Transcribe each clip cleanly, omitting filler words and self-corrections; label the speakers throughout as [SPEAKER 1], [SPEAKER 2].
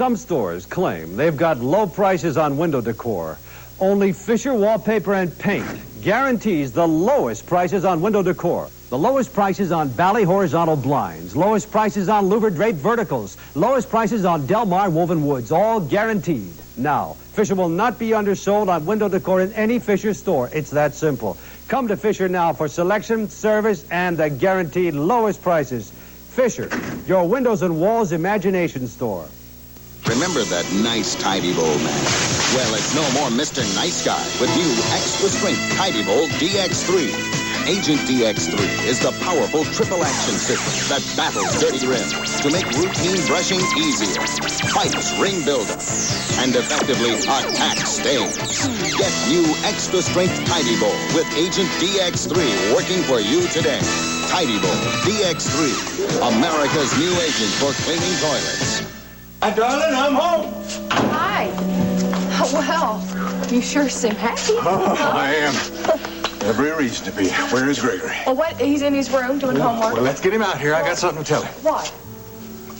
[SPEAKER 1] Some stores claim they've got low prices on window decor. Only Fisher Wallpaper and Paint guarantees the lowest prices on window decor. The lowest prices on Bally horizontal blinds, lowest prices on louver draped verticals, lowest prices on Del Mar woven woods, all guaranteed. Now, Fisher will not be undersold on window decor in any Fisher store. It's that simple. Come to Fisher now for selection, service, and the guaranteed lowest prices. Fisher, your windows and walls imagination store.
[SPEAKER 2] Remember that nice Tidy Bowl man? Well, it's no more Mr. Nice Guy with new extra strength Tidy Bowl DX3. Agent DX3 is the powerful triple action system that battles dirty rims to make routine brushing easier, fights ring buildup, and effectively attacks stains. Get new extra strength Tidy Bowl with Agent DX3 working for you today. Tidy Bowl DX3, America's new agent for cleaning toilets.
[SPEAKER 3] Hi, darling, I'm home.
[SPEAKER 4] Hi. Well, you sure seem happy.
[SPEAKER 3] Oh, I am. Every reason to be. Where is Gregory?
[SPEAKER 4] Well, what? He's in his room doing homework.
[SPEAKER 3] Well, let's get him out here. I got something to tell him.
[SPEAKER 4] What?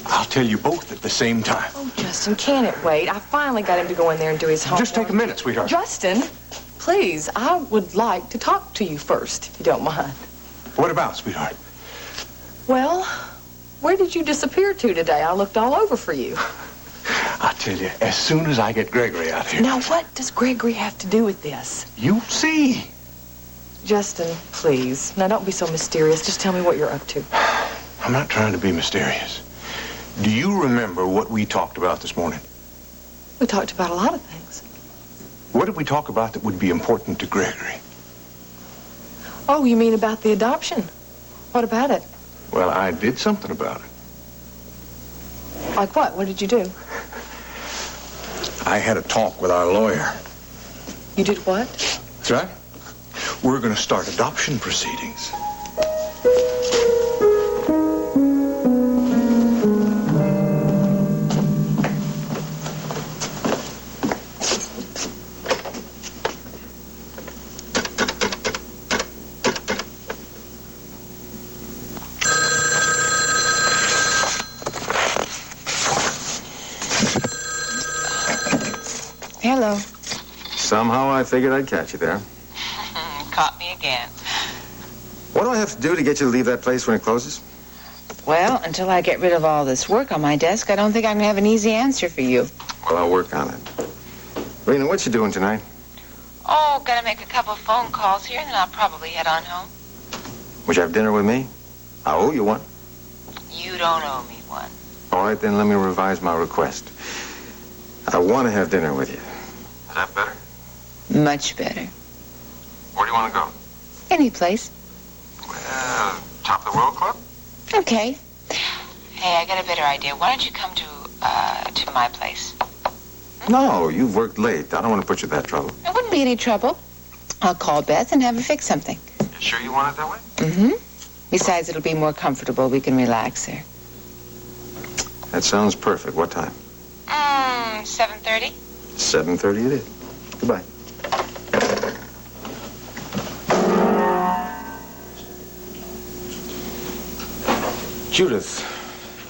[SPEAKER 3] I'll tell you both at the same time.
[SPEAKER 4] Oh, Justin, can it wait? I finally got him to go in there and do his homework.
[SPEAKER 3] Just take a minute, sweetheart.
[SPEAKER 4] Justin, please, I would like to talk to you first, if you don't mind.
[SPEAKER 3] What about, sweetheart?
[SPEAKER 4] Well, where did you disappear to today? I looked all over for you.
[SPEAKER 3] I'll tell you, as soon as I get Gregory out here.
[SPEAKER 4] Now, what does Gregory have to do with this?
[SPEAKER 3] You'll see.
[SPEAKER 4] Justin, please. Now, don't be so mysterious. Just tell me what you're up to.
[SPEAKER 3] I'm not trying to be mysterious. Do you remember what we talked about this morning?
[SPEAKER 4] We talked about a lot of things.
[SPEAKER 3] What did we talk about that would be important to Gregory?
[SPEAKER 4] Oh, you mean about the adoption? What about it?
[SPEAKER 3] Well, I did something about it.
[SPEAKER 4] Like what? What did you do?
[SPEAKER 3] I had a talk with our lawyer.
[SPEAKER 4] You did what?
[SPEAKER 3] That's right. We're going to start adoption proceedings.
[SPEAKER 5] Hello.
[SPEAKER 6] Somehow I figured I'd catch you there.
[SPEAKER 5] Caught me again.
[SPEAKER 6] What do I have to do to get you to leave that place when it closes?
[SPEAKER 5] Well, until I get rid of all this work on my desk, I don't think I'm going to have an easy answer for you.
[SPEAKER 6] Well, I'll work on it. Rena, what you doing tonight?
[SPEAKER 5] Oh, gotta make a couple phone calls here, and then I'll probably head on home.
[SPEAKER 6] Would you have dinner with me? I owe you one.
[SPEAKER 5] You don't owe me one.
[SPEAKER 6] All right, then let me revise my request. I want to have dinner with you. Is that better?
[SPEAKER 5] Much better.
[SPEAKER 6] Where do you want to go?
[SPEAKER 5] Any place.
[SPEAKER 6] Well, Top of the World Club?
[SPEAKER 5] Okay. Hey, I got a better idea. Why don't you come to my place?
[SPEAKER 6] No, you've worked late. I don't want to put you in that trouble.
[SPEAKER 5] It wouldn't be any trouble. I'll call Beth and have her fix something.
[SPEAKER 6] You sure you want it that way?
[SPEAKER 5] Mm-hmm. Besides, it'll be more comfortable. We can relax there.
[SPEAKER 6] That sounds perfect. What time?
[SPEAKER 5] 7:30.
[SPEAKER 6] 7:30 it is. Goodbye. Judith,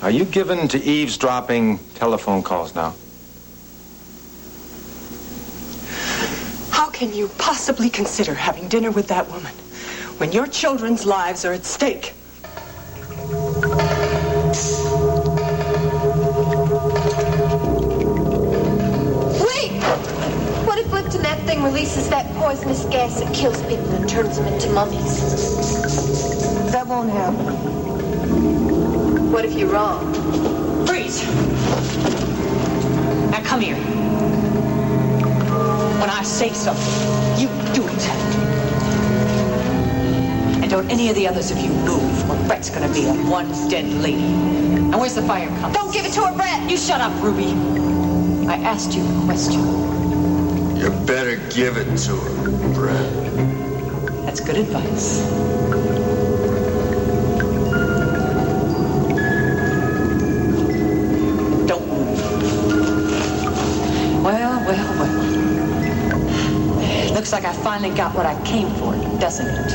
[SPEAKER 6] are you given to eavesdropping telephone calls now?
[SPEAKER 7] How can you possibly consider having dinner with that woman when your children's lives are at stake?
[SPEAKER 8] That thing releases that poisonous gas that kills people and turns them into mummies.
[SPEAKER 4] That won't happen.
[SPEAKER 8] What if you're wrong?
[SPEAKER 7] Freeze! Now come here. When I say something, you do it. And don't any of the others of you move, or Brett's gonna be a one dead lady. And where's the fire coming?
[SPEAKER 8] Don't give it to her, Brett!
[SPEAKER 7] You shut up, Ruby. I asked you a question.
[SPEAKER 9] You better give it to her, Brett.
[SPEAKER 7] That's good advice. Don't move. Well. Looks like I finally got what I came for, doesn't it?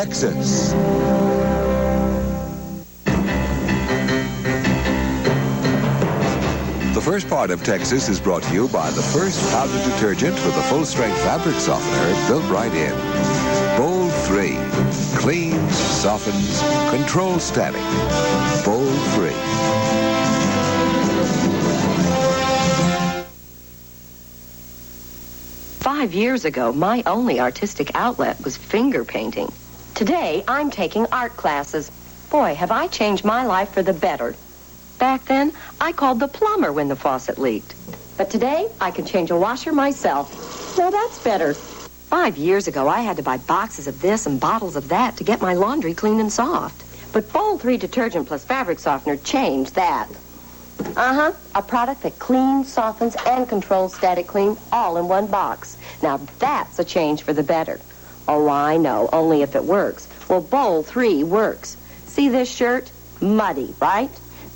[SPEAKER 10] Texas. The first part of Texas is brought to you by the first powder detergent with a full-strength fabric softener built right in. Bold 3. Cleans, softens, controls static. Bold 3.
[SPEAKER 11] Five years ago, my only artistic outlet was finger painting. Today, I'm taking art classes. Boy, have I changed my life for the better. Back then, I called the plumber when the faucet leaked. But today, I can change a washer myself. Now that's better. 5 years ago, I had to buy boxes of this and bottles of that to get my laundry clean and soft. But Bold 3 detergent plus fabric softener changed that. A product that cleans, softens, and controls static clean all in one box. Now that's a change for the better. Oh, I know, only if it works. Well, Bold 3 works. See this shirt? Muddy, right?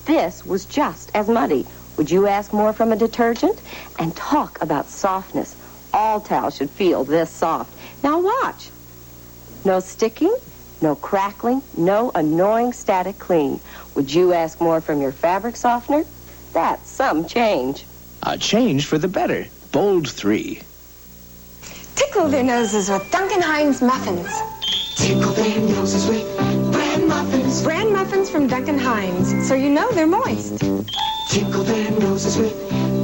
[SPEAKER 11] This was just as muddy. Would you ask more from a detergent? And talk about softness. All towels should feel this soft. Now watch. No sticking, no crackling, no annoying static clean. Would you ask more from your fabric softener? That's some change.
[SPEAKER 12] A change for the better. Bold 3.
[SPEAKER 13] Tickle their noses with Duncan Hines muffins.
[SPEAKER 14] Tickle their noses with bran muffins.
[SPEAKER 13] Bran muffins from Duncan Hines, so you know they're moist.
[SPEAKER 14] Tickle their noses with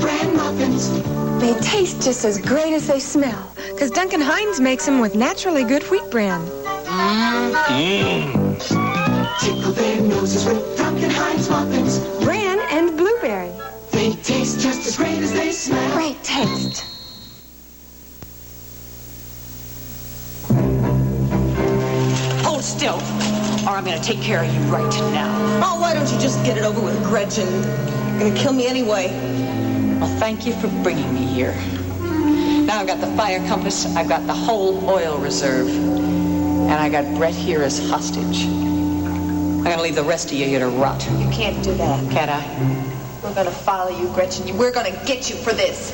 [SPEAKER 14] bran muffins.
[SPEAKER 13] They taste just as great as they smell, because Duncan Hines makes them with naturally good wheat bran.
[SPEAKER 14] Tickle their noses with Duncan Hines muffins.
[SPEAKER 13] Bran and blueberry.
[SPEAKER 14] They taste just as great as they smell.
[SPEAKER 13] Great taste.
[SPEAKER 15] Hold still, or I'm gonna take care of you right now.
[SPEAKER 16] Oh, why don't you just get it over with, Gretchen? You're gonna kill me anyway.
[SPEAKER 15] Well, thank you for bringing me here. Now I've got the fire compass, I've got the whole oil reserve, and I got Brett here as hostage. I'm gonna leave the rest of you here to rot.
[SPEAKER 16] You can't do that.
[SPEAKER 15] Can't I?
[SPEAKER 16] We're gonna follow you, Gretchen. We're gonna get you for this.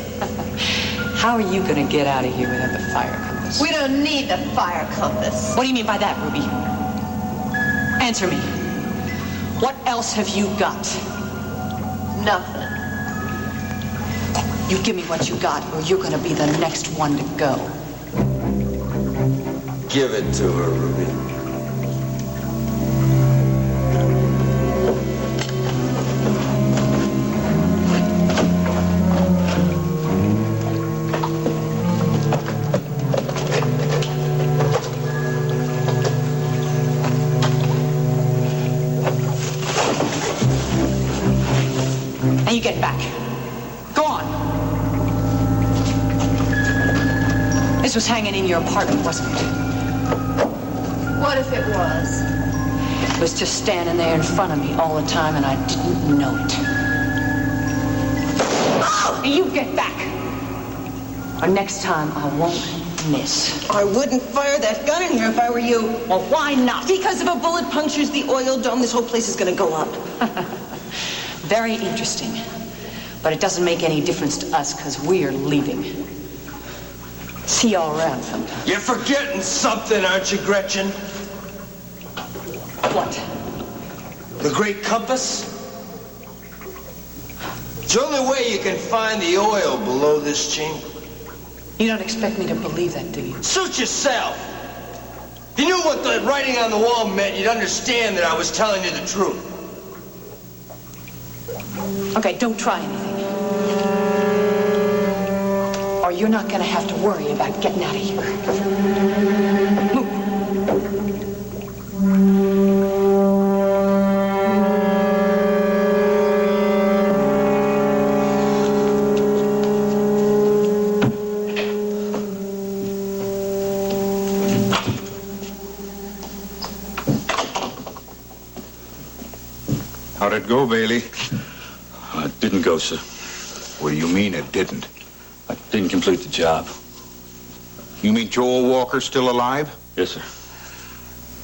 [SPEAKER 15] How are you gonna get out of here without the fire compass?
[SPEAKER 16] We don't need the fire compass.
[SPEAKER 15] What do you mean by that, Ruby? Answer me. What else have you got?
[SPEAKER 16] Nothing.
[SPEAKER 15] You give me what you got, or you're gonna be the next one to go.
[SPEAKER 9] Give it to her, Ruby.
[SPEAKER 15] Now you get back. Go on. This was hanging in your apartment, wasn't it?
[SPEAKER 16] What if it was?
[SPEAKER 15] It was just standing there in front of me all the time, and I didn't know it. Oh! Now you get back. Or next time, I won't miss.
[SPEAKER 16] I wouldn't fire that gun in here if I were you.
[SPEAKER 15] Well, why not?
[SPEAKER 16] Because if a bullet punctures the oil dome, this whole place is gonna go up.
[SPEAKER 15] Very interesting. But it doesn't make any difference to us because we're leaving. See y'all around sometime.
[SPEAKER 9] You're forgetting something, aren't you, Gretchen?
[SPEAKER 15] What?
[SPEAKER 9] The great compass? It's the only way you can find the oil below this chamber.
[SPEAKER 15] You don't expect me to believe that, do you?
[SPEAKER 9] Suit yourself. If you knew what the writing on the wall meant, you'd understand that I was telling you the truth.
[SPEAKER 15] Okay, don't try anything. Or you're not gonna have to worry about getting out of here. Move.
[SPEAKER 3] How'd it go, Bailey?
[SPEAKER 17] It didn't go, sir.
[SPEAKER 3] What do you mean it didn't?
[SPEAKER 17] I didn't complete the job.
[SPEAKER 3] You mean Joel Walker's still alive?
[SPEAKER 17] Yes, sir.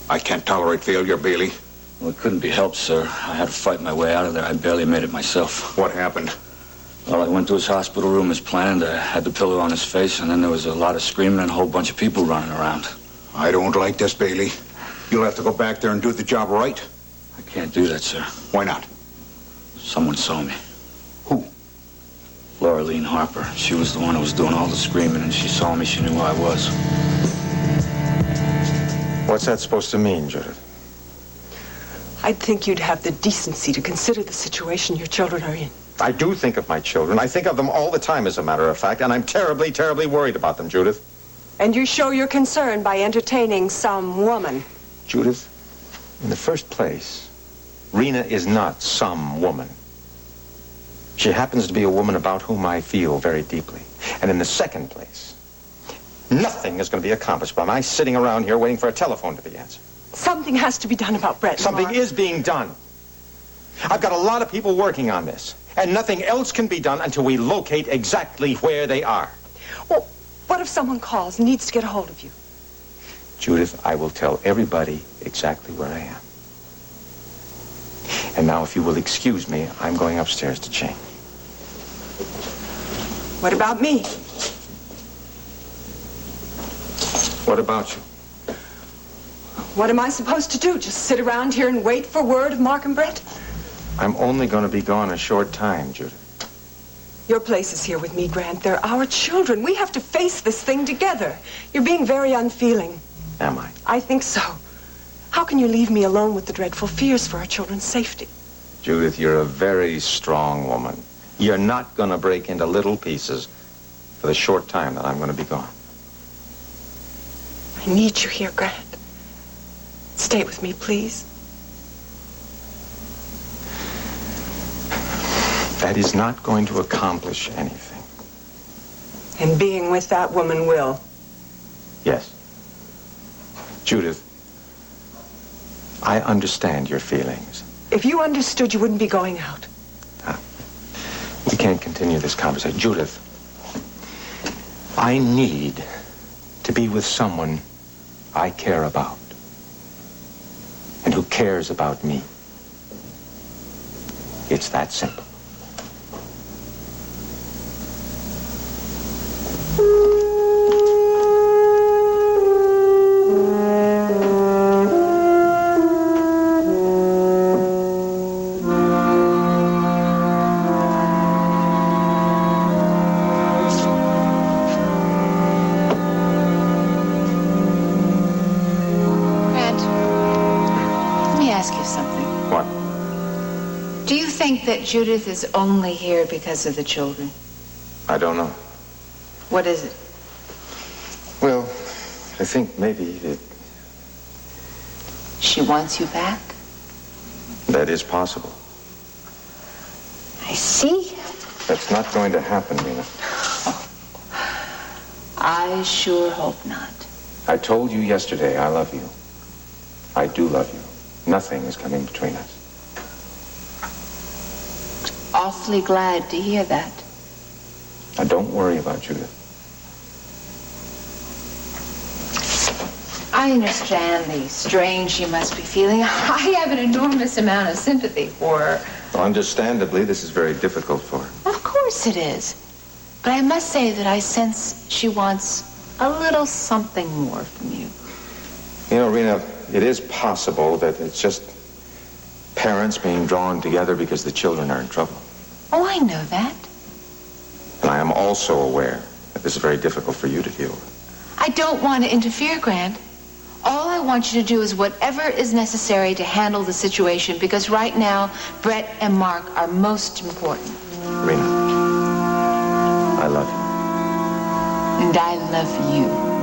[SPEAKER 3] I can't tolerate failure, Bailey.
[SPEAKER 17] Well, it couldn't be helped, sir. I had to fight my way out of there. I barely made it myself.
[SPEAKER 3] What happened?
[SPEAKER 17] Well, I went to his hospital room as planned. I had the pillow on his face, and then there was a lot of screaming and a whole bunch of people running around.
[SPEAKER 3] I don't like this, Bailey. You'll have to go back there and do the job right.
[SPEAKER 17] I can't do that, sir.
[SPEAKER 3] Why not?
[SPEAKER 17] Someone saw me.
[SPEAKER 3] Who?
[SPEAKER 17] Laureline Harper. She was the one who was doing all the screaming, and she saw me. She knew who I was.
[SPEAKER 6] What's that supposed to mean, Judith?
[SPEAKER 7] I'd think you'd have the decency to consider the situation your children are in.
[SPEAKER 6] I do think of my children. I think of them all the time, as a matter of fact, and I'm terribly, terribly worried about them, Judith.
[SPEAKER 7] And you show your concern by entertaining some woman.
[SPEAKER 6] Judith, in the first place, Rena is not some woman. She happens to be a woman about whom I feel very deeply. And in the second place, nothing is going to be accomplished by my sitting around here waiting for a telephone to be answered.
[SPEAKER 7] Something has to be done about Brett.
[SPEAKER 6] Something is being done. I've got a lot of people working on this, and nothing else can be done until we locate exactly where they are.
[SPEAKER 7] Well, what if someone calls and needs to get a hold of you?
[SPEAKER 6] Judith, I will tell everybody exactly where I am. And now, if you will excuse me, I'm going upstairs to change.
[SPEAKER 7] What about me?
[SPEAKER 6] What about you?
[SPEAKER 7] What am I supposed to do? Just sit around here and wait for word of Mark and Brett?
[SPEAKER 6] I'm only going to be gone a short time, Judith.
[SPEAKER 7] Your place is here with me, Grant. They're our children. We have to face this thing together. You're being very unfeeling.
[SPEAKER 6] Am I?
[SPEAKER 7] I think so. How can you leave me alone with the dreadful fears for our children's safety?
[SPEAKER 6] Judith, you're a very strong woman. You're not going to break into little pieces for the short time that I'm going to be gone.
[SPEAKER 7] I need you here, Grant. Stay with me, please.
[SPEAKER 6] That is not going to accomplish anything.
[SPEAKER 7] And being with that woman will.
[SPEAKER 6] Yes. Judith, I understand your feelings.
[SPEAKER 7] If you understood, you wouldn't be going out.
[SPEAKER 6] We can't continue this conversation. Judith, I need to be with someone I care about and who cares about me. It's that simple.
[SPEAKER 5] That Judith is only here because of the children?
[SPEAKER 6] I don't know.
[SPEAKER 5] What is it?
[SPEAKER 6] Well, I think maybe that...
[SPEAKER 5] She wants you back?
[SPEAKER 6] That is possible.
[SPEAKER 5] I see.
[SPEAKER 6] That's not going to happen, Rena.
[SPEAKER 5] I sure hope not.
[SPEAKER 6] I told you yesterday I love you. I do love you. Nothing is coming between us.
[SPEAKER 5] Awfully glad to hear that.
[SPEAKER 6] Now, don't worry about Judith.
[SPEAKER 5] I understand the strain she must be feeling. I have an enormous amount of sympathy for her.
[SPEAKER 6] Well, understandably, this is very difficult for her.
[SPEAKER 5] Of course it is. But I must say that I sense she wants a little something more from you.
[SPEAKER 6] You know, Rena, it is possible that it's just parents being drawn together because the children are in trouble.
[SPEAKER 5] Oh, I know that.
[SPEAKER 6] And I am also aware that this is very difficult for you to deal with.
[SPEAKER 5] I don't want to interfere, Grant. All I want you to do is whatever is necessary to handle the situation, because right now, Brett and Mark are most important.
[SPEAKER 6] Rena, I love you.
[SPEAKER 5] And I love you.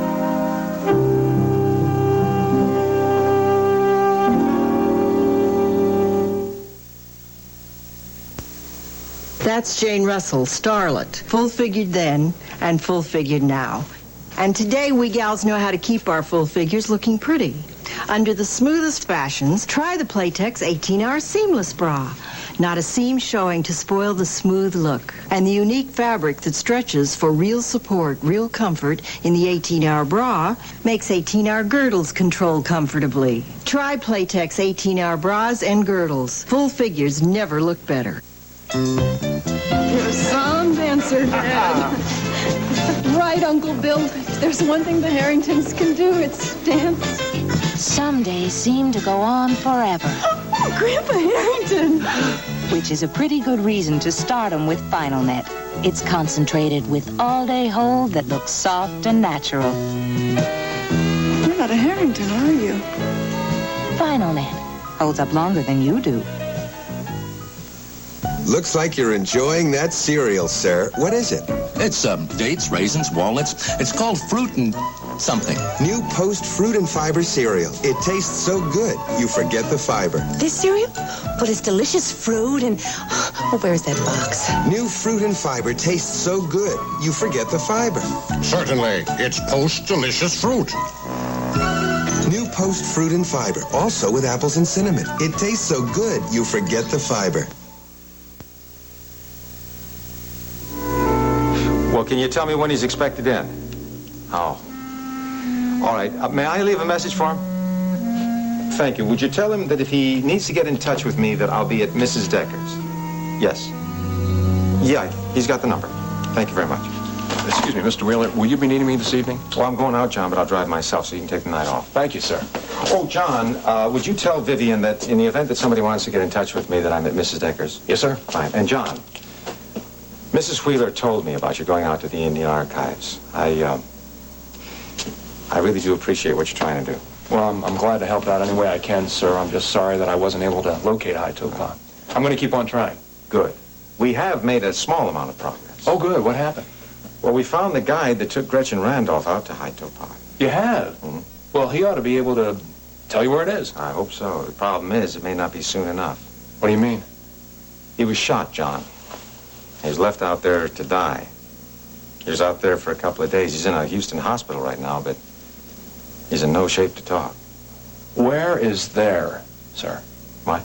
[SPEAKER 18] That's Jane Russell, starlet. Full-figured then and full-figured now. And today we gals know how to keep our full figures looking pretty. Under the smoothest fashions, try the Playtex 18-hour seamless bra. Not a seam showing to spoil the smooth look. And the unique fabric that stretches for real support, real comfort in the 18-hour bra makes 18-hour girdles control comfortably. Try Playtex 18-hour bras and girdles. Full figures never look better.
[SPEAKER 19] You're some dancer, Dad. Right, Uncle Bill. If there's one thing the Harringtons can do, it's dance.
[SPEAKER 20] Some days seem to go on forever.
[SPEAKER 19] Oh, Grandpa Harrington!
[SPEAKER 20] Which is a pretty good reason to start them with Final Net. It's concentrated with all-day hold that looks soft and natural.
[SPEAKER 19] You're not a Harrington, are you?
[SPEAKER 20] Final Net holds up longer than you do.
[SPEAKER 21] Looks like you're enjoying that cereal, sir. What is it?
[SPEAKER 22] It's dates, raisins, walnuts. It's called fruit and something.
[SPEAKER 21] New Post Fruit and Fiber cereal. It tastes so good, you forget the fiber.
[SPEAKER 23] This cereal? But it's delicious fruit and... Oh, where's that box?
[SPEAKER 21] New Fruit and Fiber tastes so good, you forget the fiber.
[SPEAKER 24] Certainly. It's Post Delicious Fruit.
[SPEAKER 21] New Post Fruit and Fiber, also with apples and cinnamon. It tastes so good, you forget the fiber.
[SPEAKER 6] Well, can you tell me when he's expected in? Oh. All right. May I leave a message for him? Thank you. Would you tell him that if he needs to get in touch with me, that I'll be at Mrs. Decker's? Yes. Yeah, he's got the number. Thank you very much.
[SPEAKER 3] Excuse me, Mr. Wheeler, will you be needing me this evening?
[SPEAKER 6] Well, I'm going out, John, but I'll drive myself, so you can take the night off.
[SPEAKER 3] Thank you, sir.
[SPEAKER 6] Oh, John, would you tell Vivian that in the event that somebody wants to get in touch with me, that I'm at Mrs. Decker's?
[SPEAKER 3] Yes, sir.
[SPEAKER 6] Fine. And John, Mrs. Wheeler told me about you going out to the Indian Archives. I really do appreciate what you're trying to do.
[SPEAKER 3] Well, I'm glad to help out any way I can, sir. I'm just sorry that I wasn't able to locate High-Topon. I'm going to keep on trying.
[SPEAKER 6] Good. We have made a small amount of progress.
[SPEAKER 3] Oh, good. What happened?
[SPEAKER 6] Well, we found the guide that took Gretchen Randolph out to High-Topon.
[SPEAKER 3] You have?
[SPEAKER 6] Mm-hmm.
[SPEAKER 3] Well, he ought to be able to tell you where it is.
[SPEAKER 6] I hope so. The problem is, it may not be soon enough.
[SPEAKER 3] What do you mean?
[SPEAKER 6] He was shot, John. He was left out there to die. He was out there for a couple of days. He's in a Houston hospital right now, but he's in no shape to talk.
[SPEAKER 3] Where is there, sir?
[SPEAKER 6] What?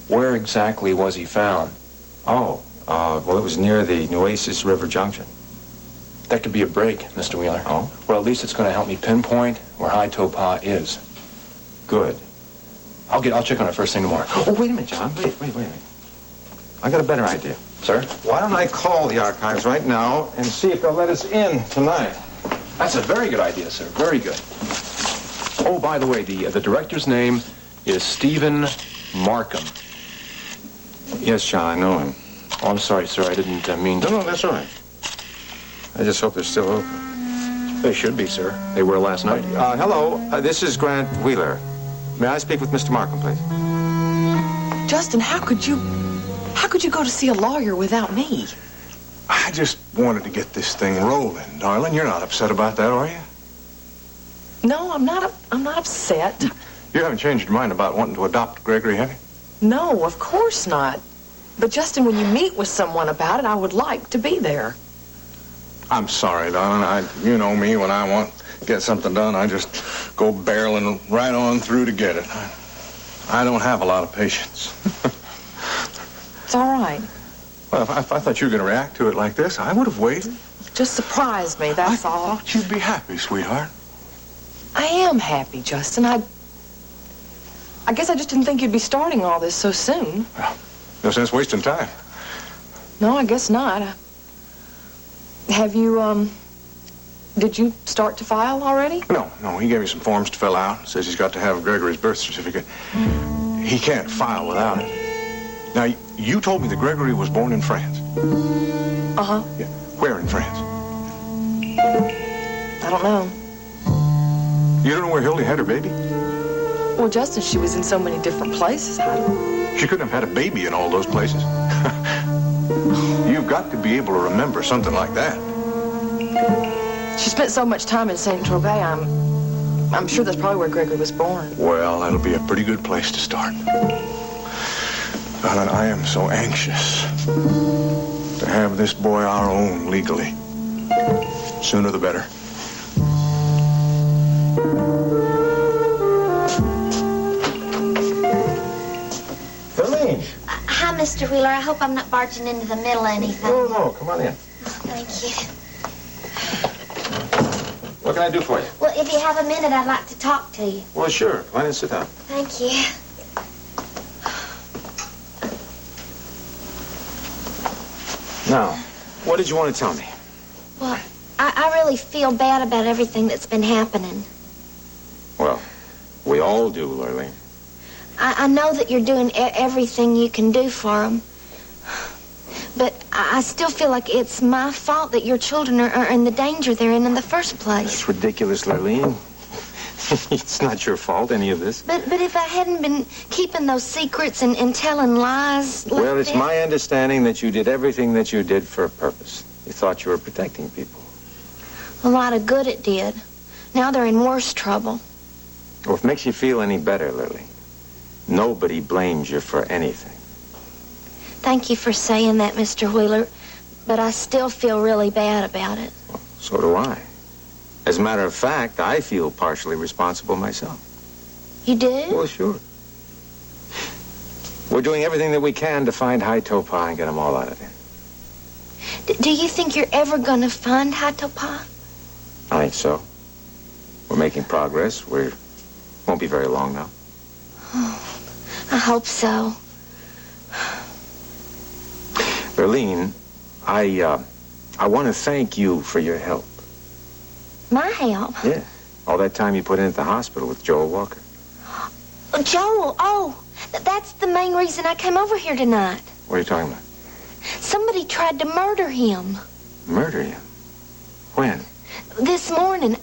[SPEAKER 3] Where exactly was he found?
[SPEAKER 6] Oh, well, it was near the Nueces River Junction.
[SPEAKER 3] That could be a break, Mr. Wheeler.
[SPEAKER 6] Oh?
[SPEAKER 3] Well, at least it's going to help me pinpoint where High-Topon is.
[SPEAKER 6] Good.
[SPEAKER 3] I'll check on it first thing tomorrow.
[SPEAKER 6] Oh, wait a minute, John. Wait a minute. I got a better idea.
[SPEAKER 3] Sir?
[SPEAKER 6] Why don't I call the archives right now and see if they'll let us in tonight?
[SPEAKER 3] That's a very good idea, sir. Very good. Oh, by the way, the director's name is Stephen Markham.
[SPEAKER 6] Yes, John, I know him.
[SPEAKER 3] Oh, I'm sorry, sir. I didn't mean to...
[SPEAKER 6] No, that's all right. I just hope they're still open.
[SPEAKER 3] They should be, sir. They were last night.
[SPEAKER 6] Hello. This is Grant Wheeler. May I speak with Mr. Markham, please?
[SPEAKER 7] Justin, how could you go to see a lawyer without me?
[SPEAKER 3] I just wanted to get this thing rolling, darling. You're not upset about that, are you?
[SPEAKER 7] No, I'm not upset.
[SPEAKER 3] You haven't changed your mind about wanting to adopt Gregory, have you?
[SPEAKER 7] No, of course not. But Justin, when you meet with someone about it, I would like to be there.
[SPEAKER 3] I'm sorry, darling. You know me, when I want to get something done, I just go barreling right on through to get it. I don't have a lot of patience.
[SPEAKER 7] It's all right.
[SPEAKER 3] Well, if I thought you were going to react to it like this, I would have waited.
[SPEAKER 7] Just surprised me, that's all.
[SPEAKER 3] I thought you'd be happy, sweetheart.
[SPEAKER 7] I am happy, Justin. I guess I just didn't think you'd be starting all this so soon.
[SPEAKER 3] Well, no sense wasting time.
[SPEAKER 7] No, I guess not. Have you, did you start to file already?
[SPEAKER 3] No. He gave me some forms to fill out. Says he's got to have Gregory's birth certificate. He can't file without it. Now, you told me that Gregory was born in France.
[SPEAKER 7] Uh-huh.
[SPEAKER 3] Yeah. Where in France?
[SPEAKER 7] I don't know.
[SPEAKER 3] You don't know where Hildy had her baby?
[SPEAKER 7] Well, Justin, she was in so many different places.
[SPEAKER 3] She couldn't have had a baby in all those places. You've got to be able to remember something like that.
[SPEAKER 7] She spent so much time in St. Tropez, I'm sure that's probably where Gregory was born.
[SPEAKER 3] Well, that'll be a pretty good place to start. Darling, I am so anxious to have this boy our own legally. Sooner the better.
[SPEAKER 8] Hi, Mr. Wheeler. I hope I'm not barging into the middle of anything.
[SPEAKER 6] No, come on in.
[SPEAKER 8] Thank you.
[SPEAKER 6] What can I do for you?
[SPEAKER 8] Well, if you have a minute, I'd like to talk to you.
[SPEAKER 6] Well, sure. Come on and sit down.
[SPEAKER 8] Thank you.
[SPEAKER 6] Now, what did you want to tell me?
[SPEAKER 8] Well, I really feel bad about everything that's been happening.
[SPEAKER 6] Well, we all do, Lurleen.
[SPEAKER 8] I know that you're doing everything you can do for them. But I still feel like it's my fault that your children are in the danger they're in the first place.
[SPEAKER 6] It's ridiculous, Lurleen. It's not your fault, any of this.
[SPEAKER 8] But if I hadn't been keeping those secrets and telling lies like
[SPEAKER 6] Well, it's
[SPEAKER 8] that,
[SPEAKER 6] my understanding that you did everything that you did for a purpose. You thought you were protecting people.
[SPEAKER 8] a lot of good it did. Now they're in worse trouble.
[SPEAKER 6] Well, if it makes you feel any better, Lily, nobody blames you for anything.
[SPEAKER 8] Thank you for saying that, Mr. Wheeler, but I still feel really bad about it.
[SPEAKER 6] So do I. As a matter of fact, I feel partially responsible myself.
[SPEAKER 8] You do?
[SPEAKER 6] Well, sure. We're doing everything that we can to find Haitopa and get them all out of there.
[SPEAKER 8] Do you think you're ever going to find Haitopa?
[SPEAKER 6] I think so. We're making progress. Won't be very long now.
[SPEAKER 8] Oh, I hope so.
[SPEAKER 6] Berlene, I want to thank you for your help.
[SPEAKER 8] My help?
[SPEAKER 6] Yeah. All that time you put in at the hospital with Joel Walker.
[SPEAKER 8] Joel, that's the main reason I came over here tonight.
[SPEAKER 6] What are you talking about?
[SPEAKER 8] Somebody tried to murder him.
[SPEAKER 6] Murder him? When?
[SPEAKER 8] This morning.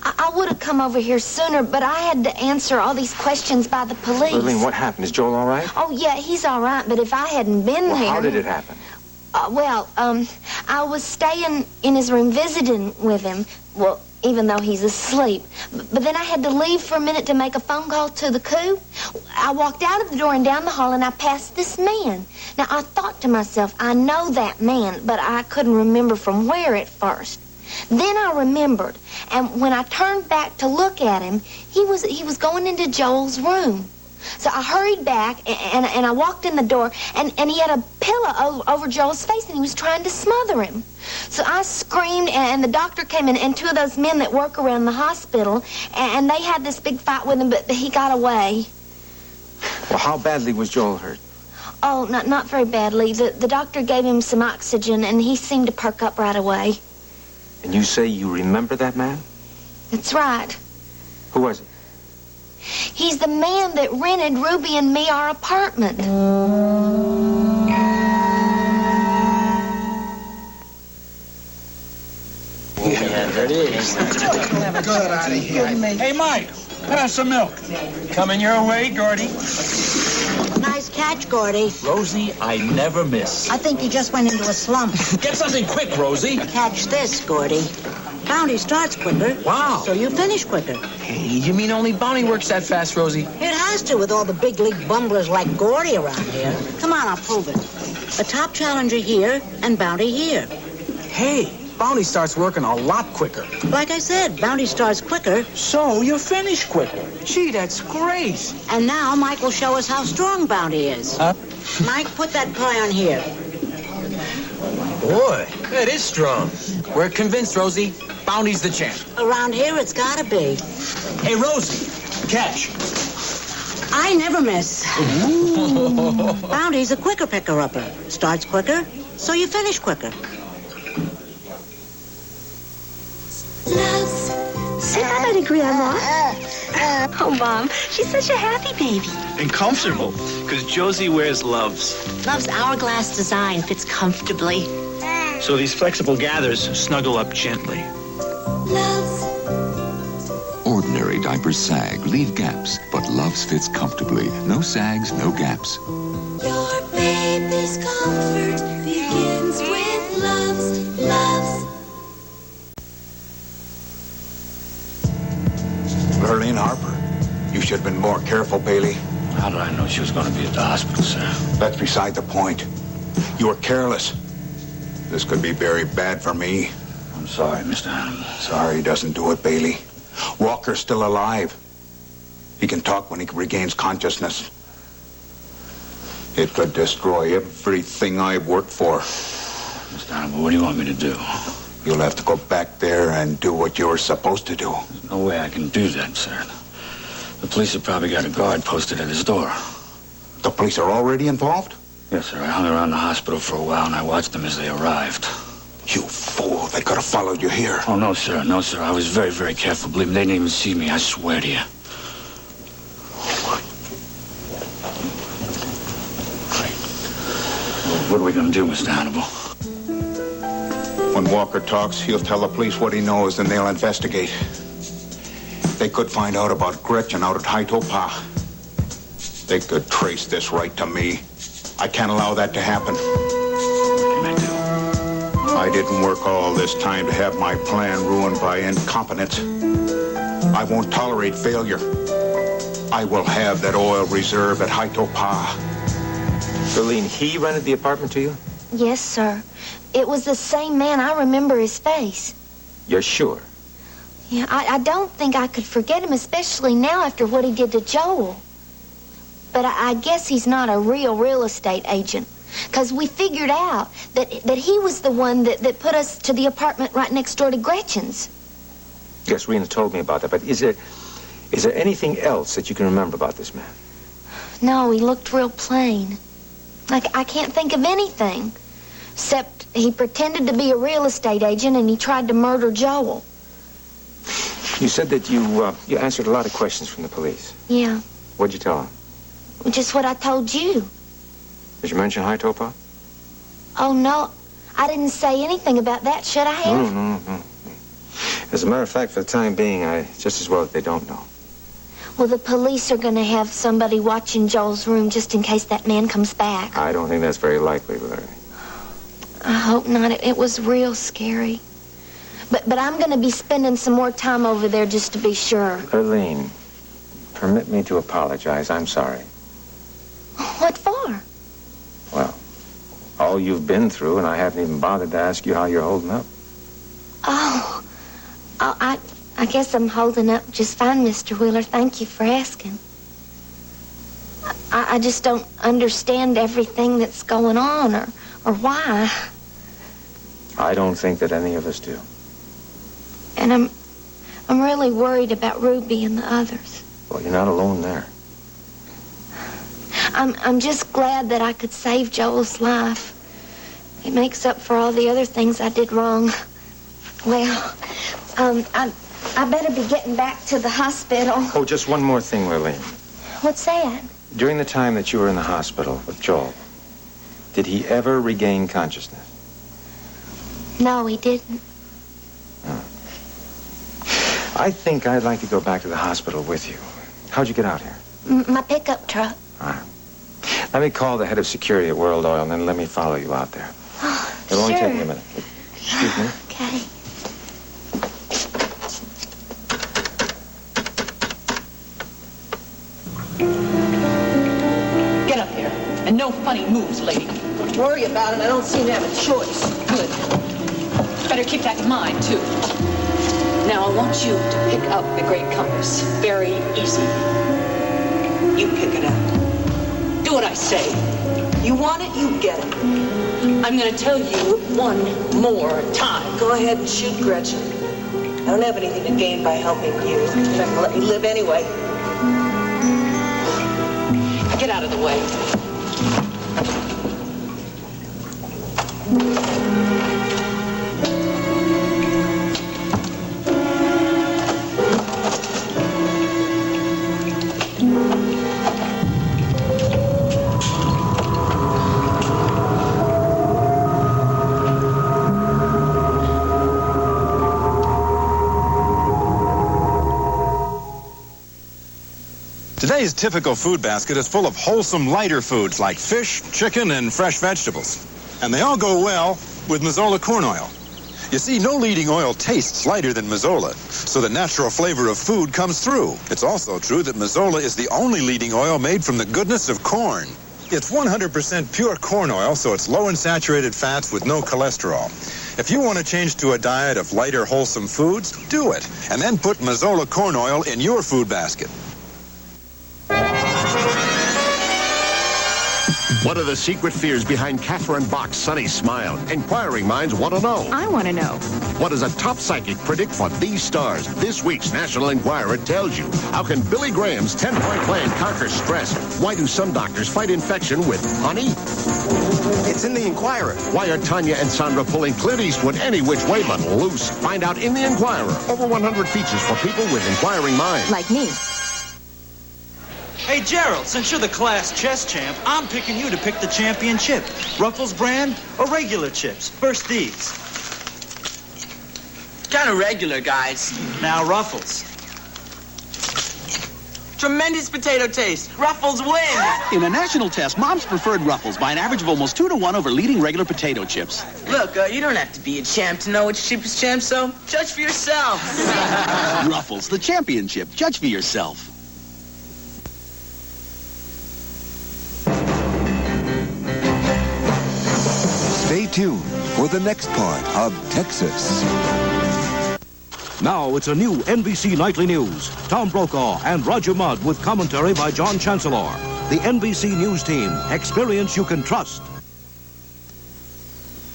[SPEAKER 8] I would have come over here sooner, but I had to answer all these questions by the police.
[SPEAKER 6] Berlene, what happened? Is Joel all right?
[SPEAKER 8] Oh, yeah, he's all right, but if I hadn't been there...
[SPEAKER 6] How did it happen?
[SPEAKER 8] I was staying in his room visiting with him, well, even though he's asleep. But then I had to leave for a minute to make a phone call to the coop. I walked out of the door and down the hall, and I passed this man. Now, I thought to myself, I know that man, but I couldn't remember from where at first. Then I remembered, and when I turned back to look at him, he was going into Joel's room. So I hurried back, and I walked in the door, and he had a pillow over Joel's face, and he was trying to smother him. So I screamed, and the doctor came in, and two of those men that work around the hospital, and they had this big fight with him, but he got away.
[SPEAKER 6] Well, how badly was Joel hurt?
[SPEAKER 8] Oh, not very badly. The doctor gave him some oxygen, and he seemed to perk up right away.
[SPEAKER 6] And you say you remember that man?
[SPEAKER 8] That's right.
[SPEAKER 6] Who was he?
[SPEAKER 8] He's the man that rented Ruby and me our apartment.
[SPEAKER 1] Yeah, there it is.
[SPEAKER 2] Good out of here. Hey, Mike, pass some milk.
[SPEAKER 1] Coming your way, Gordy.
[SPEAKER 4] Nice catch, Gordy.
[SPEAKER 22] Rosie, I never miss.
[SPEAKER 4] I think you just went into a slump.
[SPEAKER 22] Get something quick, Rosie.
[SPEAKER 4] Catch this, Gordy. Bounty starts quicker.
[SPEAKER 22] Wow.
[SPEAKER 4] So you finish quicker.
[SPEAKER 1] Hey, you mean only Bounty works that fast, Rosie?
[SPEAKER 4] It has to with all the big league bumblers like Gordy around here. Come on, I'll prove it. A top challenger here and Bounty here.
[SPEAKER 1] Hey, Bounty starts working a lot quicker.
[SPEAKER 4] Like I said, Bounty starts quicker.
[SPEAKER 1] So you finish quicker. Gee, that's great.
[SPEAKER 4] And now Mike will show us how strong Bounty is.
[SPEAKER 1] Huh?
[SPEAKER 4] Mike, put that pie on here.
[SPEAKER 1] Boy, that is strong. We're convinced, Rosie. Bounty's the champ.
[SPEAKER 4] Around here, it's gotta be.
[SPEAKER 1] Hey, Rosie, catch.
[SPEAKER 4] I never miss. Bounty's a quicker picker-upper. Starts quicker, so you finish quicker.
[SPEAKER 10] Say hi to Grandma. Oh, Mom, she's such a happy baby.
[SPEAKER 12] And comfortable, because Josie wears Loves.
[SPEAKER 10] Love's hourglass design fits comfortably.
[SPEAKER 12] So these flexible gathers snuggle up gently.
[SPEAKER 25] Ordinary diapers sag, leave gaps, but Loves fits comfortably. No sags, no gaps.
[SPEAKER 14] Your baby's comfort begins with Loves.
[SPEAKER 3] Lurleen Harper, you should have been more careful, Bailey.
[SPEAKER 17] How did I know she was going to be at the hospital, sir?
[SPEAKER 3] That's beside the point. You were careless. This could be very bad for me.
[SPEAKER 17] I'm sorry, Mr. Hannibal.
[SPEAKER 3] Sorry doesn't do it, Bailey. Walker's still alive. He can talk when he regains consciousness. It could destroy everything I've worked for.
[SPEAKER 17] Mr. Hannibal, what do you want me to do?
[SPEAKER 3] You'll have to go back there and do what you were supposed to do.
[SPEAKER 17] There's no way I can do that, sir. The police have probably got a guard posted at his door.
[SPEAKER 3] The police are already involved?
[SPEAKER 17] Yes, sir. I hung around the hospital for a while, and I watched them as they arrived.
[SPEAKER 3] You fool. They could have followed you here.
[SPEAKER 17] Oh, no, sir. No, sir. I was very, very careful. Believe me, they didn't even see me. I swear to you. What are we going to do, Mr. Hannibal?
[SPEAKER 9] When Walker talks, he'll tell the police what he knows, and they'll investigate. They could find out about Gretchen out at Haitopa. They could trace this right to me. I can't allow that to happen.
[SPEAKER 17] What can I do?
[SPEAKER 9] I didn't work all this time to have my plan ruined by incompetence. I won't tolerate failure. I will have that oil reserve at Haitopa.
[SPEAKER 6] Lurleen, he rented the apartment to you?
[SPEAKER 8] Yes, sir. It was the same man. I remember his face.
[SPEAKER 6] You're sure?
[SPEAKER 8] Yeah, I don't think I could forget him, especially now after what he did to Joel. But I guess he's not a real estate agent. Because we figured out that he was the one that put us to the apartment right next door to Gretchen's.
[SPEAKER 6] Yes, Rena told me about that. But is there anything else that you can remember about this man?
[SPEAKER 8] No, he looked real plain. I can't think of anything. Except he pretended to be a real estate agent and he tried to murder Joel.
[SPEAKER 6] You said that you answered a lot of questions from the police.
[SPEAKER 8] Yeah.
[SPEAKER 6] What'd you tell them?
[SPEAKER 8] Just what I told you.
[SPEAKER 6] Did you mention Haitopa?
[SPEAKER 8] Oh, no. I didn't say anything about that, should I have?
[SPEAKER 6] No. As a matter of fact, for the time being, just as well that they don't know.
[SPEAKER 8] Well, the police are going to have somebody watching Joel's room just in case that man comes back.
[SPEAKER 6] I don't think that's very likely, Larry.
[SPEAKER 8] I hope not. It was real scary. But I'm going to be spending some more time over there just to be sure.
[SPEAKER 6] Lurleen, permit me to apologize. I'm sorry.
[SPEAKER 8] What for?
[SPEAKER 6] Well, all you've been through, and I haven't even bothered to ask you how you're holding up.
[SPEAKER 8] Oh, I guess I'm holding up just fine, Mr. Wheeler. Thank you for asking. I just don't understand everything that's going on or why.
[SPEAKER 6] I don't think that any of us do.
[SPEAKER 8] And I'm really worried about Ruby and the others.
[SPEAKER 6] Well, you're not alone there.
[SPEAKER 8] I'm just glad that I could save Joel's life. It makes up for all the other things I did wrong. Well, I better be getting back to the hospital.
[SPEAKER 6] Oh, just one more thing, Lurleen.
[SPEAKER 8] What's that?
[SPEAKER 6] During the time that you were in the hospital with Joel, did he ever regain consciousness?
[SPEAKER 8] No, he didn't.
[SPEAKER 6] Oh. I think I'd like to go back to the hospital with you. How'd you get out here?
[SPEAKER 8] My pickup truck.
[SPEAKER 6] All right. Let me call the head of security at World Oil, and then let me follow you out there.
[SPEAKER 8] Oh,
[SPEAKER 6] It'll only
[SPEAKER 8] sure.
[SPEAKER 6] take me a minute. Excuse me.
[SPEAKER 8] Okay.
[SPEAKER 11] Get up here. And no funny moves, lady.
[SPEAKER 18] Don't worry about it. I don't seem to have a choice.
[SPEAKER 11] Good. Better keep that in mind, too. Now, I want you to pick up the great compass. Very easy. You pick it up. Do what I say. You want it, you get it. I'm going to tell you one more time.
[SPEAKER 18] Go ahead and shoot Gretchen. I don't have anything to gain by helping you. You're not going to let me live anyway.
[SPEAKER 11] Get out of the way.
[SPEAKER 13] Today's typical food basket is full of wholesome, lighter foods like fish, chicken, and fresh vegetables. And they all go well with Mazola corn oil. You see, no leading oil tastes lighter than Mazola, so the natural flavor of food comes through. It's also true that Mazola is the only leading oil made from the goodness of corn. It's 100% pure corn oil, so it's low in saturated fats with no cholesterol. If you want to change to a diet of lighter, wholesome foods, do it. And then put Mazola corn oil in your food basket.
[SPEAKER 15] What are the secret fears behind Catherine Bach's sunny smile? Inquiring minds want to know.
[SPEAKER 16] I want to know.
[SPEAKER 15] What does a top psychic predict for these stars? This week's National Enquirer tells you. How can Billy Graham's 10-point plan conquer stress? Why do some doctors fight infection with honey?
[SPEAKER 21] It's in the Enquirer.
[SPEAKER 15] Why are Tanya and Sandra pulling Clint Eastwood any which way but loose? Find out in the Enquirer. Over 100 features for people with inquiring minds.
[SPEAKER 16] Like me.
[SPEAKER 5] Hey, Gerald, since you're the class chess champ, I'm picking you to pick the championship. Ruffles brand or regular chips? First these.
[SPEAKER 1] Kind of regular, guys.
[SPEAKER 5] Now Ruffles.
[SPEAKER 1] Tremendous potato taste. Ruffles win.
[SPEAKER 16] In a national test, moms preferred Ruffles by an average of almost 2-to-1 over leading regular potato chips.
[SPEAKER 1] Look, you don't have to be a champ to know which chip is champ, so judge for yourself.
[SPEAKER 16] Ruffles, the championship. Judge for yourself.
[SPEAKER 19] Stay tuned for the next part of Texas.
[SPEAKER 20] Now it's a new NBC Nightly News. Tom Brokaw and Roger Mudd with commentary by John Chancellor. The NBC News team. Experience you can trust.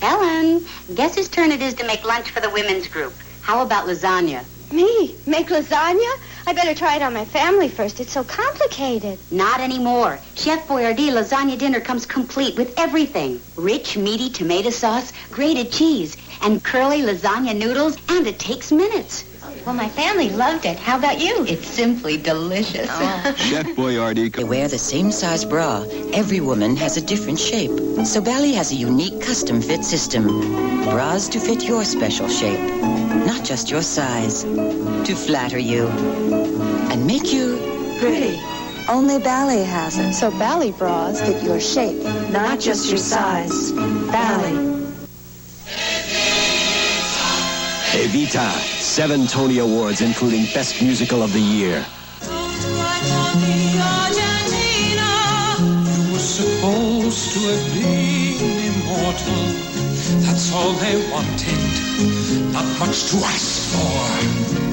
[SPEAKER 23] Ellen, guess whose turn it is to make lunch for the women's group? How about lasagna?
[SPEAKER 10] Me? Make lasagna? I better try it on my family first. It's so complicated.
[SPEAKER 23] Not anymore. Chef Boyardee lasagna dinner comes complete with everything. Rich, meaty tomato sauce, grated cheese, and curly lasagna noodles, and it takes minutes.
[SPEAKER 10] Well, my family loved it. How about you?
[SPEAKER 23] It's simply delicious.
[SPEAKER 19] Chef Boyardee.
[SPEAKER 26] They wear the same size bra. Every woman has a different shape. So Bally has a unique custom fit system. Bras to fit your special shape. Not just your size. To flatter you. And make you
[SPEAKER 27] pretty. Only Bally has it. So Bally bras fit your shape, not just your size. Bally.
[SPEAKER 28] Evita, 7 Tony Awards, including Best Musical of the Year.
[SPEAKER 14] You were supposed to have been immortal. That's all they wanted. Not much to ask for.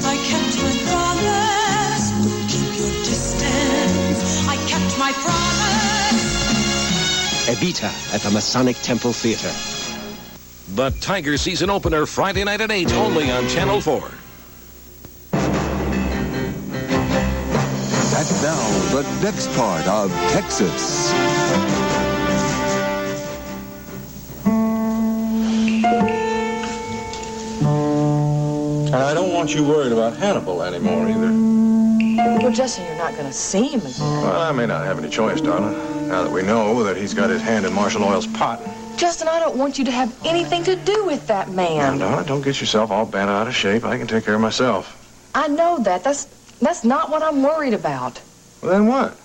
[SPEAKER 29] I kept my promise. Keep your distance. I kept my promise.
[SPEAKER 28] Evita at the Masonic Temple Theater.
[SPEAKER 20] The Tiger season opener Friday night at 8, only on Channel 4.
[SPEAKER 19] And now, the next part of Texas.
[SPEAKER 3] And I don't want you worried about Hannibal anymore, either.
[SPEAKER 7] Well, Justin, you're not going to see him again.
[SPEAKER 3] Well, I may not have any choice, darling. Now that we know that he's got his hand in Marshall Oil's pot.
[SPEAKER 7] Justin, I don't want you to have anything to do with that man.
[SPEAKER 3] Now, darling, don't get yourself all bent out of shape. I can take care of myself.
[SPEAKER 7] I know that. That's not what I'm worried about.
[SPEAKER 3] Well, then what?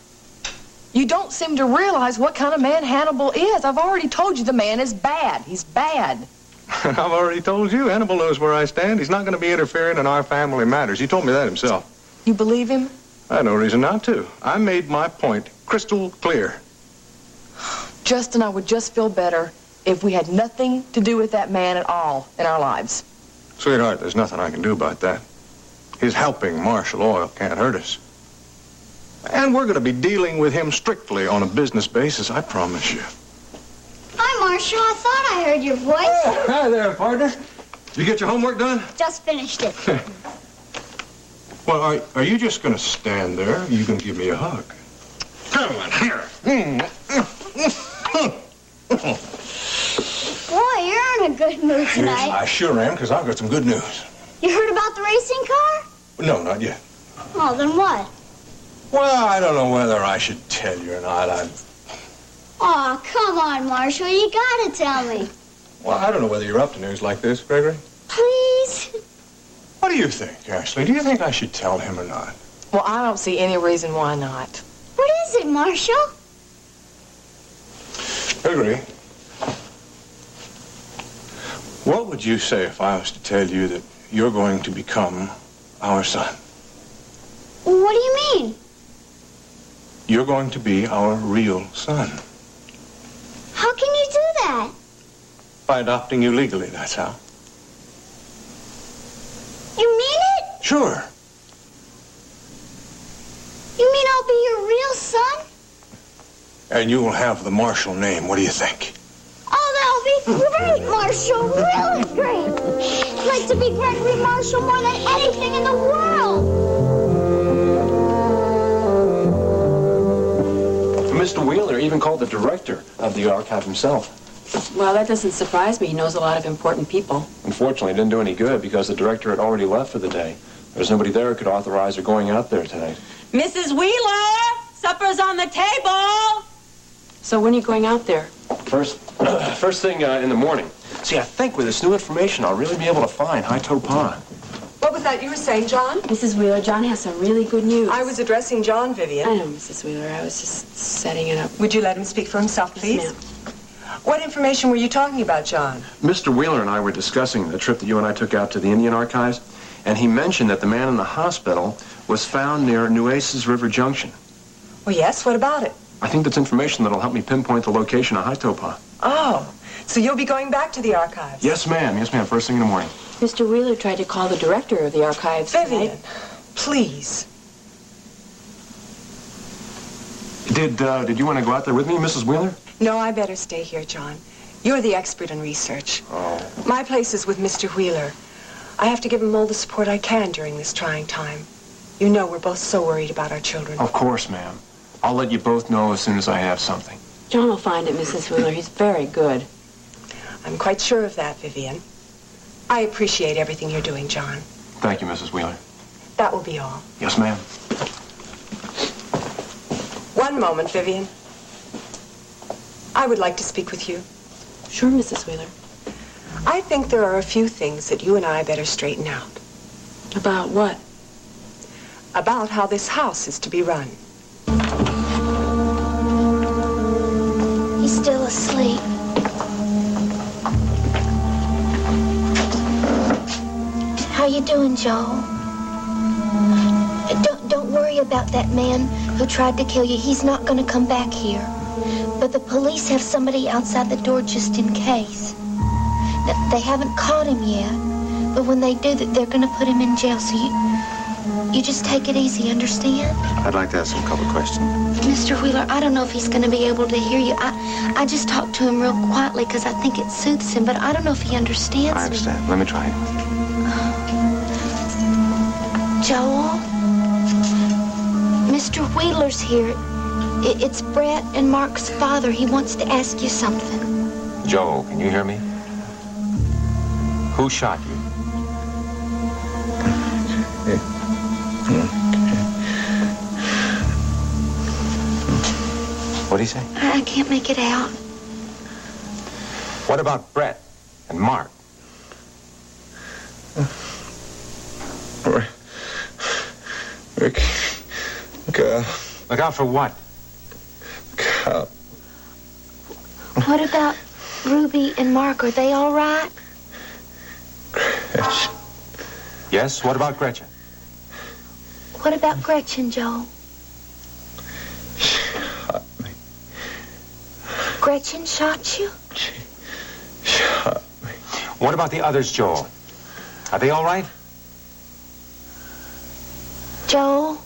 [SPEAKER 7] You don't seem to realize what kind of man Hannibal is. I've already told you the man is bad. He's bad.
[SPEAKER 3] I've already told you. Hannibal knows where I stand. He's not going to be interfering in our family matters. He told me that himself.
[SPEAKER 7] You believe him?
[SPEAKER 3] I had no reason not to. I made my point crystal clear.
[SPEAKER 7] Justin, I would just feel better if we had nothing to do with that man at all in our lives.
[SPEAKER 3] Sweetheart, there's nothing I can do about that. His helping Marshall Oil can't hurt us. And we're going to be dealing with him strictly on a business basis, I promise you.
[SPEAKER 10] Hi, Marshall. I thought I heard your voice.
[SPEAKER 3] Oh, hi there, partner. You get your homework done?
[SPEAKER 10] Just finished it.
[SPEAKER 3] Well, are you just going to stand there? Or you going to give me a hug? Come on, here.
[SPEAKER 10] Boy, you're in a good mood tonight.
[SPEAKER 3] Yes, I sure am, because I've got some good news.
[SPEAKER 10] You heard about the racing car?
[SPEAKER 3] No, not yet.
[SPEAKER 10] Oh, then what?
[SPEAKER 3] Well, I don't know whether I should tell you or not.
[SPEAKER 10] Aw, come on, Marshall. You gotta tell me.
[SPEAKER 3] Well, I don't know whether you're up to news like this, Gregory.
[SPEAKER 10] Please?
[SPEAKER 3] What do you think, Ashley? Do you think I should tell him or not?
[SPEAKER 7] Well, I don't see any reason why not.
[SPEAKER 10] What is it, Marshall?
[SPEAKER 3] Gregory, what would you say if I was to tell you that you're going to become our son?
[SPEAKER 10] What do you mean?
[SPEAKER 3] You're going to be our real son.
[SPEAKER 10] How can you do that?
[SPEAKER 3] By adopting you legally, that's how.
[SPEAKER 10] You mean it?
[SPEAKER 3] Sure.
[SPEAKER 10] You mean I'll be your real son?
[SPEAKER 3] And you will have the Marshall name. What do you think?
[SPEAKER 10] Oh, that'll be great, Marshall. Really great. I'd like to be Gregory Marshall more than anything in the world.
[SPEAKER 30] Mr. Wheeler even called the director of the archive himself.
[SPEAKER 7] Well, that doesn't surprise me. He knows a lot of important people.
[SPEAKER 30] Unfortunately, it didn't do any good because the director had already left for the day. There was nobody there who could authorize her going out there tonight.
[SPEAKER 11] Mrs. Wheeler,
[SPEAKER 7] supper's on the table! So when are you going out there?
[SPEAKER 30] First thing in the morning. See, I think with this new information, I'll really be able to find High-Toe Pond.
[SPEAKER 7] What was that you were saying, John?
[SPEAKER 2] Mrs. Wheeler, John has some really good news.
[SPEAKER 7] I was addressing John, Vivian.
[SPEAKER 2] I know, Mrs. Wheeler. I was just setting it up.
[SPEAKER 7] Would you let him speak for himself, please?
[SPEAKER 2] Yes,
[SPEAKER 7] What information were you talking about, John?
[SPEAKER 30] Mr. Wheeler and I were discussing the trip that you and I took out to the Indian Archives, and he mentioned that the man in the hospital was found near Nueces River Junction.
[SPEAKER 7] Well, yes, what about it?
[SPEAKER 30] I think that's information that'll help me pinpoint the location of High-Toe Pond.
[SPEAKER 7] Oh, so you'll be going back to the archives?
[SPEAKER 30] Yes, ma'am. Yes, ma'am. First thing in the morning.
[SPEAKER 2] Mr. Wheeler tried to call the director of the archives
[SPEAKER 7] Vivian,
[SPEAKER 2] tonight.
[SPEAKER 7] please.
[SPEAKER 30] Did you want to go out there with me, Mrs. Wheeler?
[SPEAKER 7] No, I better stay here, John. You're the expert in research.
[SPEAKER 30] Oh.
[SPEAKER 7] My place is with Mr. Wheeler. I have to give him all the support I can during this trying time. You know we're both so worried about our children.
[SPEAKER 30] Of course, ma'am. I'll let you both know as soon as I have something.
[SPEAKER 2] John will find it, Mrs. Wheeler. He's very good.
[SPEAKER 7] I'm quite sure of that, Vivian. I appreciate everything you're doing, John.
[SPEAKER 30] Thank you, Mrs. Wheeler.
[SPEAKER 7] That will be all.
[SPEAKER 30] Yes, ma'am.
[SPEAKER 7] One moment, Vivian. I would like to speak with you.
[SPEAKER 2] Sure, Mrs. Wheeler.
[SPEAKER 7] I think there are a few things that you and I better straighten out.
[SPEAKER 2] About what?
[SPEAKER 7] About how this house is to be run.
[SPEAKER 10] He's still asleep. How you doing, Joel? Don't worry about that man who tried to kill you. He's not going to come back here. But the police have somebody outside the door just in case. Now, they haven't caught him yet, but when they do, they're going to put him in jail. So you just take it easy, understand?
[SPEAKER 3] I'd like to ask him a couple questions.
[SPEAKER 10] Mr. Wheeler, I don't know if he's going to be able to hear you. I just talked to him real quietly because I think it soothes him, but I don't know if he understands
[SPEAKER 3] I understand. Let me try.
[SPEAKER 10] Joel? Mr. Wheeler's here. It's Brett and Mark's father. He wants to ask you something.
[SPEAKER 3] Joel, can you hear me? Who shot you? What'd he say?
[SPEAKER 10] I can't make it out.
[SPEAKER 3] What about Brett and Mark? Look out for what?
[SPEAKER 10] What about Ruby and Mark? Are they all right?
[SPEAKER 3] Yes, what about Gretchen?
[SPEAKER 10] What about Gretchen, Joel? Gretchen shot you?
[SPEAKER 3] What about the others, Joel? Are they all right?
[SPEAKER 10] Joel,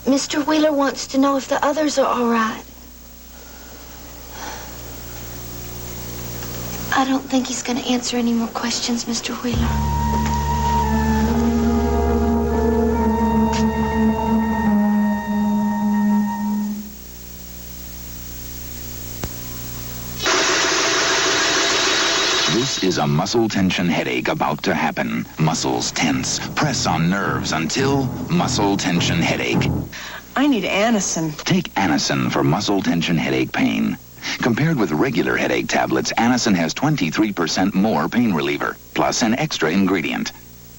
[SPEAKER 10] Mr. Wheeler wants to know if the others are all right. I don't think he's going to answer any more questions, Mr. Wheeler.
[SPEAKER 4] This is a muscle tension headache about to happen. Muscles tense. Press on nerves until muscle tension headache.
[SPEAKER 18] I need Anacin.
[SPEAKER 4] Take Anacin for muscle tension headache pain. Compared with regular headache tablets, Anacin has 23% more pain reliever, plus an extra ingredient.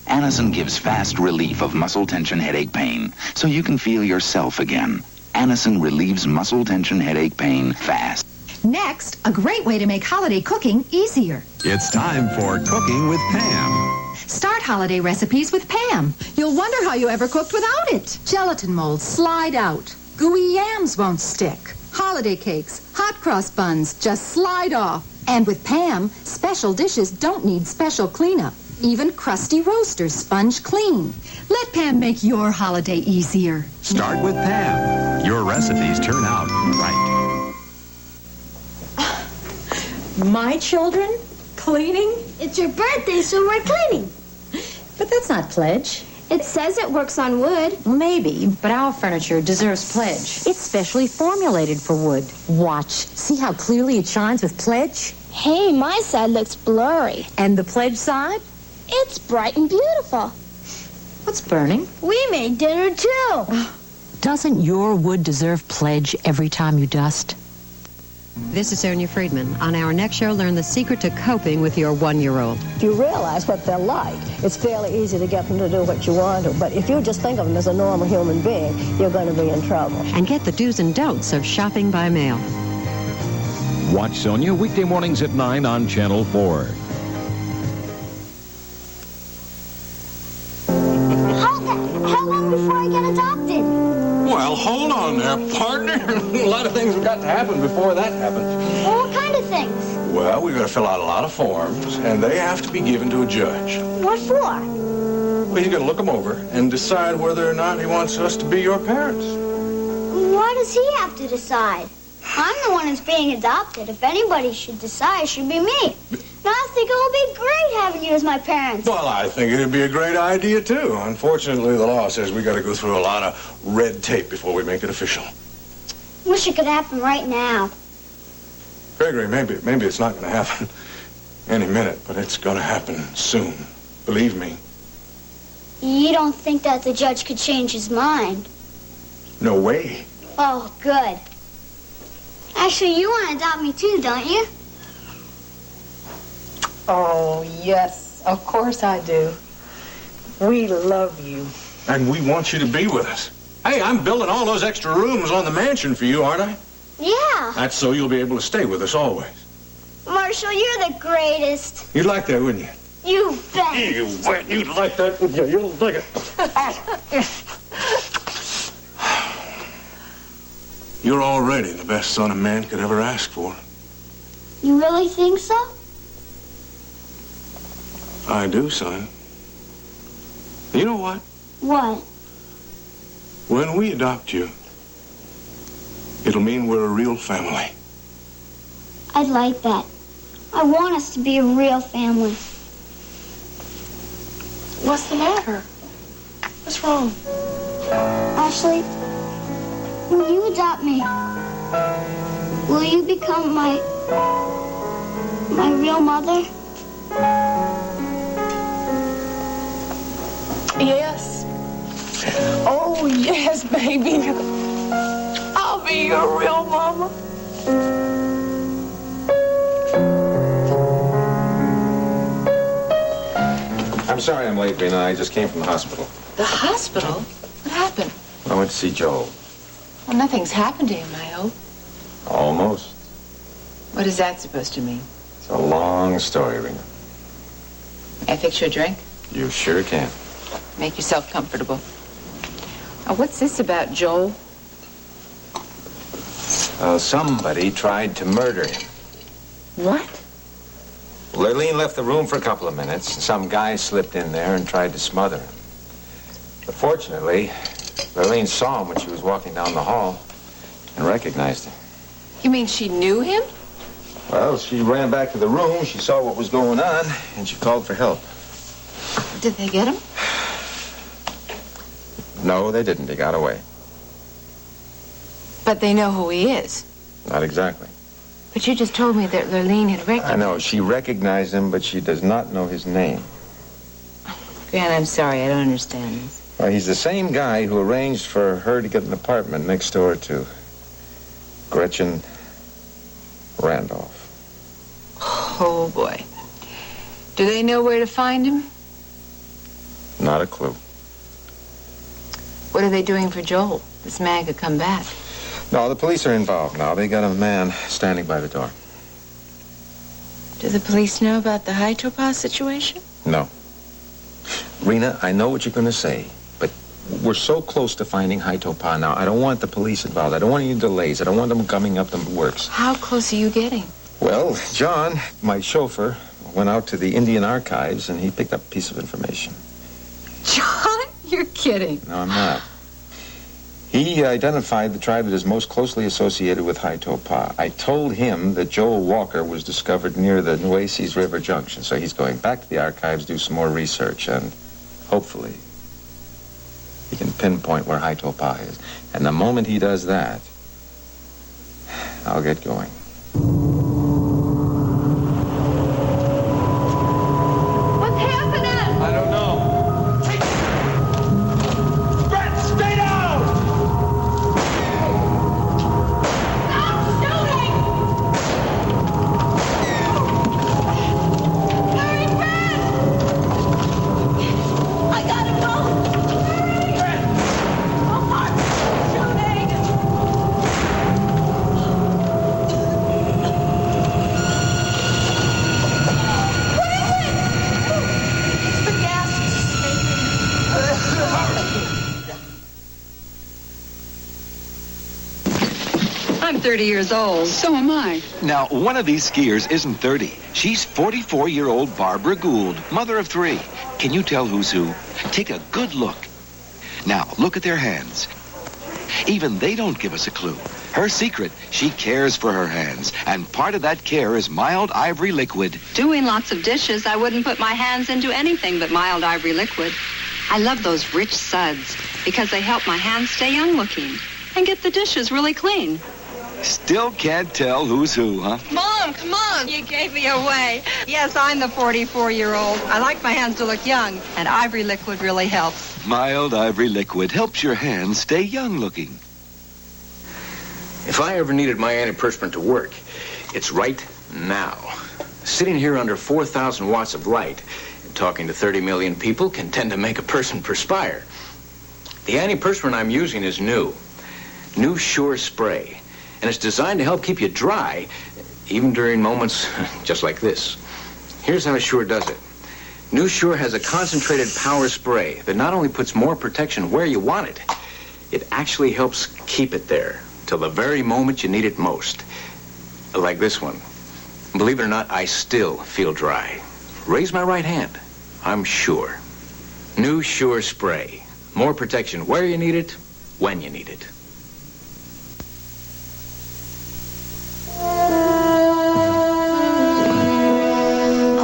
[SPEAKER 4] Anacin gives fast relief of muscle tension headache pain, so you can feel yourself again. Anacin relieves muscle tension headache pain fast.
[SPEAKER 6] Next, a great way to make holiday cooking easier.
[SPEAKER 13] It's time for Cooking with Pam.
[SPEAKER 6] Start holiday recipes with Pam. You'll wonder how you ever cooked without it. Gelatin molds slide out. Gooey yams won't stick. Holiday cakes, hot cross buns just slide off. And with Pam, special dishes don't need special cleanup. Even crusty roasters sponge clean. Let Pam make your holiday easier.
[SPEAKER 13] Start with Pam. Your recipes turn out right.
[SPEAKER 6] My children? Cleaning?
[SPEAKER 10] It's your birthday, so we're cleaning.
[SPEAKER 6] But that's not pledge.
[SPEAKER 10] It says it works on wood.
[SPEAKER 6] Maybe, but our furniture deserves pledge. It's specially formulated for wood. Watch. See how clearly it shines with pledge?
[SPEAKER 10] Hey, my side looks blurry.
[SPEAKER 6] And the pledge side?
[SPEAKER 10] It's bright and beautiful.
[SPEAKER 6] What's burning?
[SPEAKER 10] We made dinner, too.
[SPEAKER 5] Doesn't your wood deserve pledge every time you dust?
[SPEAKER 8] This is Sonia Friedman. On our next show, learn the secret to coping with your 1-year-old.
[SPEAKER 9] If you realize what they're like, it's fairly easy to get them to do what you want to. But if you just think of them as a normal human being, you're going to be in trouble.
[SPEAKER 8] And get the do's and don'ts of shopping by mail.
[SPEAKER 20] Watch Sonia weekday mornings at 9 on Channel 4.
[SPEAKER 10] How long before I get adopted?
[SPEAKER 3] Well, hold on there, partner. A lot of things have got to happen before that happens.
[SPEAKER 10] Well, what kind of things?
[SPEAKER 3] Well, we've got to fill out a lot of forms, and they have to be given to a judge.
[SPEAKER 10] What for?
[SPEAKER 3] Well, he's got to look them over and decide whether or not he wants us to be your parents.
[SPEAKER 10] Why does he have to decide? I'm the one who's being adopted. If anybody should decide, it should be me. And I think it would be great having you as my parents.
[SPEAKER 3] Well, I think it'd be a great idea, too. Unfortunately, the law says we got to go through a lot of red tape before we make it official.
[SPEAKER 10] Wish it could happen right now.
[SPEAKER 3] Gregory, maybe it's not going to happen any minute, but it's going to happen soon. Believe me.
[SPEAKER 10] You don't think that the judge could change his mind?
[SPEAKER 3] No way.
[SPEAKER 10] Oh, good. Actually, you want to adopt me too, don't you?
[SPEAKER 7] Oh, yes, of course I do. We love you.
[SPEAKER 3] And we want you to be with us. Hey, I'm building all those extra rooms on the mansion for you, aren't I?
[SPEAKER 10] Yeah.
[SPEAKER 3] That's so you'll be able to stay with us always.
[SPEAKER 10] Marshall, you're the greatest.
[SPEAKER 3] You'd like that, wouldn't you?
[SPEAKER 10] You bet.
[SPEAKER 3] You bet you'd like that, wouldn't you? You'll dig it. You're already the best son a man could ever ask for.
[SPEAKER 10] You really think so?
[SPEAKER 3] I do, son. You know what?
[SPEAKER 10] What?
[SPEAKER 3] When we adopt you, it'll mean we're a real family.
[SPEAKER 10] I'd like that. I want us to be a real family.
[SPEAKER 2] What's the matter? What's wrong?
[SPEAKER 10] Ashley, when you adopt me, will you become my real mother?
[SPEAKER 2] Yes. Oh, yes, baby. I'll be your real mama.
[SPEAKER 13] I'm sorry I'm late, Rena. I just came from the hospital.
[SPEAKER 2] The hospital? What happened?
[SPEAKER 13] I went to see Joel.
[SPEAKER 2] Well, nothing's happened to him, I hope.
[SPEAKER 13] Almost.
[SPEAKER 2] What is that supposed to mean?
[SPEAKER 13] It's a long story, Rena.
[SPEAKER 2] May I fix you a drink?
[SPEAKER 13] You sure can.
[SPEAKER 2] Make yourself comfortable. What's this about Joel?
[SPEAKER 13] Somebody tried to murder him.
[SPEAKER 2] What?
[SPEAKER 13] Lurleen left the room for a couple of minutes. Some guy slipped in there and tried to smother him. But fortunately, Lurleen saw him when she was walking down the hall and recognized him.
[SPEAKER 2] You mean she knew him?
[SPEAKER 13] Well, she ran back to the room, she saw what was going on, and she called for help.
[SPEAKER 2] Did they get him?
[SPEAKER 13] No, they didn't. He got away.
[SPEAKER 2] But they know who he is.
[SPEAKER 13] Not exactly.
[SPEAKER 2] But you just told me that Lurleen had recognized
[SPEAKER 13] I know. She recognized him, but she does not know his name.
[SPEAKER 2] Gran, I'm sorry. I don't understand this.
[SPEAKER 13] Well, he's the same guy who arranged for her to get an apartment next door to Gretchen Randolph.
[SPEAKER 2] Oh, boy. Do they know where to find him?
[SPEAKER 13] Not a clue.
[SPEAKER 2] What are they doing for Joel? This man could come back.
[SPEAKER 13] No, the police are involved now. They got a man standing by the door.
[SPEAKER 2] Do the police know about the Hydropaw situation?
[SPEAKER 13] No. Rena, I know what you're going to say, but we're so close to finding Hydropaw now. I don't want the police involved. I don't want any delays. I don't want them coming up the works.
[SPEAKER 2] How close are you getting?
[SPEAKER 13] Well, John, my chauffeur, went out to the Indian archives, and he picked up a piece of information.
[SPEAKER 2] John, you're kidding.
[SPEAKER 13] No, I'm not. He identified the tribe that is most closely associated with Hydropaw. I told him that Joel Walker was discovered near the Nueces River Junction, so he's going back to the archives, do some more research, and hopefully he can pinpoint where Hydropaw is. And the moment he does that, I'll get going.
[SPEAKER 10] What's happening?
[SPEAKER 13] I don't know.
[SPEAKER 10] Brett, stay down!
[SPEAKER 11] I'm 30 years old. So am I.
[SPEAKER 1] Now, one of these skiers isn't 30. She's 44-year-old Barbara Gould, mother of 3. Can you tell who's who? Take a good look. Now, look at their hands. Even they don't give us a clue. Her secret, she cares for her hands, and part of that care is mild ivory liquid.
[SPEAKER 12] Doing lots of dishes, I wouldn't put my hands into anything but mild ivory liquid. I love those rich suds because they help my hands stay young-looking and get the dishes really clean.
[SPEAKER 1] Still can't tell who's who, huh?
[SPEAKER 12] Mom, come on. You gave me away. Yes, I'm the 44-year-old. I like my hands to look young, and ivory liquid really helps.
[SPEAKER 1] Mild ivory liquid helps your hands stay young-looking.
[SPEAKER 30] If I ever needed my antiperspirant to work, it's right now. Sitting here under 4,000 watts of light and talking to 30 million people can tend to make a person perspire. The antiperspirant I'm using is new. New Sure Spray. And it's designed to help keep you dry, even during moments just like this. Here's how Sure does it. New Sure has a concentrated power spray that not only puts more protection where you want it, it actually helps keep it there till the very moment you need it most. Like this one. Believe it or not, I still feel dry. Raise my right hand. I'm sure. New Sure Spray. More protection where you need it, when you need it.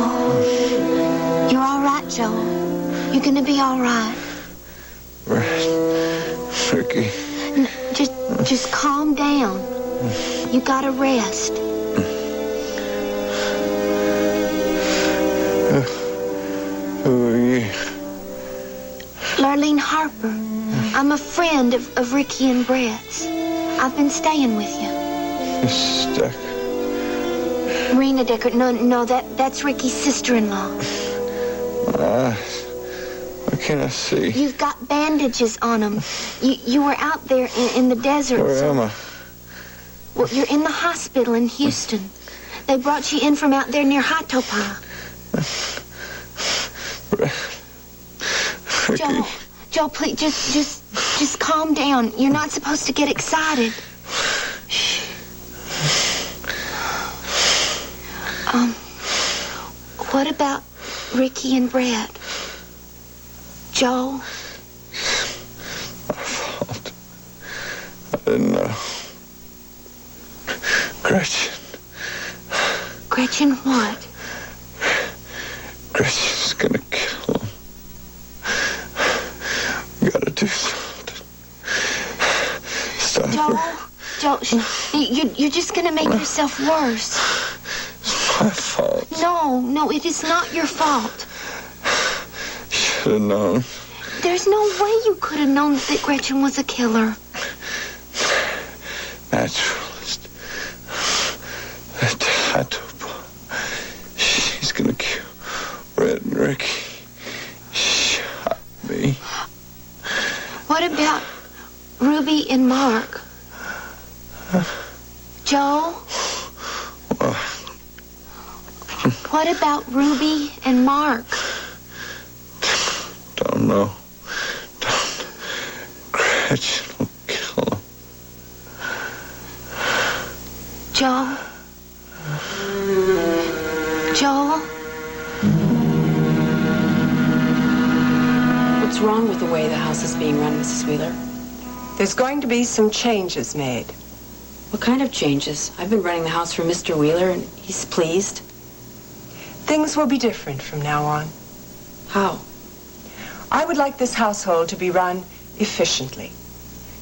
[SPEAKER 10] Oh, you're all right, Joel. You're gonna be all right.
[SPEAKER 3] Ricky.
[SPEAKER 10] Just calm down. You gotta rest.
[SPEAKER 3] Who are you?
[SPEAKER 10] Lurleen Harper. I'm a friend of Ricky and Brett's. I've been staying with you.
[SPEAKER 3] Mrs. Decker.
[SPEAKER 10] Rena Decker. No, that's Ricky's sister-in-law.
[SPEAKER 3] What can I see?
[SPEAKER 10] You've got bandages on them. You were out there in the desert.
[SPEAKER 3] Where am I?
[SPEAKER 10] Well, you're in the hospital in Houston. They brought you in from out there near Hatopa. Joel, please, just calm down. You're not supposed to get excited. What about Ricky and Brett? Joel?
[SPEAKER 3] My fault. I didn't know. Gretchen.
[SPEAKER 10] Gretchen what?
[SPEAKER 3] Gretchen's gonna kill him. We gotta do something. Stop
[SPEAKER 10] Joel, you're just gonna make yourself worse.
[SPEAKER 3] It's my fault.
[SPEAKER 10] No, it is not your fault.
[SPEAKER 3] Should have known.
[SPEAKER 10] There's no way you could have known that Gretchen was a killer.
[SPEAKER 3] Naturalist. That Hatopa. She's gonna kill Red and Ricky. Shot me.
[SPEAKER 10] What about Ruby and Mark? Joel? What about Ruby and Mark?
[SPEAKER 3] Don't know. Gretchen will kill him.
[SPEAKER 10] Joel? Joel?
[SPEAKER 2] What's wrong with the way the house is being run, Mrs. Wheeler?
[SPEAKER 7] There's going to be some changes made.
[SPEAKER 2] What kind of changes? I've been running the house for Mr. Wheeler, and he's pleased.
[SPEAKER 7] Things will be different from now on.
[SPEAKER 2] How?
[SPEAKER 7] I would like this household to be run efficiently.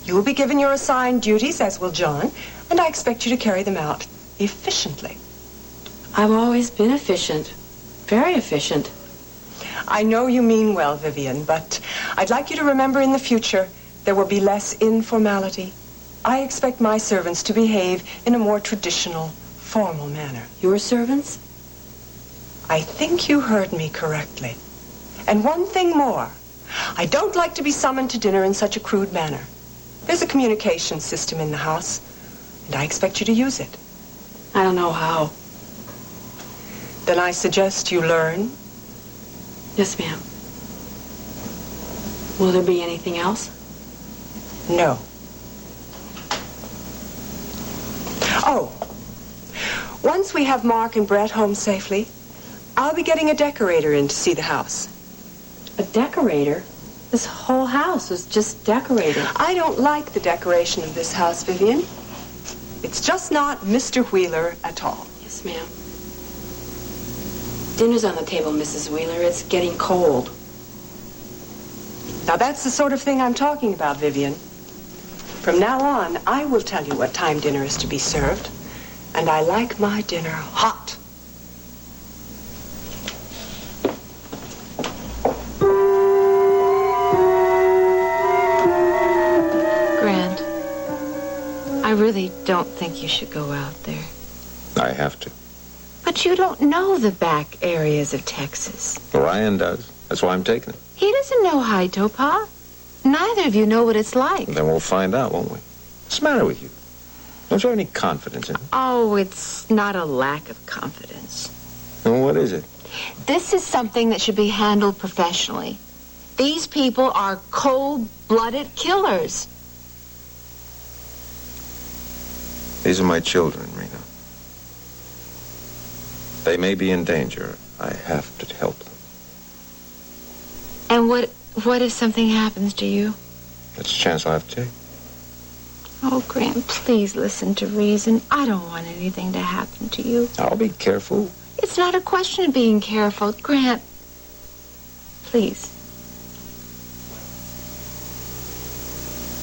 [SPEAKER 7] You will be given your assigned duties, as will John, and I expect you to carry them out efficiently.
[SPEAKER 2] I've always been efficient. Very efficient.
[SPEAKER 7] I know you mean well, Vivian, but I'd like you to remember in the future there will be less informality. I expect my servants to behave in a more traditional, formal manner.
[SPEAKER 2] Your servants?
[SPEAKER 7] I think you heard me correctly. And one thing more. I don't like to be summoned to dinner in such a crude manner. There's a communication system in the house, and I expect you to use it.
[SPEAKER 2] I don't know how.
[SPEAKER 7] Then I suggest you learn.
[SPEAKER 2] Yes, ma'am. Will there be anything else?
[SPEAKER 7] No. Oh, once we have Mark and Brett home safely, I'll be getting a decorator in to see the house.
[SPEAKER 2] A decorator? This whole house was just decorated.
[SPEAKER 7] I don't like the decoration of this house, Vivian. It's just not Mr. Wheeler at all.
[SPEAKER 2] Yes, ma'am. Dinner's on the table, Mrs. Wheeler. It's getting cold.
[SPEAKER 7] Now, that's the sort of thing I'm talking about, Vivian. From now on, I will tell you what time dinner is to be served, and I like my dinner hot.
[SPEAKER 2] Grant, I really don't think you should go out there.
[SPEAKER 3] I have to.
[SPEAKER 2] But you don't know the back areas of Texas.
[SPEAKER 3] Ryan does. That's why I'm taking it.
[SPEAKER 2] He doesn't know High-Toe, Pa. Neither of you know what it's like.
[SPEAKER 3] Then we'll find out, won't we? What's the matter with you? Don't you have any confidence in me?
[SPEAKER 2] Oh, it's not a lack of confidence.
[SPEAKER 3] Well, what is it?
[SPEAKER 2] This is something that should be handled professionally. These people are cold-blooded killers.
[SPEAKER 3] These are my children, Rena. They may be in danger. I have to help them.
[SPEAKER 2] And what if something happens to you?
[SPEAKER 3] That's a chance I'll have to take.
[SPEAKER 2] Oh, Grant, please listen to reason. I don't want anything to happen to you.
[SPEAKER 3] I'll be careful.
[SPEAKER 2] It's not a question of being careful. Grant, please.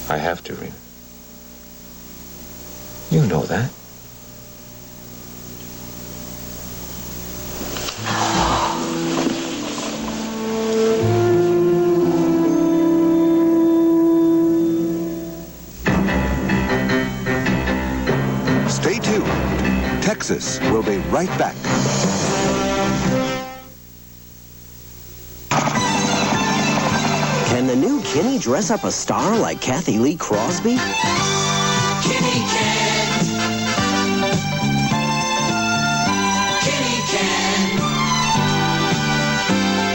[SPEAKER 3] I have to, Rena. You know that.
[SPEAKER 19] Stay tuned. Texas will be right back.
[SPEAKER 15] Can the new Kenny dress up a star like Kathy Lee Crosby?
[SPEAKER 14] Kenny can. Kenny can.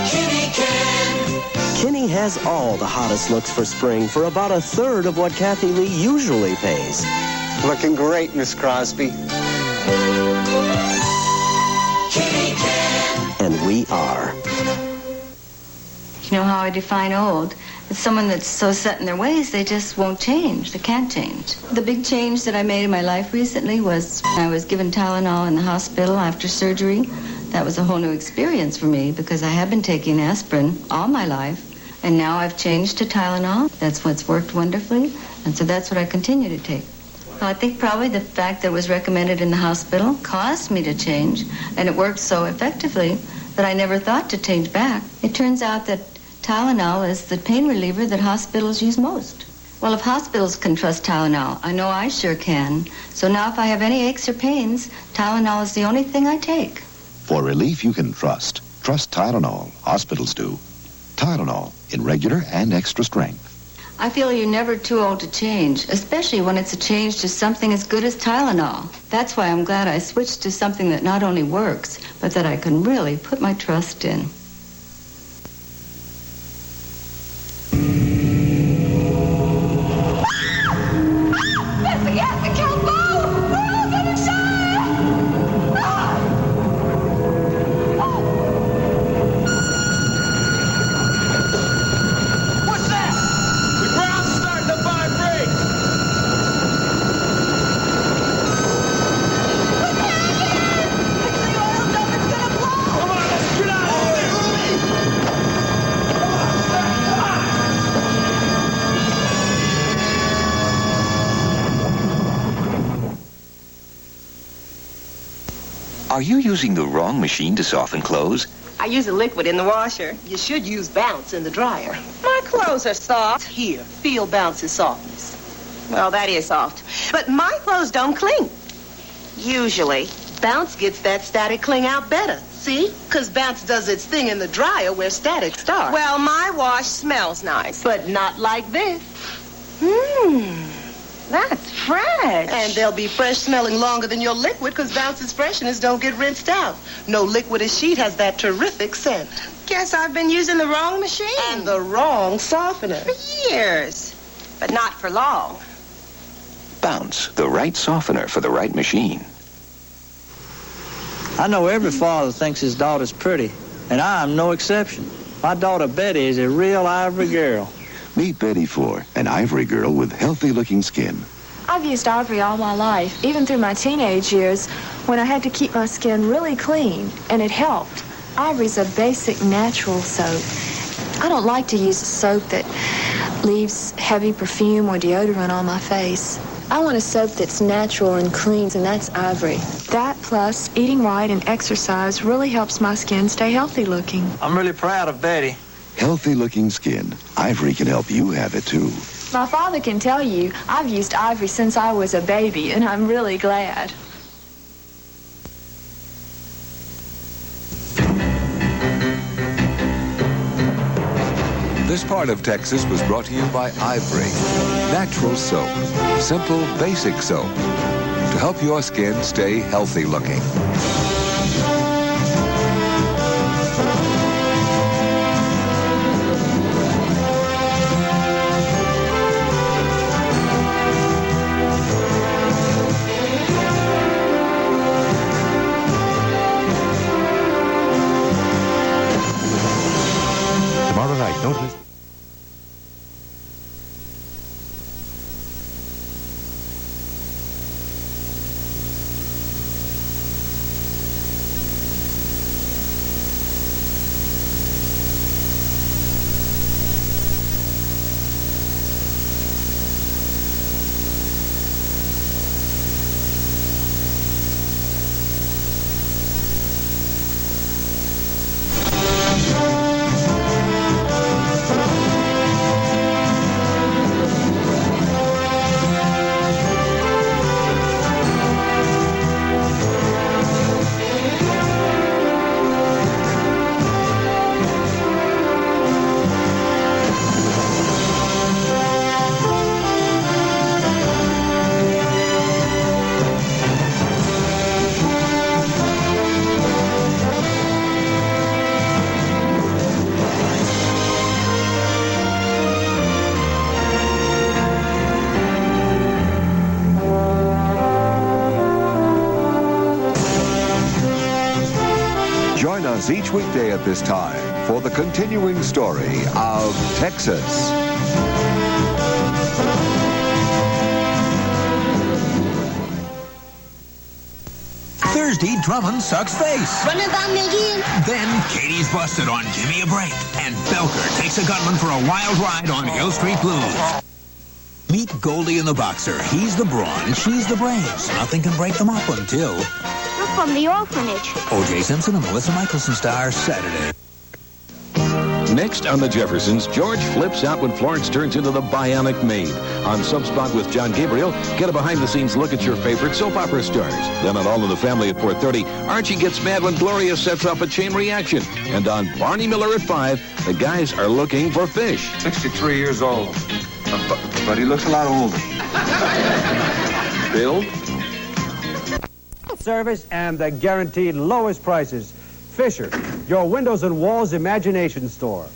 [SPEAKER 14] Kenny can.
[SPEAKER 15] Kenny has all the hottest looks for spring for about a third of what Kathy Lee usually pays.
[SPEAKER 16] Looking great, Miss Crosby.
[SPEAKER 14] Kenny can.
[SPEAKER 15] And we are.
[SPEAKER 12] You know how I define old? It's someone that's so set in their ways, they just won't change. They can't change. The big change that I made in my life recently was I was given Tylenol in the hospital after surgery. That was a whole new experience for me because I have been taking aspirin all my life. And now I've changed to Tylenol. That's what's worked wonderfully. And so that's what I continue to take. Well, I think probably the fact that it was recommended in the hospital caused me to change. And it worked so effectively that I never thought to change back. It turns out that Tylenol is the pain reliever that hospitals use most. Well, if hospitals can trust Tylenol, I know I sure can. So now if I have any aches or pains, Tylenol is the only thing I take.
[SPEAKER 17] For relief you can trust. Trust Tylenol. Hospitals do. Tylenol in regular and extra strength.
[SPEAKER 12] I feel you're never too old to change, especially when it's a change to something as good as Tylenol. That's why I'm glad I switched to something that not only works, but that I can really put my trust in.
[SPEAKER 1] Are you using the wrong machine to soften clothes?
[SPEAKER 21] I use a liquid in the washer. You should use Bounce in the dryer. My clothes are soft. Here, feel Bounce's softness. Well, that is soft. But my clothes don't cling. Usually. Bounce gets that static cling out better. See? Because Bounce does its thing in the dryer where static starts. Well, my wash smells nice, but not like this. That's fresh. And they'll be fresh smelling longer than your liquid because Bounce's freshness don't get rinsed out. No liquid or sheet has that terrific scent. Guess I've been using the wrong machine. And the wrong softener. For years. But not for long.
[SPEAKER 4] Bounce, the right softener for the right machine.
[SPEAKER 18] I know every father thinks his daughter's pretty, and I am no exception. My daughter Betty is a real ivory girl.
[SPEAKER 17] Meet Betty Ford, an ivory girl with healthy-looking skin.
[SPEAKER 22] I've used Ivory all my life, even through my teenage years when I had to keep my skin really clean, and it helped. Ivory's a basic natural soap. I don't like to use a soap that leaves heavy perfume or deodorant on my face. I want a soap that's natural and cleans, and that's Ivory. That plus eating right and exercise really helps my skin stay healthy looking.
[SPEAKER 18] I'm really proud of Betty.
[SPEAKER 17] Healthy-looking skin. Ivory can help you have it, too.
[SPEAKER 22] My father can tell you I've used Ivory since I was a baby, and I'm really glad.
[SPEAKER 19] This part of Texas was brought to you by Ivory. Natural soap. Simple, basic soap. To help your skin stay healthy looking.
[SPEAKER 20] Tomorrow night, don't miss.
[SPEAKER 19] Join us each weekday at this time for the continuing story of Texas.
[SPEAKER 23] Thursday, Drummond sucks face.
[SPEAKER 24] Run it by me again.
[SPEAKER 23] Then Katie's busted on Gimme a Break. And Belker takes a gunman for a wild ride on Hill Street Blues. Meet Goldie and the Boxer. He's the brawn, she's the brains. Nothing can break them up until...
[SPEAKER 24] We're from the orphanage.
[SPEAKER 23] O.J. Simpson and Melissa Michelson star Saturday.
[SPEAKER 25] Next on The Jeffersons, George flips out when Florence turns into the Bionic Maid. On Subspot with John Gabriel, get a behind-the-scenes look at your favorite soap opera stars. Then on All in the Family at 4:30, Archie gets mad when Gloria sets off a chain reaction. And on Barney Miller at 5, the guys are looking for fish.
[SPEAKER 3] 63 years old. But he looks a lot older.
[SPEAKER 25] Bill?
[SPEAKER 26] Service and the guaranteed lowest prices. Fisher, your windows and walls imagination store.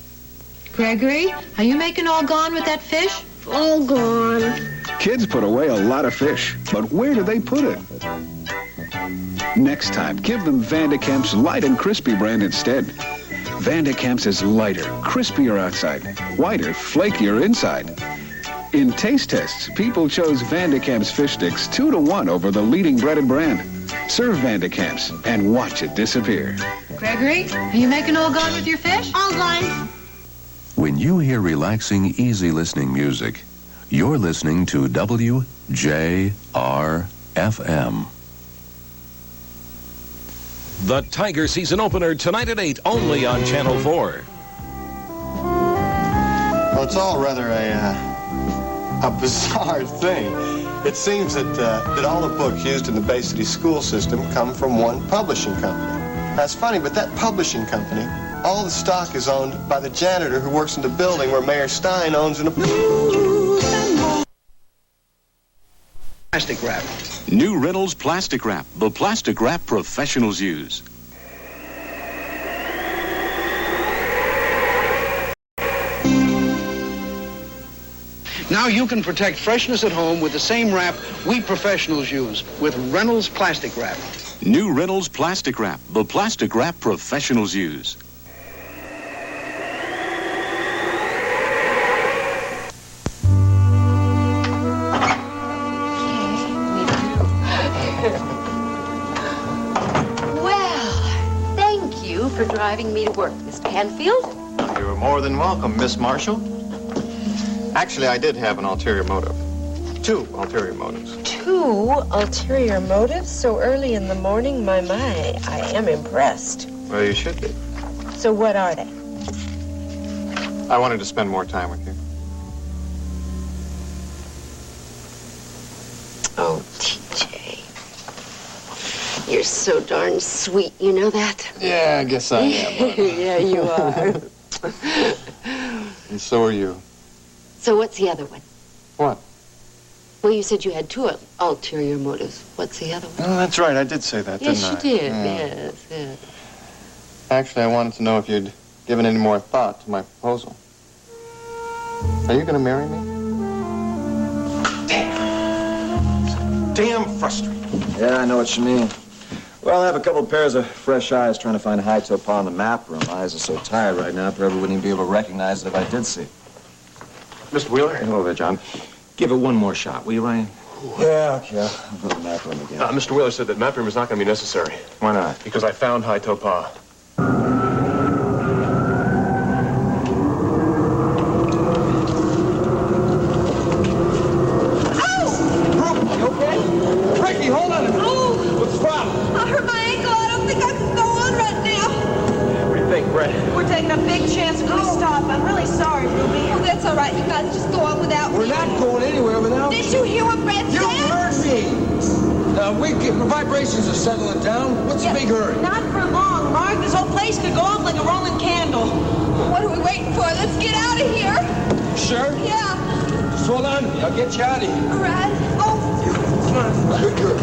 [SPEAKER 5] Gregory, are you making all gone with that fish?
[SPEAKER 24] All gone.
[SPEAKER 27] Kids put away a lot of fish, but where do they put it? Next time, give them Vandekamp's Light and Crispy brand instead. Vandekamp's is lighter, crispier outside, whiter, flakier inside. In taste tests, people chose Vandekamp's fish sticks 2-to-1 over the leading breaded brand. Serve Vandekamp's and watch it disappear.
[SPEAKER 5] Gregory, are you making all gone with your fish?
[SPEAKER 24] All gone.
[SPEAKER 28] When you hear relaxing, easy listening music, you're listening to WJR-FM.
[SPEAKER 25] The Tiger season opener tonight at 8, only on Channel 4.
[SPEAKER 16] Well, it's all rather a bizarre thing. It seems that all the books used in the Bay City school system come from one publishing company. That's funny, but that publishing company, all the stock is owned by the janitor who works in the building where Mayor Stein owns an
[SPEAKER 29] plastic wrap.
[SPEAKER 25] New Reynolds Plastic Wrap, the plastic wrap professionals use.
[SPEAKER 29] Now you can protect freshness at home with the same wrap we professionals use, with Reynolds Plastic Wrap.
[SPEAKER 2] New Reynolds Plastic Wrap, the plastic wrap professionals use.
[SPEAKER 6] Well, thank you for driving me to work, Mr. Hanfield.
[SPEAKER 16] You're more than welcome, Miss Marshall. Actually, I did have an ulterior motive. 2 ulterior motives.
[SPEAKER 21] 2 ulterior motives so early in the morning? My, I am impressed.
[SPEAKER 16] Well, you should be.
[SPEAKER 21] So what are they?
[SPEAKER 16] I wanted to spend more time with you.
[SPEAKER 6] Oh, TJ. You're so darn sweet, you know that?
[SPEAKER 16] Yeah, I guess I am.
[SPEAKER 6] Yeah, you are.
[SPEAKER 16] And so are you.
[SPEAKER 6] So what's the other one?
[SPEAKER 16] What?
[SPEAKER 6] Well, you said you had 2 ulterior motives. What's the other one?
[SPEAKER 16] Oh, that's right. I did say that,
[SPEAKER 6] yes,
[SPEAKER 16] didn't I?
[SPEAKER 6] Yes, you did.
[SPEAKER 16] Yeah.
[SPEAKER 6] Yes.
[SPEAKER 16] Actually, I wanted to know if you'd given any more thought to my proposal. Are you going to marry me?
[SPEAKER 7] Damn frustrating.
[SPEAKER 8] Yeah, I know what you mean. Well, I have a couple pairs of fresh eyes trying to find a high-toe paw in the map room. My eyes are so tired right now, I probably wouldn't even be able to recognize it if I did see it.
[SPEAKER 7] Mr. Wheeler?
[SPEAKER 8] Hello there, John.
[SPEAKER 7] Give it one more shot, will you, Ryan?
[SPEAKER 8] Yeah, okay. I'll go to the map room again.
[SPEAKER 7] Mr. Wheeler said that map room is not going to be necessary.
[SPEAKER 8] Why not?
[SPEAKER 7] Because I found high-toe paw.
[SPEAKER 21] Ricky, hold on a minute. Oh! What's the problem? I hurt my ankle. I don't think I can go on right now.
[SPEAKER 7] What do you think, Brett?
[SPEAKER 21] We're taking a big chance if we stop. I'm really sorry, Ruby. Oh, that's all right. You guys just go on without me.
[SPEAKER 9] We're not going anywhere without
[SPEAKER 21] Did you hear what Brett said?
[SPEAKER 9] You heard me. The vibrations are settling down. What's the big hurry?
[SPEAKER 21] Not for long, Mark. This whole place could go off like a Roman candle. What are we waiting for? Let's get out of here.
[SPEAKER 9] Sure?
[SPEAKER 21] Yeah.
[SPEAKER 9] Just hold on. I'll get you out of here.
[SPEAKER 21] All right. Oh.
[SPEAKER 9] Good girl.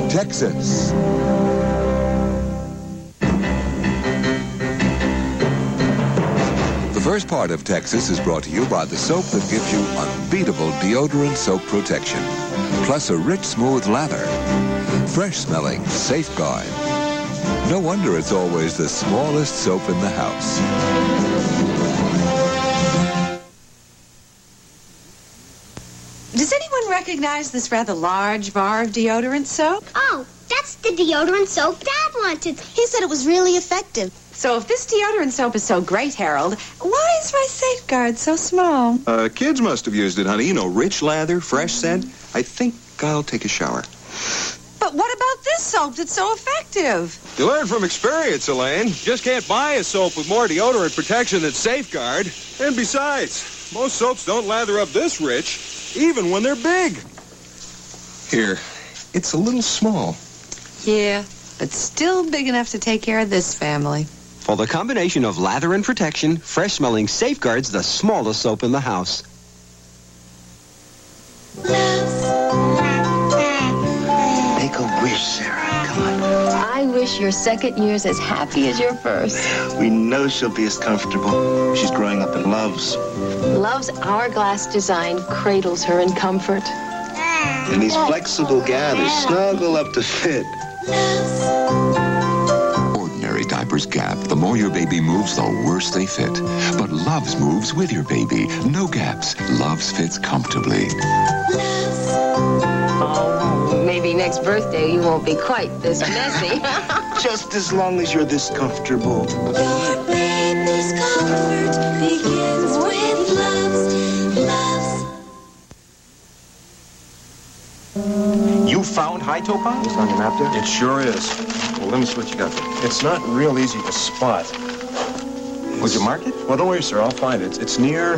[SPEAKER 19] Texas. The first part of Texas is brought to you by the soap that gives you unbeatable deodorant soap protection, plus a rich, smooth lather. Fresh-smelling Safeguard. No wonder it's always the smallest soap in the house.
[SPEAKER 10] Does anyone recognize this rather large bar of deodorant soap?
[SPEAKER 24] Oh, that's the deodorant soap Dad wanted. He said it was really effective.
[SPEAKER 10] So if this deodorant soap is so great, Harold, why is my Safeguard so small?
[SPEAKER 11] Kids must have used it, honey. You know, rich lather, fresh scent. I think I'll take a shower.
[SPEAKER 10] But what about this soap that's so effective?
[SPEAKER 11] You learn from experience, Elaine. You just can't buy a soap with more deodorant protection than Safeguard. And besides, most soaps don't lather up this rich, even when they're big. Here, it's a little small.
[SPEAKER 10] Yeah, but still big enough to take care of this family.
[SPEAKER 13] For the combination of lather and protection, fresh-smelling Safeguard's the smallest soap in the house.
[SPEAKER 14] Make a wish, Sarah. Come on.
[SPEAKER 12] I wish your second year's as happy as your first.
[SPEAKER 14] We know she'll be as comfortable. She's growing up in Love's.
[SPEAKER 12] Love's hourglass design cradles her in comfort.
[SPEAKER 14] And these flexible gathers snuggle up to fit.
[SPEAKER 28] Ordinary diaper
[SPEAKER 19] diapers gap, the more your baby moves, the worse they fit. But Love's moves with your baby. No gaps. Love's fits comfortably.
[SPEAKER 6] Oh, maybe next birthday you won't be quite this messy.
[SPEAKER 14] Just as long as you're this comfortable.
[SPEAKER 1] Your baby's comfort begins with Love's.
[SPEAKER 8] You found high topaz? It's on your map there? It sure is. Well, let me see what you got there. It's not real easy to spot. Would you mark it? Well, don't worry, sir. I'll find it. It's near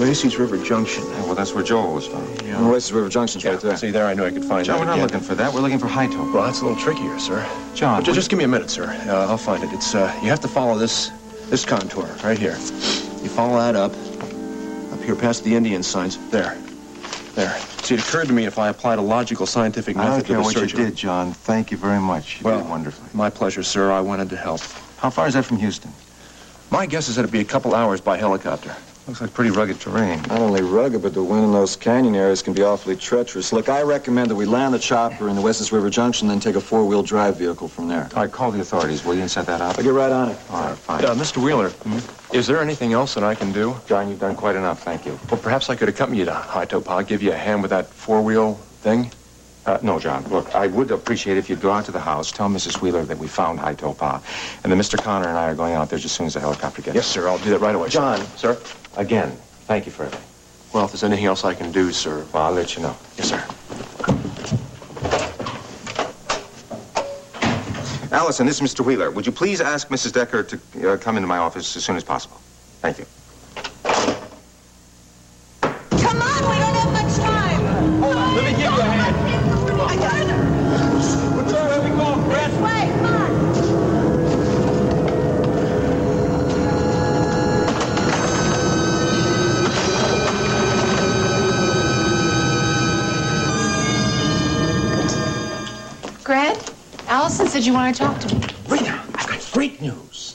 [SPEAKER 8] Lacey's River Junction. Yeah, well, that's where Joel was found. Yeah. Lacey's River Junction's right there. See, there I knew I could find it. John, we're not looking for that. We're looking for high topaz. Well, that's a little trickier, sir. John, just give me a minute, sir. I'll find it. It's you have to follow this contour right here. You follow that up here past the Indian signs. There. See, it occurred to me if I applied a logical scientific method to the search. I don't care what you did, John. Thank you very much. You did wonderfully. My pleasure, sir. I wanted to help. How far is that from Houston? My guess is that it'd be a couple hours by helicopter. Looks like pretty rugged terrain. Not only rugged, but the wind in those canyon areas can be awfully treacherous. Look, I recommend that we land the chopper in the Wes's River Junction, then take a four-wheel drive vehicle from there. All right, call the authorities, will you, and set that up? I'll get right on it. All right, fine. Mr. Wheeler, is there anything else that I can do? John, you've done quite enough, thank you. Well, perhaps I could accompany you to High Topaz, give you a hand with that four-wheel thing? No, John. Look, I would appreciate if you'd go out to the house, tell Mrs. Wheeler that we found High Topaz, and then Mr. Connor and I are going out there as soon as the helicopter gets. Yes, sir. I'll do that right away. John. Sir? Again, thank you for everything. Well, if there's anything else I can do, sir, well, I'll let you know. Yes, sir. Allison, this is Mr. Wheeler. Would you please ask Mrs. Decker to come into my office as soon as possible? Thank you.
[SPEAKER 1] Come on, we don't have much time.
[SPEAKER 9] Let me give you a hand.
[SPEAKER 1] I got it.
[SPEAKER 9] Which way are we going, Brett?
[SPEAKER 1] This way, come on.
[SPEAKER 10] Grant, Allison said you want to talk to me.
[SPEAKER 9] Rita, I've got great news.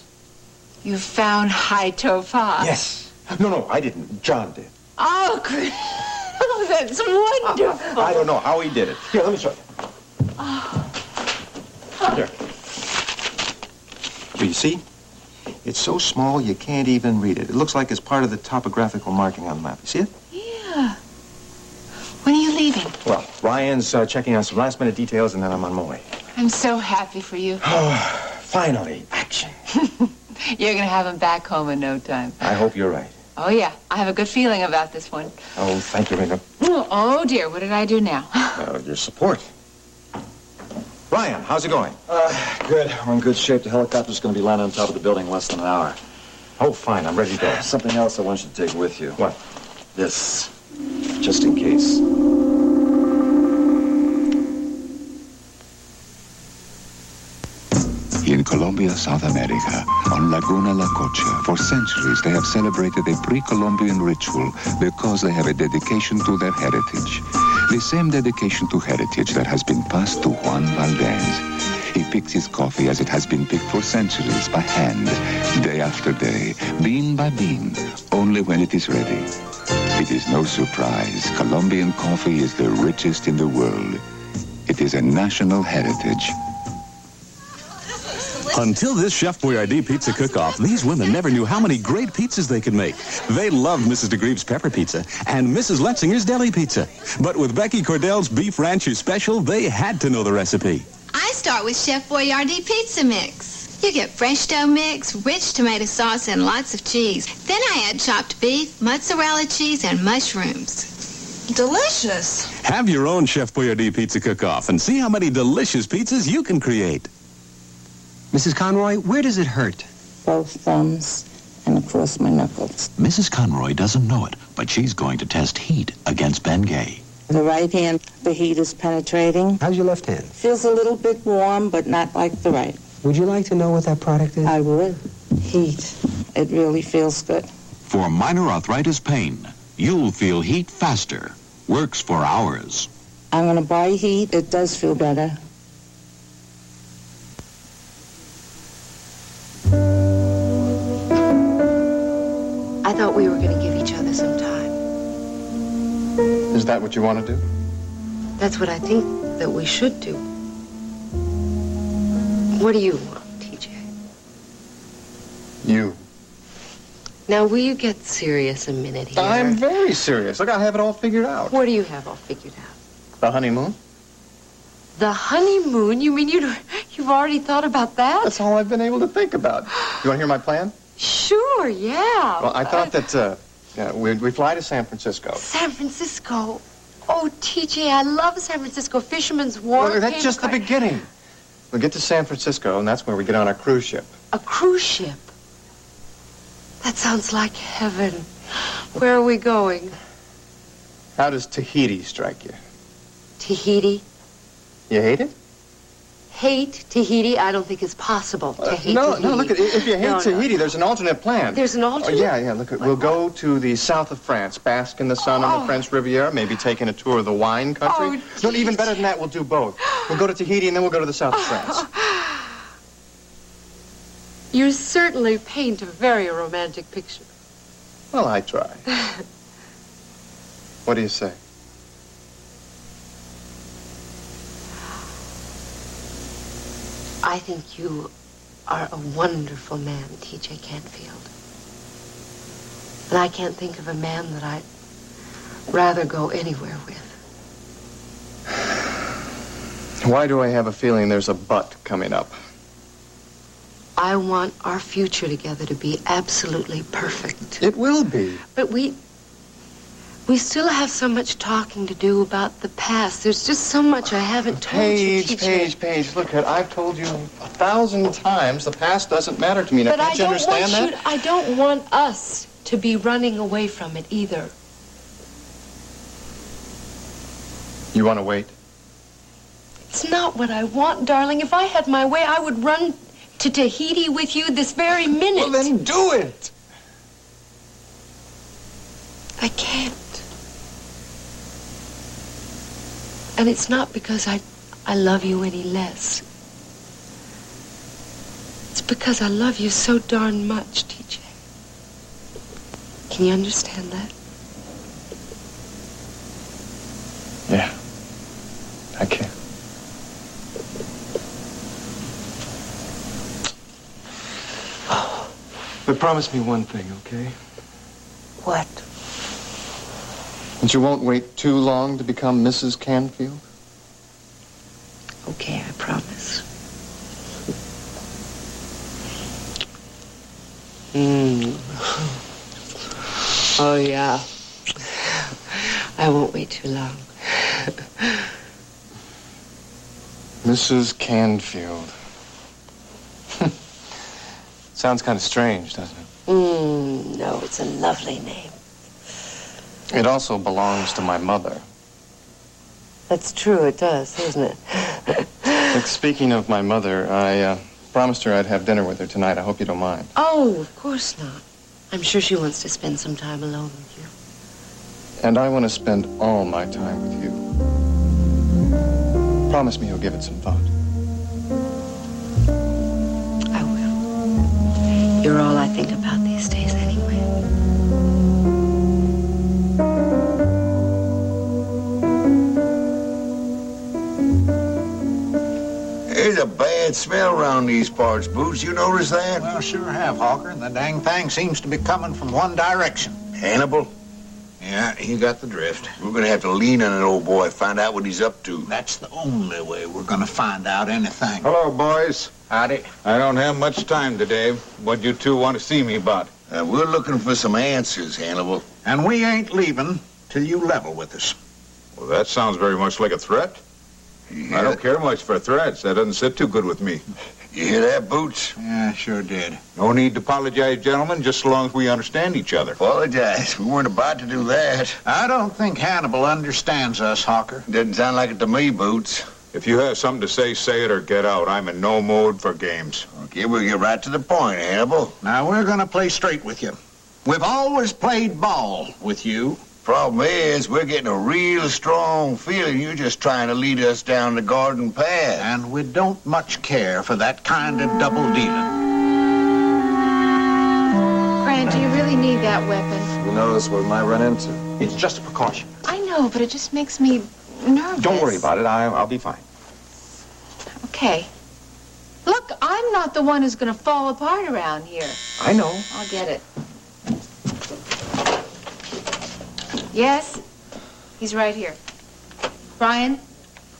[SPEAKER 10] You found High Topaz.
[SPEAKER 8] Yes. No, I didn't. John did.
[SPEAKER 10] Oh, Grant. Oh, that's wonderful.
[SPEAKER 8] I don't know how he did it. Here, let me show you. Here. Do you see? It's so small you can't even read it. It looks like it's part of the topographical marking on the map. You see it?
[SPEAKER 10] Yeah. When are you leaving?
[SPEAKER 8] Well, Ryan's checking on some last-minute details, and then I'm on my way.
[SPEAKER 10] I'm so happy for you.
[SPEAKER 8] Oh, finally, action.
[SPEAKER 10] You're going to have him back home in no time.
[SPEAKER 8] I hope you're right.
[SPEAKER 10] Oh, yeah. I have a good feeling about this one.
[SPEAKER 8] Oh, thank you, Rita.
[SPEAKER 10] Oh, dear. What did I do now?
[SPEAKER 8] Your support. Ryan, how's it going? Good. We're in good shape. The helicopter's going to be landing on top of the building in less than an hour. Oh, fine. I'm ready to go. Something else I want you to take with you. What? This. Just in case.
[SPEAKER 19] In Colombia, South America, on Laguna La Cocha, for centuries they have celebrated a pre-Columbian ritual because they have a dedication to their heritage. The same dedication to heritage that has been passed to Juan Valdez. He picks his coffee as it has been picked for centuries, by hand, day after day, bean by bean, only when it is ready. It is no surprise. Colombian coffee is the richest in the world. It is a national heritage.
[SPEAKER 25] Until this Chef Boyardee pizza cook-off, these women never knew how many great pizzas they could make. They loved Mrs. DeGreeve's pepper pizza and Mrs. Letzinger's deli pizza. But with Becky Cordell's Beef Rancher Special, they had to know the recipe.
[SPEAKER 24] I start with Chef Boyardee pizza mix. You get fresh dough mix, rich tomato sauce, and lots of cheese. Then I add chopped beef, mozzarella cheese, and mushrooms.
[SPEAKER 10] Delicious.
[SPEAKER 25] Have your own Chef Boyardee pizza cook-off and see how many delicious pizzas you can create.
[SPEAKER 13] Mrs. Conroy, where does it hurt?
[SPEAKER 3] Both thumbs and across my knuckles.
[SPEAKER 4] Mrs. Conroy doesn't know it, but she's going to test heat against Bengay.
[SPEAKER 3] The right hand, the heat is penetrating.
[SPEAKER 13] How's your left hand?
[SPEAKER 3] Feels a little bit warm, but not like the right.
[SPEAKER 13] Would you like to know what that product is?
[SPEAKER 3] I would. Heat. It really feels good.
[SPEAKER 4] For minor arthritis pain, you'll feel heat faster. Works for hours.
[SPEAKER 3] I'm going to buy heat. It does feel better.
[SPEAKER 6] I thought we were going to give each other some time.
[SPEAKER 8] Is that what you want to do?
[SPEAKER 6] That's what I think that we should do. What do you want, TJ?
[SPEAKER 16] You.
[SPEAKER 6] Now, will you get serious a minute here?
[SPEAKER 16] I'm very serious. Look, I have it all figured out.
[SPEAKER 6] What do you have all figured out?
[SPEAKER 16] The honeymoon?
[SPEAKER 6] The honeymoon? You mean you've already thought about that?
[SPEAKER 16] That's all I've been able to think about. You want to hear my plan?
[SPEAKER 6] Sure, yeah.
[SPEAKER 16] Well, I thought that we fly to San Francisco.
[SPEAKER 6] San Francisco? Oh, TJ, I love San Francisco. Fisherman's Wharf.
[SPEAKER 16] Well, that's just the beginning. We'll get to San Francisco, and that's where we get on our cruise ship.
[SPEAKER 6] A cruise ship? That sounds like heaven. Where are we going?
[SPEAKER 16] How does Tahiti strike you?
[SPEAKER 6] Tahiti?
[SPEAKER 16] You hate it?
[SPEAKER 6] Hate Tahiti? I don't think it's possible to hate Tahiti.
[SPEAKER 16] No, look, if you hate Tahiti, there's an alternate plan.
[SPEAKER 6] There's an alternate?
[SPEAKER 16] Yeah, look, we'll go to the south of France, bask in the sun on the French Riviera, maybe taking a tour of the wine country. No, even better than that, we'll do both. We'll go to Tahiti, and then we'll go to the south of France.
[SPEAKER 6] You certainly paint a very romantic picture.
[SPEAKER 16] Well, I try. What do you say?
[SPEAKER 6] I think you are a wonderful man, T.J. Canfield. And I can't think of a man that I'd rather go anywhere with.
[SPEAKER 16] Why do I have a feeling there's a but coming up?
[SPEAKER 6] I want our future together to be absolutely perfect.
[SPEAKER 16] It will be.
[SPEAKER 6] But we still have so much talking to do about the past. There's just so much I haven't told you, TJ.
[SPEAKER 16] Paige, look, I've told you 1,000 times the past doesn't matter to me. Now, can't you understand that?
[SPEAKER 6] I don't want us to be running away from it either.
[SPEAKER 16] You want to wait?
[SPEAKER 6] It's not what I want, darling. If I had my way, I would run to Tahiti with you this very minute.
[SPEAKER 16] Well, then do it.
[SPEAKER 6] I can't. And it's not because I love you any less. It's because I love you so darn much, TJ. Can you understand that?
[SPEAKER 16] Yeah, I can. But promise me one thing, okay?
[SPEAKER 6] What?
[SPEAKER 16] That you won't wait too long to become Mrs. Canfield?
[SPEAKER 6] Okay, I promise. Oh, yeah. I won't wait too long.
[SPEAKER 16] Mrs. Canfield. Sounds kind of strange, doesn't it?
[SPEAKER 6] No, it's a lovely name.
[SPEAKER 16] It also belongs to my mother.
[SPEAKER 6] That's true, it does, doesn't it?
[SPEAKER 16] Look, speaking of my mother, I promised her I'd have dinner with her tonight. I hope you don't mind.
[SPEAKER 6] Oh, of course not. I'm sure she wants to spend some time alone with you.
[SPEAKER 16] And I want to spend all my time with you. Promise me you'll give it some thought.
[SPEAKER 6] I will. You're all I think about these days anyway.
[SPEAKER 5] There's a bad smell around these parts, Boots. You notice that?
[SPEAKER 15] Well, sure have, Hawker. The dang thing seems to be coming from one direction.
[SPEAKER 5] Hannibal?
[SPEAKER 15] Yeah, you got the drift.
[SPEAKER 5] We're gonna have to lean on an old boy, find out what he's up to.
[SPEAKER 15] That's the only way we're gonna find out anything.
[SPEAKER 17] Hello, boys.
[SPEAKER 15] Howdy.
[SPEAKER 17] I don't have much time today. What you two want to see me about?
[SPEAKER 5] We're looking for some answers, Hannibal.
[SPEAKER 15] And we ain't leaving till you level with us.
[SPEAKER 17] Well, that sounds very much like a threat. I don't care much for threats. That doesn't sit too good with me.
[SPEAKER 5] You hear that, Boots?
[SPEAKER 15] Yeah, sure did.
[SPEAKER 17] No need to apologize, gentlemen, just so long as we understand each other.
[SPEAKER 5] Apologize? We weren't about to do that.
[SPEAKER 15] I don't think Hannibal understands us, Hawker.
[SPEAKER 5] Doesn't sound like it to me, Boots.
[SPEAKER 17] If you have something to say, say it or get out. I'm in no mood for games.
[SPEAKER 5] Okay, we'll get right to the point, Hannibal.
[SPEAKER 15] Now, we're gonna play straight with you. We've always played ball with you.
[SPEAKER 5] Problem is, we're getting a real strong feeling you're just trying to lead us down the garden path.
[SPEAKER 15] And we don't much care for that kind of double dealing.
[SPEAKER 18] Grant, do you really need that weapon?
[SPEAKER 8] You notice what we might run into.
[SPEAKER 15] It's just a precaution.
[SPEAKER 18] I know, but it just makes me nervous.
[SPEAKER 8] Don't worry about it. I'll be fine.
[SPEAKER 18] Okay.
[SPEAKER 6] Look, I
[SPEAKER 18] I'm not the one who's going to fall apart around here.
[SPEAKER 8] I know.
[SPEAKER 18] I'll get it. Yes? He's right here. Brian,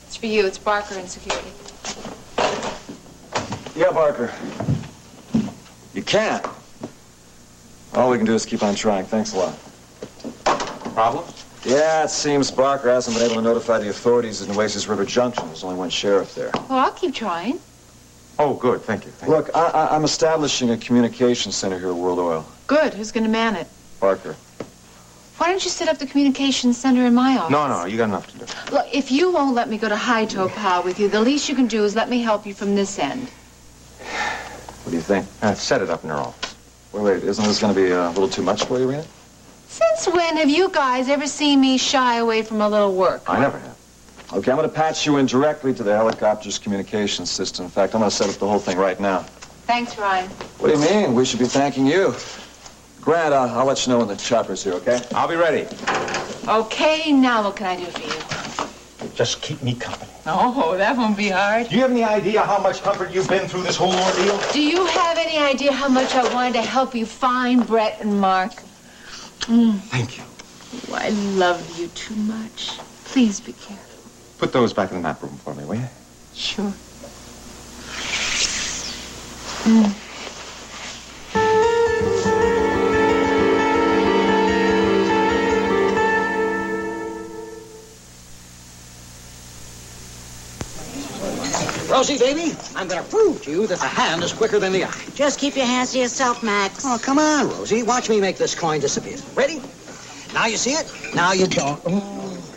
[SPEAKER 18] it's for you. It's Barker in security.
[SPEAKER 8] Yeah, Barker. You can't. All we can do is keep on trying. Thanks a lot. Problem? Yeah, it seems Barker hasn't been able to notify the authorities in Oasis River Junction. There's only one sheriff there.
[SPEAKER 18] Well, I'll keep trying.
[SPEAKER 8] Oh, good. Thank you. Look, I'm establishing a communications center here at World Oil.
[SPEAKER 18] Good. Who's going to man it?
[SPEAKER 8] Barker.
[SPEAKER 18] Why don't you set up the communications center in my office?
[SPEAKER 8] No, you got enough to do.
[SPEAKER 18] Look, if you won't let me go to High-Toe with you, the least you can do is let me help you from this end.
[SPEAKER 8] What do you think? Set it up in your office. Wait, isn't this going to be a little too much for you, Rena?
[SPEAKER 18] Since when have you guys ever seen me shy away from a little work?
[SPEAKER 8] I never have. Okay, I'm going to patch you in directly to the helicopter's communications system. In fact, I'm going to set up the whole thing right now.
[SPEAKER 18] Thanks, Ryan.
[SPEAKER 8] What do you mean? We should be thanking you. Grant, I'll let you know when the chopper's here, okay? I'll be ready.
[SPEAKER 18] Okay, now what can I do for you?
[SPEAKER 15] Just keep me company.
[SPEAKER 18] Oh, that won't be hard.
[SPEAKER 15] Do you have any idea how much comfort you've been through this whole ordeal?
[SPEAKER 18] Do you have any idea how much I wanted to help you find Brett and Mark?
[SPEAKER 15] Thank you.
[SPEAKER 18] Oh, I love you too much. Please be careful.
[SPEAKER 8] Put those back in the map room for me, will you?
[SPEAKER 18] Sure.
[SPEAKER 2] Rosie, baby, I'm going to prove to you that the hand is quicker than the eye.
[SPEAKER 7] Just keep your hands to yourself, Max.
[SPEAKER 2] Oh, come on, Rosie. Watch me make this coin disappear. Ready? Now you see it. Now you don't.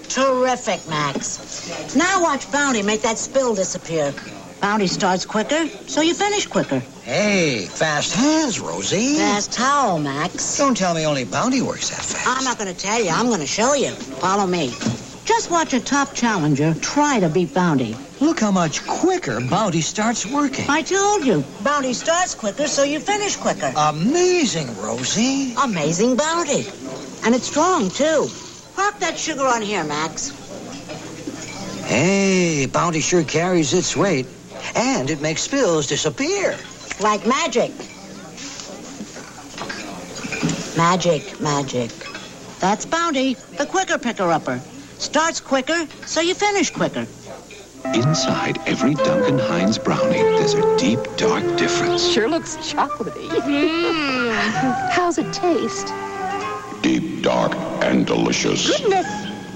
[SPEAKER 7] Terrific, Max. Now watch Bounty make that spill disappear. Bounty starts quicker, so you finish quicker.
[SPEAKER 2] Hey, fast hands, Rosie.
[SPEAKER 7] Fast towel, Max.
[SPEAKER 2] Don't tell me only Bounty works that fast.
[SPEAKER 7] I'm not going to tell you. I'm going to show you. Follow me. Just watch a top challenger try to beat Bounty.
[SPEAKER 2] Look how much quicker Bounty starts working.
[SPEAKER 7] I told you. Bounty starts quicker, so you finish quicker.
[SPEAKER 2] Amazing, Rosie.
[SPEAKER 7] Amazing Bounty. And it's strong, too. Park that sugar on here, Max.
[SPEAKER 2] Hey, Bounty sure carries its weight. And it makes spills disappear.
[SPEAKER 7] Like magic. Magic. That's Bounty, the quicker picker-upper. Starts quicker, so you finish quicker.
[SPEAKER 4] Inside every Duncan Hines brownie, there's a deep, dark difference.
[SPEAKER 18] Sure looks chocolatey. How's it taste?
[SPEAKER 4] Deep, dark, and delicious.
[SPEAKER 18] Goodness!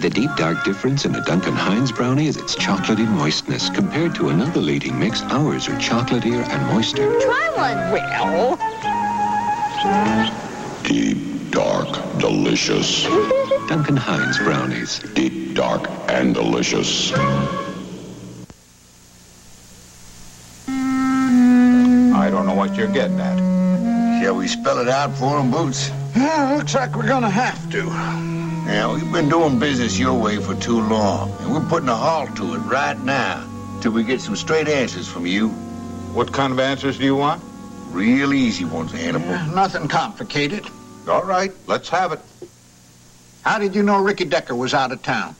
[SPEAKER 4] The deep, dark difference in a Duncan Hines brownie is its chocolatey moistness. Compared to another leading mix, ours are chocolatier and moister.
[SPEAKER 18] Try one. Well.
[SPEAKER 4] Deep, dark, delicious. Duncan Hines brownies. Deep, dark, and delicious.
[SPEAKER 17] I don't know what you're getting at.
[SPEAKER 5] Shall we spell it out for him, Boots?
[SPEAKER 15] Yeah, looks like we're gonna have to.
[SPEAKER 5] Yeah, we've been doing business your way for too long, and we're putting a halt to it right now till we get some straight answers from you.
[SPEAKER 17] What kind of answers do you want?
[SPEAKER 5] Real easy ones, Hannibal.
[SPEAKER 15] Nothing complicated.
[SPEAKER 17] All right, let's have it.
[SPEAKER 15] How did you know Ricky Decker was out of town?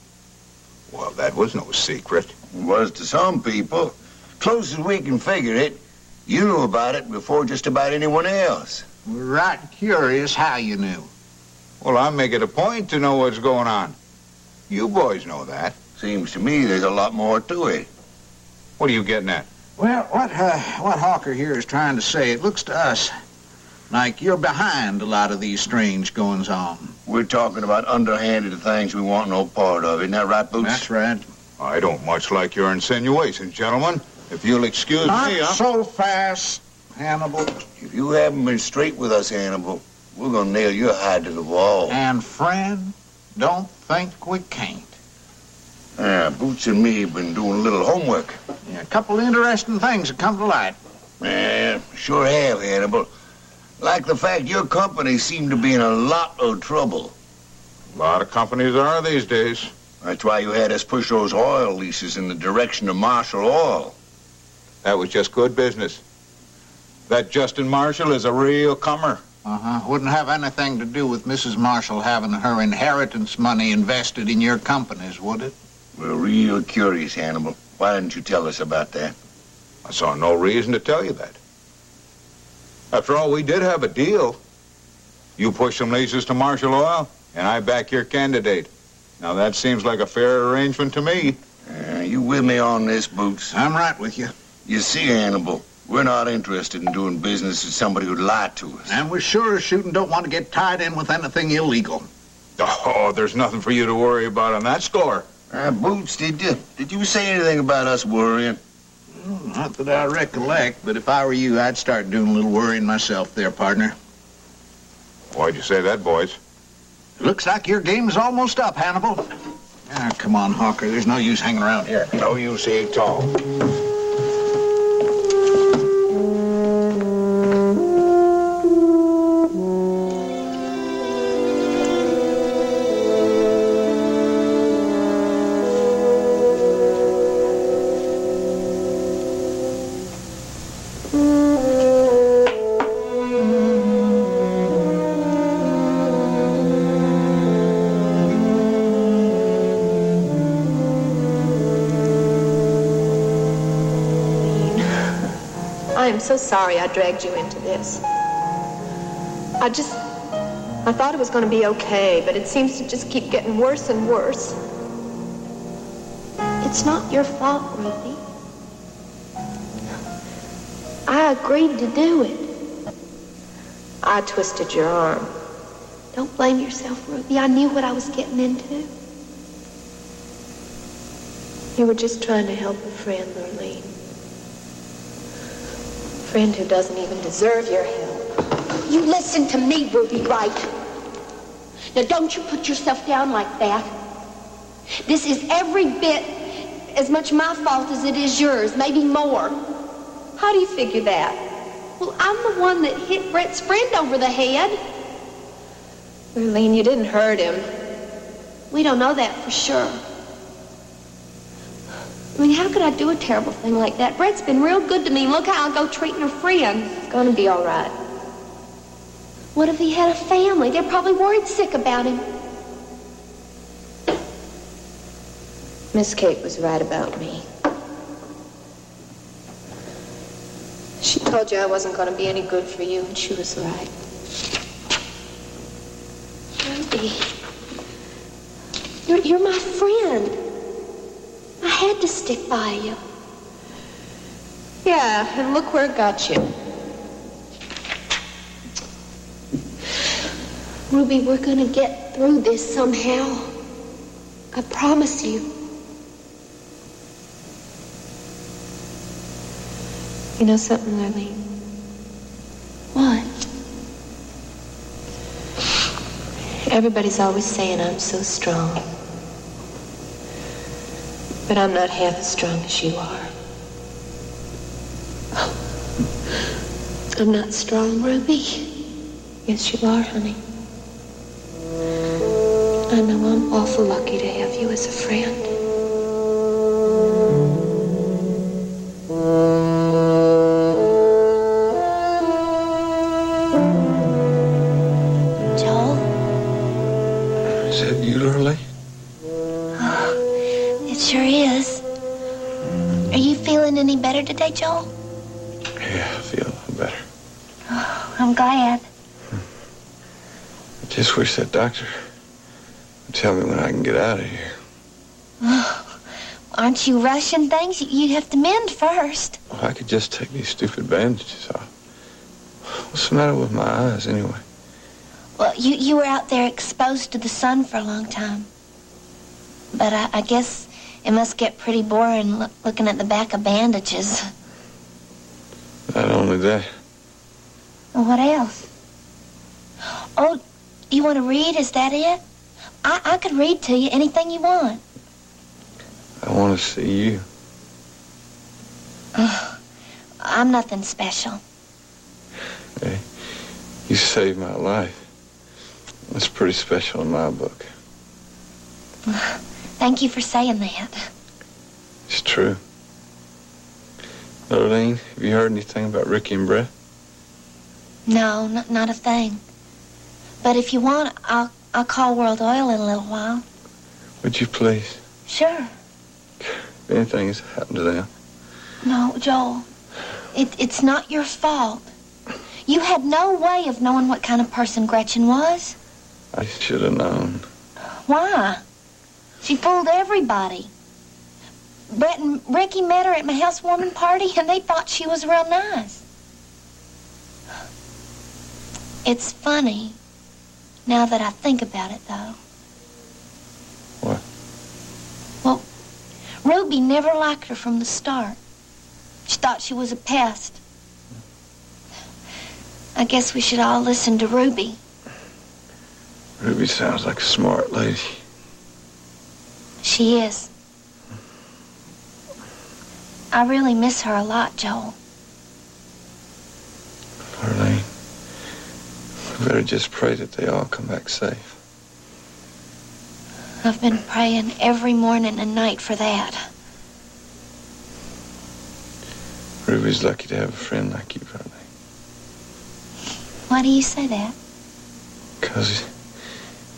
[SPEAKER 17] Well, that was no secret.
[SPEAKER 5] It was to some people. Close as we can figure it, you knew about it before just about anyone else.
[SPEAKER 15] We're right curious how you knew.
[SPEAKER 17] Well, I make it a point to know what's going on. You boys know that.
[SPEAKER 5] Seems to me there's a lot more to it.
[SPEAKER 17] What are you getting at?
[SPEAKER 15] Well, what Hawker here is trying to say, it looks to us like you're behind a lot of these strange goings-on.
[SPEAKER 5] We're talking about underhanded things we want no part of. Isn't that right, Boots?
[SPEAKER 15] That's right.
[SPEAKER 17] I don't much like your insinuations, gentlemen. If you'll excuse
[SPEAKER 15] Not
[SPEAKER 17] me,
[SPEAKER 15] so fast, Hannibal.
[SPEAKER 5] If you haven't been straight with us, Hannibal, we're gonna nail your hide to the wall.
[SPEAKER 15] And, friend, don't think we can't.
[SPEAKER 5] Boots and me have been doing a little homework.
[SPEAKER 15] Yeah, a couple of interesting things have come to light.
[SPEAKER 5] Sure have, Hannibal. Like the fact your company seemed to be in a lot of trouble.
[SPEAKER 17] A lot of companies are these days.
[SPEAKER 5] That's why you had us push those oil leases in the direction of Marshall Oil.
[SPEAKER 17] That was just good business. That Justin Marshall is a real comer.
[SPEAKER 15] Wouldn't have anything to do with Mrs. Marshall having her inheritance money invested in your companies, would it?
[SPEAKER 5] We're real curious, Hannibal. Why didn't you tell us about that?
[SPEAKER 17] I saw no reason to tell you that. After all, we did have a deal. You push some leases to Marshall Oil, and I back your candidate. Now, that seems like a fair arrangement to me.
[SPEAKER 5] You with me on this, Boots?
[SPEAKER 15] I'm right with you.
[SPEAKER 5] You see, Hannibal, we're not interested in doing business with somebody who'd lie to us.
[SPEAKER 15] And we sure as shooting don't want to get tied in with anything illegal.
[SPEAKER 17] Oh, there's nothing for you to worry about on that score.
[SPEAKER 5] Boots, did you say anything about us worrying?
[SPEAKER 15] Not that I recollect, but if I were you, I'd start doing a little worrying myself there, partner.
[SPEAKER 17] Why'd you say that, boys?
[SPEAKER 15] Looks like your game's almost up, Hannibal. Ah, come on, Hawker. There's no use hanging around here.
[SPEAKER 5] No use at all.
[SPEAKER 6] I'm so sorry I dragged you into this. I thought it was going to be okay, but it seems to just keep getting worse and worse. It's not your fault, Ruthie. I agreed to do it. I twisted your arm. Don't blame yourself, Ruthie. I knew what I was getting into. You were just trying to help a friend, Lurleen. A friend who doesn't even deserve your help.
[SPEAKER 11] You listen to me, Ruby Wright. Now, don't you put yourself down like that. This is every bit as much my fault as it is yours, maybe more.
[SPEAKER 6] How do you figure that?
[SPEAKER 11] Well, I'm the one that hit Brett's friend over the head.
[SPEAKER 6] Lurleen, you didn't hurt him.
[SPEAKER 11] We don't know that for sure. I mean, how could I do a terrible thing like that? Brett's been real good to me. Look how I go treating her friend.
[SPEAKER 6] It's gonna be all right.
[SPEAKER 11] What if he had a family? They're probably worried sick about him.
[SPEAKER 6] Miss Kate was right about me. She told you I wasn't going to be any good for you, and she was right.
[SPEAKER 11] Ruby, you're my friend. I had to stick by you.
[SPEAKER 6] Yeah, and look where it got you.
[SPEAKER 11] Ruby, we're going to get through this somehow. I promise you.
[SPEAKER 6] You know something, Lurleen?
[SPEAKER 11] What?
[SPEAKER 6] Everybody's always saying I'm so strong. But I'm not half as strong as you are.
[SPEAKER 11] I'm not strong, Ruby.
[SPEAKER 6] Yes, you are, honey.
[SPEAKER 11] I know I'm awful lucky to have you as a friend. Joel?
[SPEAKER 8] Is that you, Lurleen?
[SPEAKER 11] Oh, it sure is. Are you feeling any better today, Joel?
[SPEAKER 8] Yeah, I feel a little better.
[SPEAKER 11] Oh, I'm glad.
[SPEAKER 8] I just wish that doctor would tell me when I can get out of here.
[SPEAKER 11] Oh, aren't you rushing things? You have to mend first.
[SPEAKER 8] Well, I could just take these stupid bandages off. What's the matter with my eyes, anyway?
[SPEAKER 11] Well, you were out there exposed to the sun for a long time. But I guess it must get pretty boring looking at the back of bandages.
[SPEAKER 8] Not only that.
[SPEAKER 11] Well, what else? Oh, you want to read? Is that it? I could read to you anything you want.
[SPEAKER 8] I want to see you.
[SPEAKER 11] Oh, I'm nothing special.
[SPEAKER 8] Hey, you saved my life. That's pretty special in my book.
[SPEAKER 11] Thank you for saying that.
[SPEAKER 8] It's true. Lurleen, have you heard anything about Ricky and Brett?
[SPEAKER 11] No, not a thing. But if you want, I'll call World Oil in a little while.
[SPEAKER 8] Would you please?
[SPEAKER 11] Sure.
[SPEAKER 8] If anything has happened to them.
[SPEAKER 11] No, Joel. It's not your fault. You had no way of knowing what kind of person Gretchen was.
[SPEAKER 12] I should have known.
[SPEAKER 11] Why? She fooled everybody. Brett and Ricky met her at my housewarming party, and they thought she was real nice. It's funny, now that I think about it, though.
[SPEAKER 12] What?
[SPEAKER 11] Well, Ruby never liked her from the start. She thought she was a pest. I guess we should all listen to Ruby.
[SPEAKER 12] Ruby sounds like a smart lady.
[SPEAKER 11] She is. I really miss her a lot, Joel.
[SPEAKER 12] Arlene, we better just pray that they all come back safe.
[SPEAKER 11] I've been praying every morning and night for that.
[SPEAKER 12] Ruby's lucky to have a friend like you, Arlene.
[SPEAKER 11] Why do you say that?
[SPEAKER 12] Because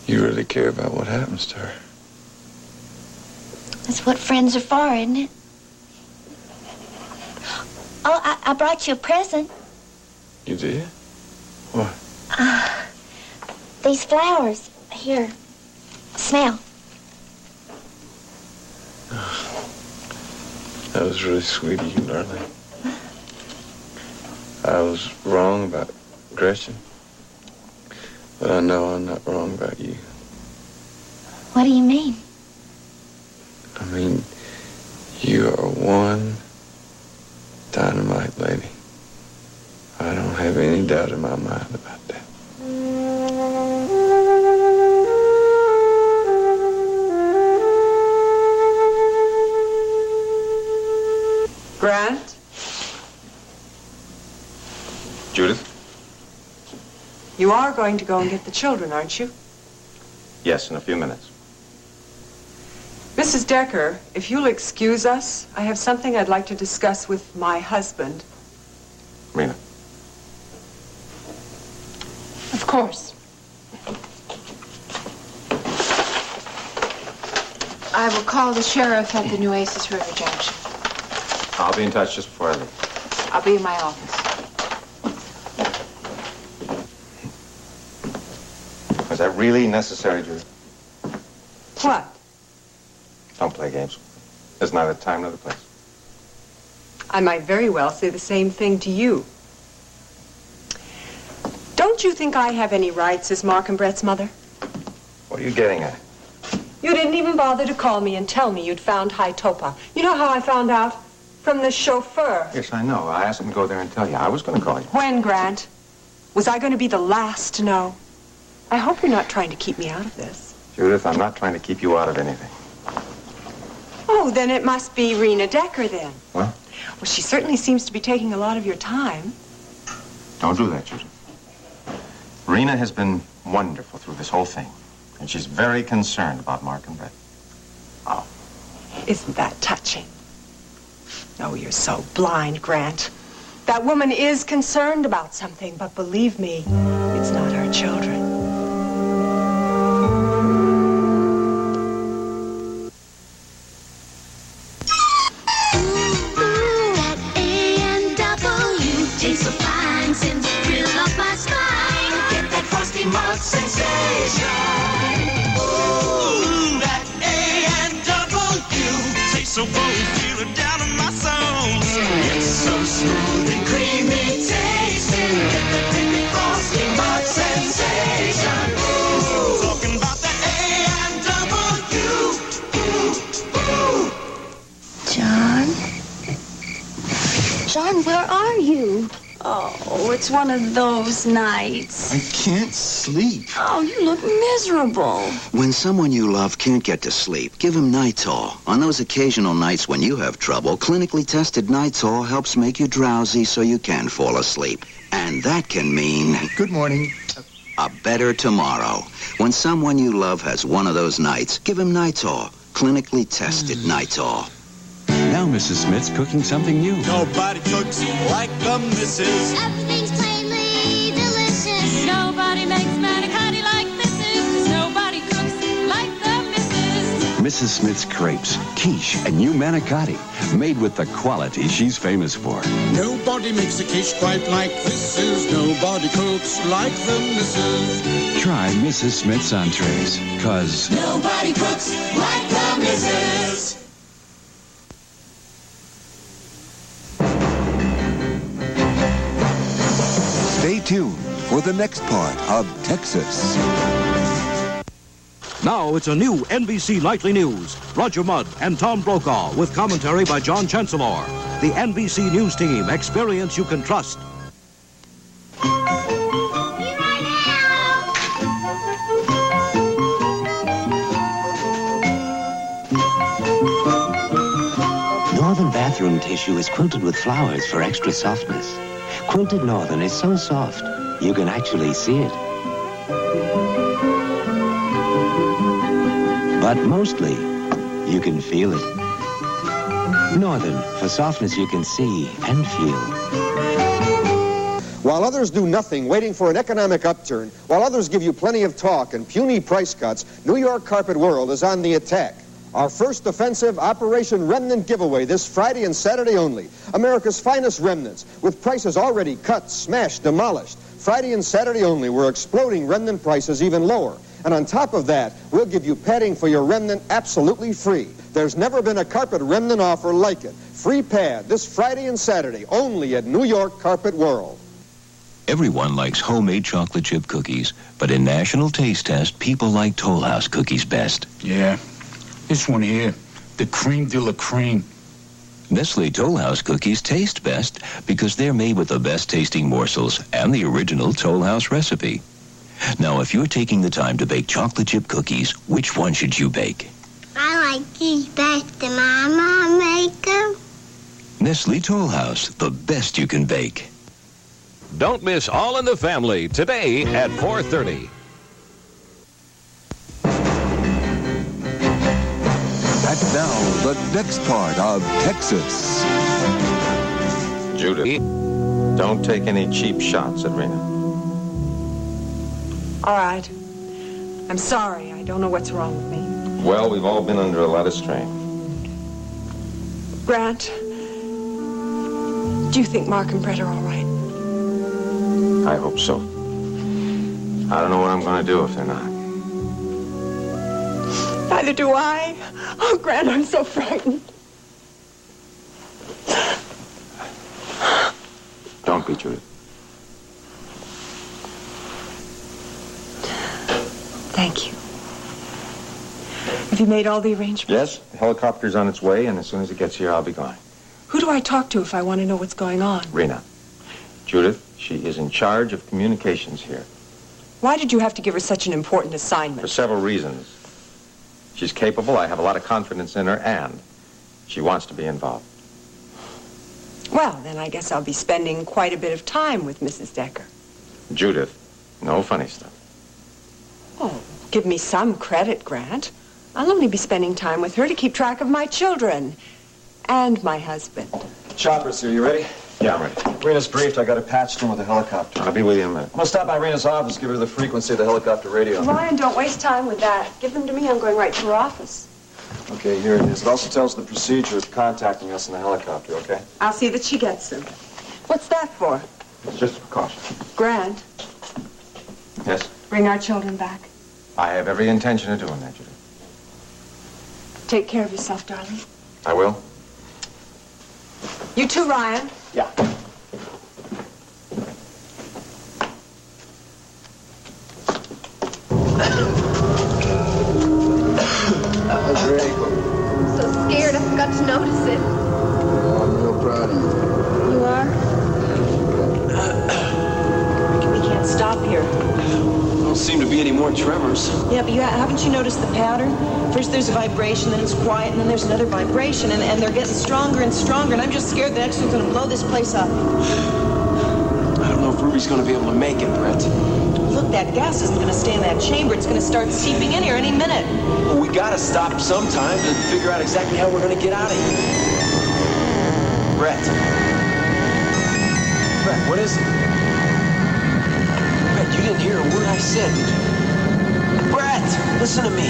[SPEAKER 12] you really care about what happens to her.
[SPEAKER 11] That's what friends are for, isn't it? Oh, I brought you a present.
[SPEAKER 12] You did? What?
[SPEAKER 11] These flowers. Here. Smell.
[SPEAKER 12] That was really sweet of you, Arlene. I was wrong about Gretchen. But I know I'm not wrong about you.
[SPEAKER 11] What do you mean?
[SPEAKER 12] I mean, you are one dynamite lady. I don't have any doubt in my mind about that.
[SPEAKER 10] Grant?
[SPEAKER 8] Judith?
[SPEAKER 10] You are going to go and get the children, aren't you?
[SPEAKER 8] Yes, in a few minutes.
[SPEAKER 10] Mrs. Decker, if you'll excuse us, I have something I'd like to discuss with my husband.
[SPEAKER 8] Rena.
[SPEAKER 18] Of course. I will call the sheriff at the Nueces River Junction.
[SPEAKER 8] I'll be in touch just before I leave.
[SPEAKER 18] I'll be in my office.
[SPEAKER 8] Was that really necessary, Judith?
[SPEAKER 10] What?
[SPEAKER 8] Don't play games. There's neither time nor the place.
[SPEAKER 10] I might very well say the same thing to you. Don't you think I have any rights as Mark and Brett's mother?
[SPEAKER 8] What are you getting at?
[SPEAKER 10] You didn't even bother to call me and tell me you'd found High Topa. You know how I found out? From the chauffeur.
[SPEAKER 8] Yes, I know. I asked him to go there and tell you. I was going to call you.
[SPEAKER 10] When, Grant? Was I going to be the last to know? I hope you're not trying to keep me out of this.
[SPEAKER 8] Judith, I'm not trying to keep you out of anything.
[SPEAKER 10] Oh, then it must be Rena Decker, then.
[SPEAKER 8] What?
[SPEAKER 10] Well, she certainly seems to be taking a lot of your time.
[SPEAKER 8] Don't do that, Judith. Rena has been wonderful through this whole thing. And she's very concerned about Mark and Brett.
[SPEAKER 10] Oh, isn't that touching? Oh, you're so blind, Grant. That woman is concerned about something, but believe me, it's not her children.
[SPEAKER 1] Malt sensation. Ooh, that A&W tastes so bold, feel it down in my soul. It's so smooth and creamy tasting. Get the creamy frosty malt sensation. Ooh, talking about that A&W.
[SPEAKER 20] John, where are you? Oh, it's one of those nights.
[SPEAKER 2] I can't sleep.
[SPEAKER 20] Oh, you look miserable.
[SPEAKER 2] When someone you love can't get to sleep, give him Nitol. On those occasional nights when you have trouble, clinically tested Nitol helps make you drowsy so you can fall asleep. And that can mean...
[SPEAKER 16] Good morning.
[SPEAKER 2] A better tomorrow. When someone you love has one of those nights, give him Nitol. Clinically tested Nitol.
[SPEAKER 13] Now Mrs. Smith's cooking something new.
[SPEAKER 1] Nobody cooks like the missus.
[SPEAKER 20] Everything's plainly delicious. Nobody makes manicotti like Mrs. Nobody cooks like the Mrs.
[SPEAKER 13] Mrs. Smith's crepes, quiche, and new manicotti, made with the quality she's famous for.
[SPEAKER 1] Nobody makes a quiche quite like this is. Nobody cooks like the missus.
[SPEAKER 13] Try Mrs. Smith's entrees, 'cause
[SPEAKER 1] nobody cooks like the missus.
[SPEAKER 19] Stay tuned for the next part of Texas.
[SPEAKER 9] Now it's a new NBC Nightly News. Roger Mudd and Tom Brokaw with commentary by John Chancellor. The NBC News team, experience you can trust.
[SPEAKER 14] Northern bathroom tissue is quilted with flowers for extra softness. Quilted Northern is so soft, you can actually see it. But mostly, you can feel it. Northern, for softness you can see and feel.
[SPEAKER 16] While others do nothing, waiting for an economic upturn, while others give you plenty of talk and puny price cuts, New York Carpet World is on the attack. Our first offensive Operation Remnant giveaway this Friday and Saturday only. America's finest remnants, with prices already cut, smashed, demolished. Friday and Saturday only, we're exploding remnant prices even lower. And on top of that, we'll give you padding for your remnant absolutely free. There's never been a carpet remnant offer like it. Free pad this Friday and Saturday only at New York Carpet World.
[SPEAKER 25] Everyone likes homemade chocolate chip cookies, but in National Taste Test, people like Toll House cookies best.
[SPEAKER 5] Yeah, this one here, the creme de la creme.
[SPEAKER 25] Nestle Toll House cookies taste best because they're made with the best tasting morsels and the original Toll House recipe. Now, if you're taking the time to bake chocolate chip cookies, which one should you bake?
[SPEAKER 21] I like these best. Did my mom make them?
[SPEAKER 25] Nestle Toll House, the best you can bake. Don't miss All in the Family today at 4:30.
[SPEAKER 19] And now, the next part of Texas.
[SPEAKER 8] Judith, don't take any cheap shots at Rena.
[SPEAKER 10] All right. I'm sorry. I don't know what's wrong with me.
[SPEAKER 8] Well, we've all been under a lot of strain.
[SPEAKER 10] Grant, do you think Mark and Brett are all right?
[SPEAKER 8] I hope so. I don't know what I'm going to do if they're not.
[SPEAKER 10] Neither do I. Oh, Grant, I'm so frightened.
[SPEAKER 8] Don't be, Judith.
[SPEAKER 10] Thank you. Have you made all the arrangements?
[SPEAKER 8] Yes, the helicopter's on its way, and as soon as it gets here, I'll be gone.
[SPEAKER 10] Who do I talk to if I want to know what's going on?
[SPEAKER 8] Rena. Judith, she is in charge of communications here.
[SPEAKER 10] Why did you have to give her such an important
[SPEAKER 8] For
[SPEAKER 10] assignment?
[SPEAKER 8] several reasons. She's capable, I have a lot of confidence in her, and she wants to be involved.
[SPEAKER 10] Well, then I guess I'll be spending quite a bit of time with Mrs. Decker.
[SPEAKER 8] Judith, no funny stuff.
[SPEAKER 10] Oh, give me some credit, Grant. I'll only be spending time with her to keep track of my children and my husband.
[SPEAKER 8] Chopper's here, you ready? Yeah, I'm ready. Rena's briefed. I got her patched in with a helicopter. I'll be with you in a minute. I'm gonna stop by Rena's office, give her the frequency of the helicopter radio.
[SPEAKER 10] Ryan, don't waste time with that. Give them to me. I'm going right to her office.
[SPEAKER 8] Okay, here it is. It also tells the procedure of contacting us in the helicopter, okay?
[SPEAKER 10] I'll see that she gets them. What's that for?
[SPEAKER 8] It's just a precaution.
[SPEAKER 10] Grant,
[SPEAKER 8] Yes?
[SPEAKER 10] bring our children back.
[SPEAKER 8] I have every intention of doing that, Judith.
[SPEAKER 10] Take care of yourself, darling.
[SPEAKER 8] I will.
[SPEAKER 10] You too, Ryan.
[SPEAKER 8] Yeah.
[SPEAKER 11] I'm so scared I forgot to notice it.
[SPEAKER 15] I'm real proud of you.
[SPEAKER 11] You are?
[SPEAKER 22] We can't stop here.
[SPEAKER 13] Don't seem to be any more tremors.
[SPEAKER 22] Yeah, but haven't you noticed the pattern? First there's a vibration, then it's quiet, and then there's another vibration, and they're getting stronger and stronger, and I'm just scared that next one's going to blow this place up.
[SPEAKER 13] I don't know if Ruby's going to be able to make it, Brett.
[SPEAKER 22] Look, that gas isn't going to stay in that chamber. It's going to start seeping in here any minute.
[SPEAKER 13] Well, we got to stop sometime to figure out exactly how we're going to get out of here. Brett. Brett, what is it? Brett, you didn't hear a word I said, did you? Brett, listen to me.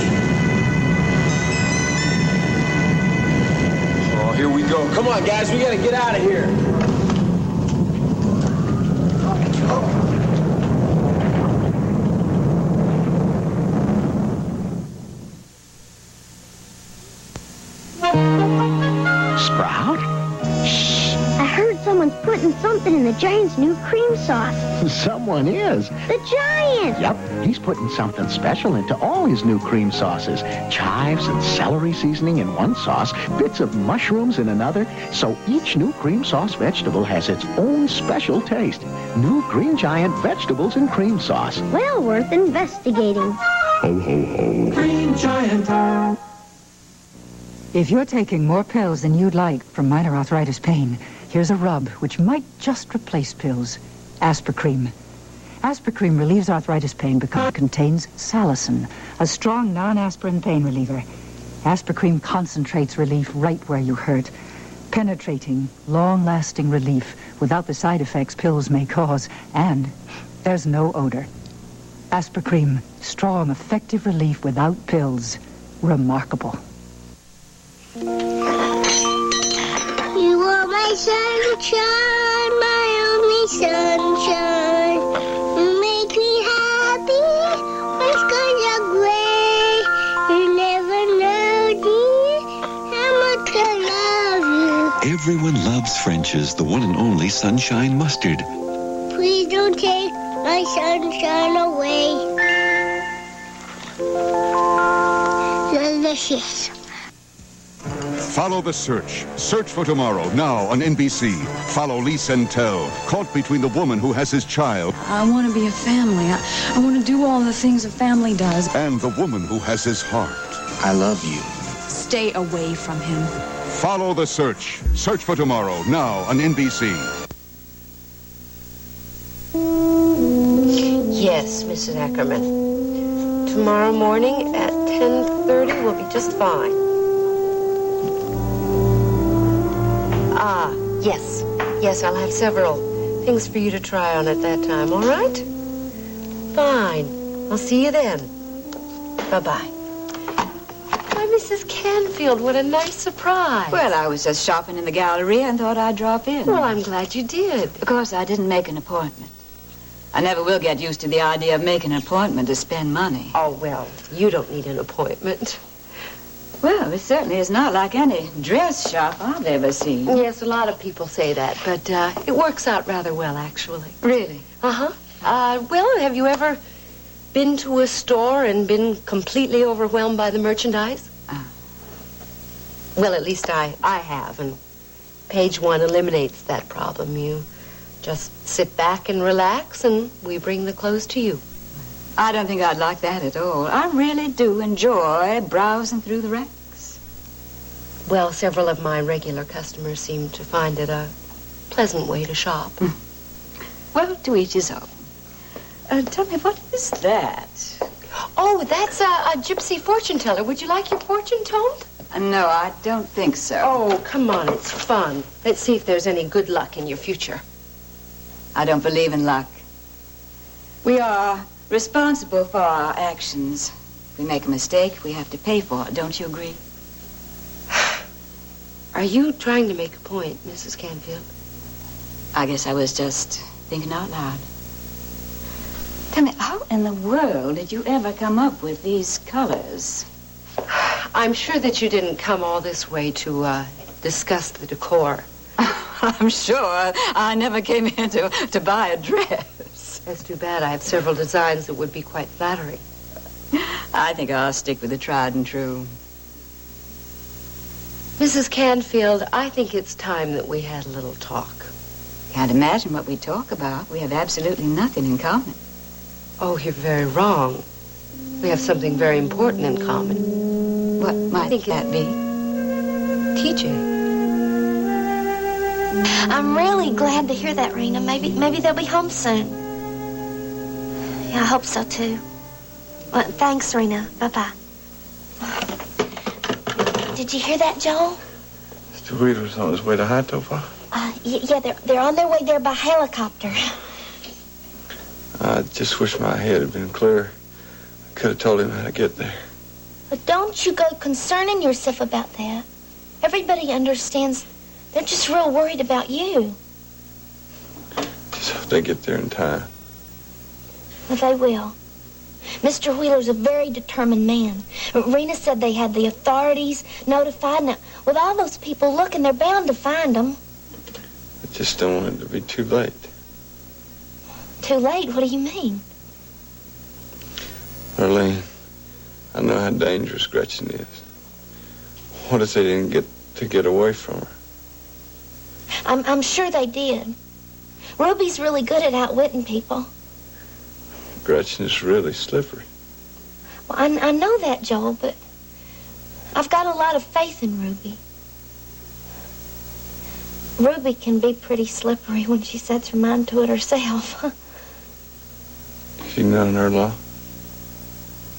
[SPEAKER 3] go. Come on, guys, we gotta get out of here.
[SPEAKER 4] Sprout?
[SPEAKER 21] I heard someone's putting something in the giant's new cream sauce.
[SPEAKER 4] Someone is.
[SPEAKER 21] The giant!
[SPEAKER 4] Yep, he's putting something special into all his new cream sauces. Chives and celery seasoning in one sauce, bits of mushrooms in another, so each new cream sauce vegetable has its own special taste. New Green Giant vegetables and cream sauce.
[SPEAKER 21] Well worth investigating.
[SPEAKER 4] Ho, ho, ho.
[SPEAKER 21] Green Giant.
[SPEAKER 7] If you're taking more pills than you'd like for minor arthritis pain, here's a rub which might just replace pills. Aspercreme. Aspercreme relieves arthritis pain because it contains salicin, a strong non-aspirin pain reliever. Aspercreme concentrates relief right where you hurt, penetrating, long-lasting relief without the side effects pills may cause, and there's no odor. Aspercreme, strong, effective relief without pills. Remarkable.
[SPEAKER 21] You are my sunshine, my only sunshine. You make me happy when skies are gray. You never know, dear, how much I love you.
[SPEAKER 23] Everyone loves French's, the one and only Sunshine Mustard.
[SPEAKER 21] Please don't take my sunshine away. Delicious.
[SPEAKER 24] Follow the search. Search for Tomorrow, now on NBC. Follow Lee Sentel, caught between the woman who has his child
[SPEAKER 26] I want to be a family. I want to do all the things a family does.
[SPEAKER 24] and the woman who has his heart. I love you.
[SPEAKER 26] Stay away from him.
[SPEAKER 24] Follow the search. Search for Tomorrow, now on NBC.
[SPEAKER 6] Yes, Mrs. Ackerman. Tomorrow morning at 10:30 will be just fine. Yes. Yes, I'll have several things for you to try on at that time, all right? Fine. I'll see you then. Bye-bye. Why, Mrs. Canfield, what a nice surprise.
[SPEAKER 27] Well, I was just shopping in the gallery and thought I'd drop in.
[SPEAKER 6] Well, I'm glad you did.
[SPEAKER 27] Of course, I didn't make an appointment. I never will get used to the idea of making an appointment to spend money.
[SPEAKER 6] Oh, well, you don't need an appointment.
[SPEAKER 27] Well, it certainly is not like any dress shop I've ever seen.
[SPEAKER 6] Yes, a lot of people say that, but it works out rather well, actually.
[SPEAKER 27] Really?
[SPEAKER 6] Uh-huh. Well, have you ever been to a store and been completely overwhelmed by the merchandise? Well, at least I have, and page 1 eliminates that problem. You just sit back and relax, and we bring the clothes to you.
[SPEAKER 27] I don't think I'd like that at all. I really do enjoy browsing through the racks.
[SPEAKER 6] Well, several of my regular customers seem to find it a pleasant way to shop.
[SPEAKER 27] Well, to each his own. Tell me, what is that?
[SPEAKER 6] Oh, that's a gypsy fortune teller. Would you like your fortune told?
[SPEAKER 27] No, I don't think so.
[SPEAKER 6] Oh, come on, it's fun. Let's see if there's any good luck in your future.
[SPEAKER 27] I don't believe in luck. We are responsible for our actions. If we make a mistake, we have to pay for it. Don't you agree?
[SPEAKER 6] Are you trying to make a point, Mrs. Canfield?
[SPEAKER 27] I guess I was just thinking out loud. Tell me, how in the world did you ever come up with these colors?
[SPEAKER 6] I'm sure that you didn't come all this way to discuss the decor.
[SPEAKER 27] I'm sure I never came in to buy a dress.
[SPEAKER 6] That's too bad. I have several designs that would be quite flattering.
[SPEAKER 27] I think I'll stick with the tried and true.
[SPEAKER 6] Mrs. Canfield, I think it's time that we had a little talk.
[SPEAKER 27] Can't imagine what we talk about. We have absolutely nothing in common.
[SPEAKER 6] Oh, you're very wrong. We have something very important in common.
[SPEAKER 27] What might that be?
[SPEAKER 6] TJ.
[SPEAKER 11] I'm really glad to hear that, Rena. Maybe they'll be home soon. Yeah, I hope so, too. Well, thanks, Rena. Bye-bye. Did you hear that, Joel?
[SPEAKER 12] Mr. Weaver's on his way to High Topaz.
[SPEAKER 11] Yeah, they're on their way there by helicopter.
[SPEAKER 12] I just wish my head had been clearer. I could have told him how to get there.
[SPEAKER 11] But don't you go concerning yourself about that. Everybody understands
[SPEAKER 21] They're just real worried about you.
[SPEAKER 12] Just hope they get there in time.
[SPEAKER 21] Well, they will. Mr. Wheeler's a very determined man. Rena said they had the authorities notified. Now, with all those people looking, they're bound to find them.
[SPEAKER 12] I just don't want it to be too late.
[SPEAKER 21] Too late? What do you mean?
[SPEAKER 12] Arlene, I know how dangerous Gretchen is. What if they didn't get away from her?
[SPEAKER 21] I'm sure they did. Ruby's really good at outwitting people.
[SPEAKER 12] Gretchen is really slippery.
[SPEAKER 21] Well, I know that, Joel, but I've got a lot of faith in Ruby. Ruby can be pretty slippery when she sets her mind to it herself.
[SPEAKER 12] She not in her law?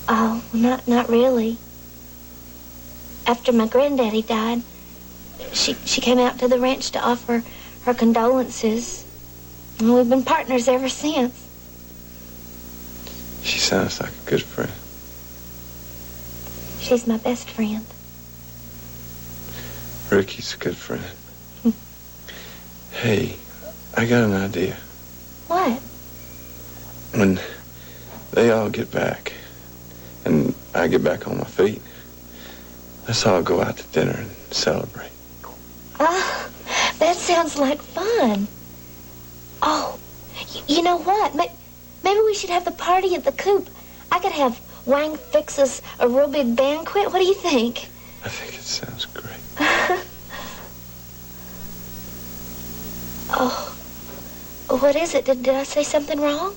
[SPEAKER 21] Oh, not really. After my granddaddy died, she came out to the ranch to offer her condolences. And we've been partners ever since.
[SPEAKER 12] She sounds like a good friend.
[SPEAKER 21] She's my best friend.
[SPEAKER 12] Ricky's a good friend. Hey, I got an idea.
[SPEAKER 21] What?
[SPEAKER 12] When they all get back and I get back on my feet, let's all go out to dinner and celebrate.
[SPEAKER 21] Ah, that sounds like fun. Oh, you know what? Maybe we should have the party at the coop. I could have Wang fix us a real big banquet. What do you think?
[SPEAKER 12] I think it sounds great.
[SPEAKER 21] Oh, what is it? Did I say something wrong?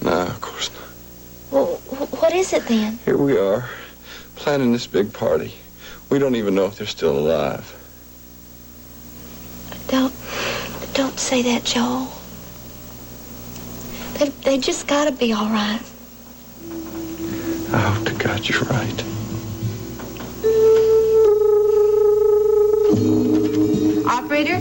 [SPEAKER 12] No, of course not.
[SPEAKER 21] Well, what is it then?
[SPEAKER 12] Here we are, planning this big party. We don't even know if they're still alive.
[SPEAKER 21] Don't say that, Joel. They just gotta be all right.
[SPEAKER 12] I hope to God you're right.
[SPEAKER 27] Operator?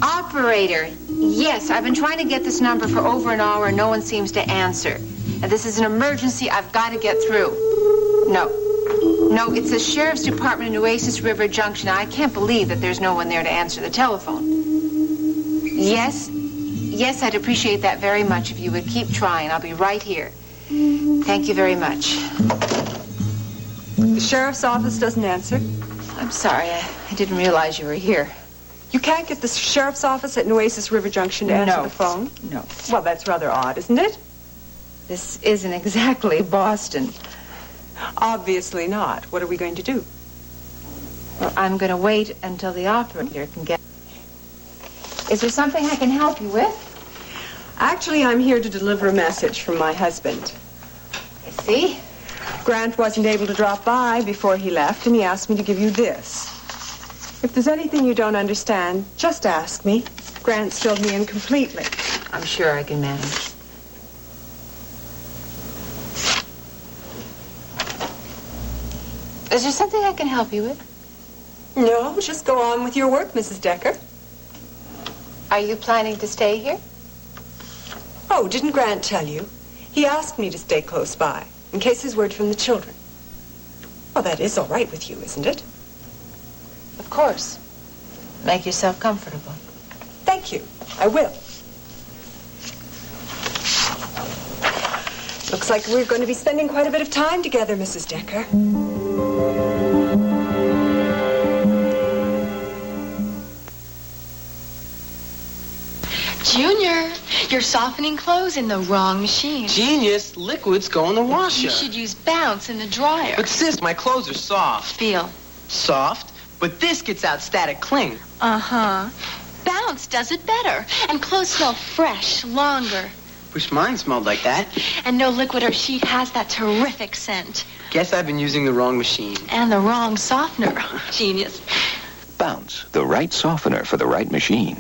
[SPEAKER 27] Operator. Yes, I've been trying to get this number for over an hour and no one seems to answer. And this is an emergency. I've got to get through. No, it's the Sheriff's Department in Oasis River Junction. I can't believe that there's no one there to answer the telephone. Yes, I'd appreciate that very much if you would keep trying. I'll be right here. Thank you very much.
[SPEAKER 10] The sheriff's office doesn't answer.
[SPEAKER 27] I'm sorry, I didn't realize you were here.
[SPEAKER 10] You can't get the sheriff's office at Oasis River Junction to answer the phone?
[SPEAKER 27] No.
[SPEAKER 10] Well, that's rather odd, isn't it?
[SPEAKER 27] This isn't exactly Boston.
[SPEAKER 10] Obviously not. What are we going to do?
[SPEAKER 27] Well, I'm going to wait until the operator can get... Is there something I can help you with?
[SPEAKER 10] Actually, I'm here to deliver a message from my husband.
[SPEAKER 27] I see.
[SPEAKER 10] Grant wasn't able to drop by before he left, and he asked me to give you this. If there's anything you don't understand, just ask me. Grant's filled me in completely.
[SPEAKER 27] I'm sure I can manage. Is there something I can help you with?
[SPEAKER 10] No, just go on with your work, Mrs. Decker.
[SPEAKER 27] Are you planning to stay here?
[SPEAKER 10] Oh, didn't Grant tell you? He asked me to stay close by, in case there's word from the children. Well, that is all right with you, isn't it?
[SPEAKER 27] Of course. Make yourself comfortable.
[SPEAKER 10] Thank you. I will. Looks like we're going to be spending quite a bit of time together, Mrs. Decker.
[SPEAKER 1] Junior, you're softening clothes in the wrong machine.
[SPEAKER 3] Genius, liquids go in the washer.
[SPEAKER 1] You should use Bounce in the dryer.
[SPEAKER 3] But sis, my clothes are soft.
[SPEAKER 1] Feel.
[SPEAKER 3] Soft? But this gets out static cling.
[SPEAKER 1] Uh-huh. Bounce does it better, and clothes smell fresh longer.
[SPEAKER 3] Wish mine smelled like that.
[SPEAKER 1] And no liquid or sheet has that terrific scent.
[SPEAKER 3] Guess I've been using the wrong machine.
[SPEAKER 1] And the wrong softener. Genius.
[SPEAKER 2] Bounce, the right softener for the right machine.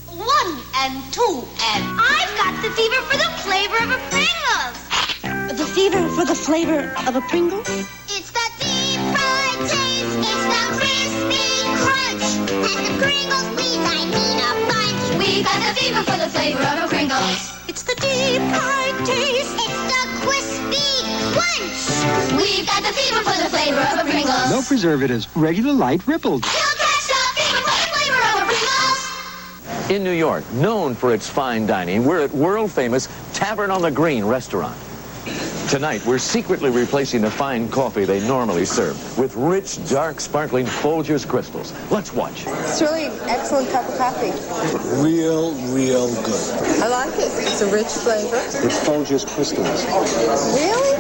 [SPEAKER 21] 1 and 2 and... I've got the fever for the flavor of a Pringles. The fever for the flavor of a Pringles? It's the deep fried taste. It's the crispy crunch. And the Pringles, please, I mean a bunch.
[SPEAKER 9] We got the fever for the flavor of a Pringles.
[SPEAKER 21] It's the deep fried taste. It's the crispy crunch.
[SPEAKER 9] We've got the fever for the flavor of a Pringles.
[SPEAKER 13] No preservatives, regular light rippled.
[SPEAKER 5] In New York, known for its fine dining, we're at world-famous Tavern on the Green restaurant. Tonight, we're secretly replacing the fine coffee they normally serve with rich, dark, sparkling Folgers crystals. Let's watch.
[SPEAKER 10] It's really an excellent cup of coffee.
[SPEAKER 14] Real good.
[SPEAKER 10] I like it. It's a rich flavor.
[SPEAKER 14] It's Folgers crystals.
[SPEAKER 10] Really?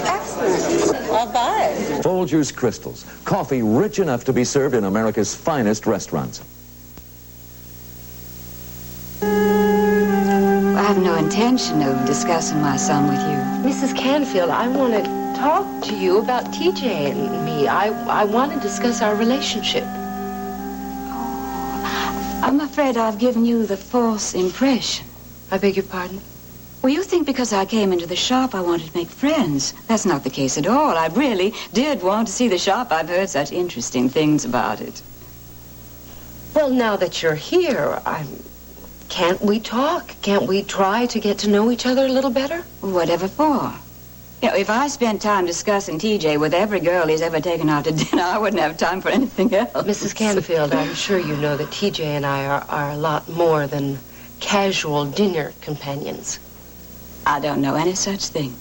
[SPEAKER 10] Excellent. I'll buy it.
[SPEAKER 5] Folgers crystals. Coffee rich enough to be served in America's finest restaurants.
[SPEAKER 16] I have no intention of discussing my son with you.
[SPEAKER 6] Mrs. Canfield, I want to talk to you about TJ and me. I want to discuss our relationship.
[SPEAKER 16] I'm afraid I've given you the false impression.
[SPEAKER 6] I beg your pardon?
[SPEAKER 16] Well, you think because I came into the shop I wanted to make friends. That's not the case at all. I really did want to see the shop. I've heard such interesting things about it.
[SPEAKER 6] Well, now that you're here, can't we talk? Can't we try to get to know each other a little better?
[SPEAKER 16] Whatever for? You know, if I spent time discussing TJ with every girl he's ever taken out to dinner, I wouldn't have time for anything else.
[SPEAKER 6] Mrs. Canfield, I'm sure you know that TJ and I are a lot more than casual dinner companions.
[SPEAKER 16] I don't know any such thing.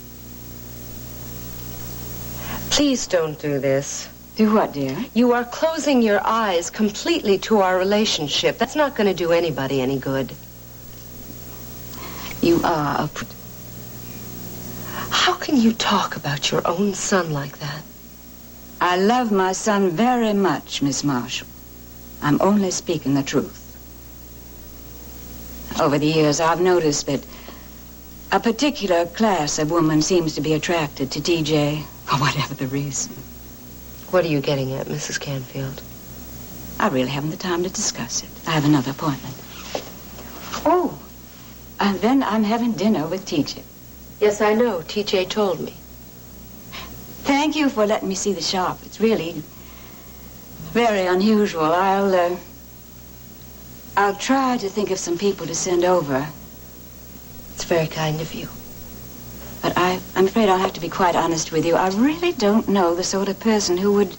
[SPEAKER 6] Please don't do this.
[SPEAKER 16] Do what, dear?
[SPEAKER 6] You are closing your eyes completely to our relationship. That's not going to do anybody any good.
[SPEAKER 16] You are
[SPEAKER 6] How can you talk about your own son like that?
[SPEAKER 16] I love my son very much, Miss Marshall. I'm only speaking the truth. Over the years, I've noticed that a particular class of woman seems to be attracted to TJ, for whatever the reason.
[SPEAKER 6] What are you getting at, Mrs. Canfield?
[SPEAKER 16] I really haven't the time to discuss it. I have another appointment. Oh, and then I'm having dinner with TJ.
[SPEAKER 6] Yes, I know. TJ told me.
[SPEAKER 16] Thank you for letting me see the shop. It's really very unusual. I'll try to think of some people to send over.
[SPEAKER 6] It's very kind of you.
[SPEAKER 16] But I'm afraid I'll have to be quite honest with you. I really don't know the sort of person who would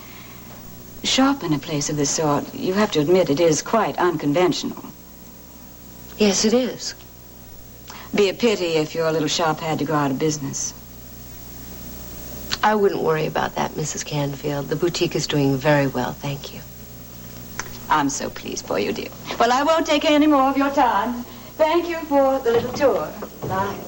[SPEAKER 16] shop in a place of this sort. You have to admit it is quite unconventional.
[SPEAKER 6] Yes, it is.
[SPEAKER 16] Be a pity if your little shop had to go out of business.
[SPEAKER 6] I wouldn't worry about that, Mrs. Canfield. The boutique is doing very well, thank you.
[SPEAKER 16] I'm so pleased for you, dear. Well, I won't take any more of your time. Thank you for the little tour. Bye.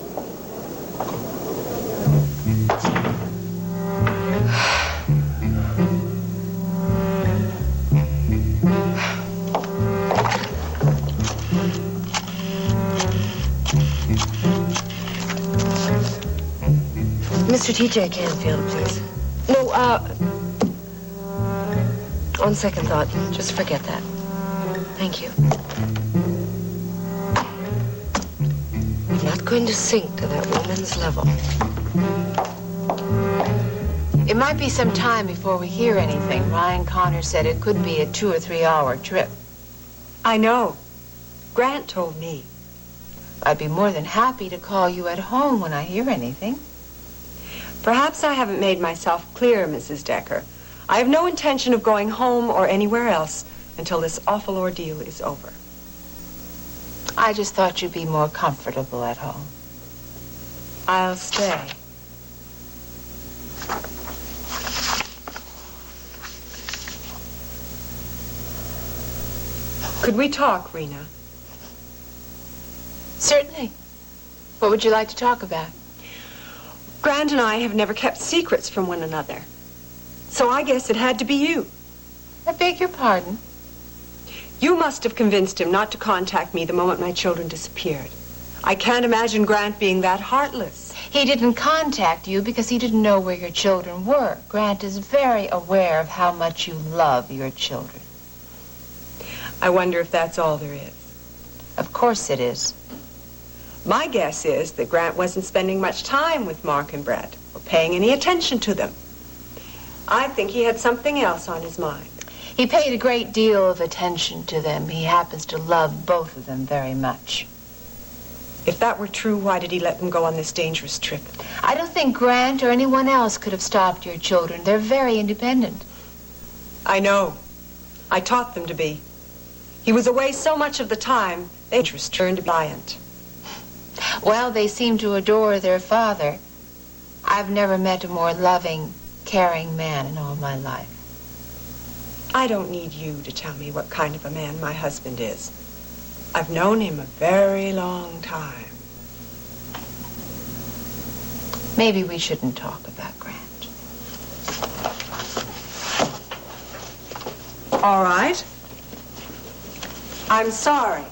[SPEAKER 6] Mr. T.J. Canfield, please. No, on second thought, just forget that. Thank you. I'm not going to sink to that woman's level.
[SPEAKER 27] It might be some time before we hear anything. Ryan Connor said it could be a 2 or 3 hour trip.
[SPEAKER 10] I know. Grant told me.
[SPEAKER 27] I'd be more than happy to call you at home when I hear anything.
[SPEAKER 10] Perhaps I haven't made myself clear, Mrs. Decker. I have no intention of going home or anywhere else until this awful ordeal is over.
[SPEAKER 27] I just thought you'd be more comfortable at home.
[SPEAKER 10] I'll stay. Could we talk, Rena?
[SPEAKER 27] Certainly. What would you like to talk about?
[SPEAKER 10] Grant and I have never kept secrets from one another. So I guess it had to be you.
[SPEAKER 27] I beg your pardon?
[SPEAKER 10] You must have convinced him not to contact me the moment my children disappeared. I can't imagine Grant being that heartless.
[SPEAKER 27] He didn't contact you because he didn't know where your children were. Grant is very aware of how much you love your children.
[SPEAKER 10] I wonder if that's all there is.
[SPEAKER 27] Of course it is.
[SPEAKER 10] My guess is that Grant wasn't spending much time with Mark and Brett or paying any attention to them. I think he had something else on his mind.
[SPEAKER 27] He paid a great deal of attention to them. He happens to love both of them very much.
[SPEAKER 10] If that were true, why did he let them go on this dangerous trip?
[SPEAKER 27] I don't think Grant or anyone else could have stopped your children. They're very independent.
[SPEAKER 10] I know. I taught them to be. He was away so much of the time, they just turned defiant.
[SPEAKER 27] Well, they seem to adore their father. I've never met a more loving, caring man in all my life.
[SPEAKER 10] I don't need you to tell me what kind of a man my husband is. I've known him a very long time.
[SPEAKER 27] Maybe we shouldn't talk about Grant.
[SPEAKER 10] All right. I'm sorry.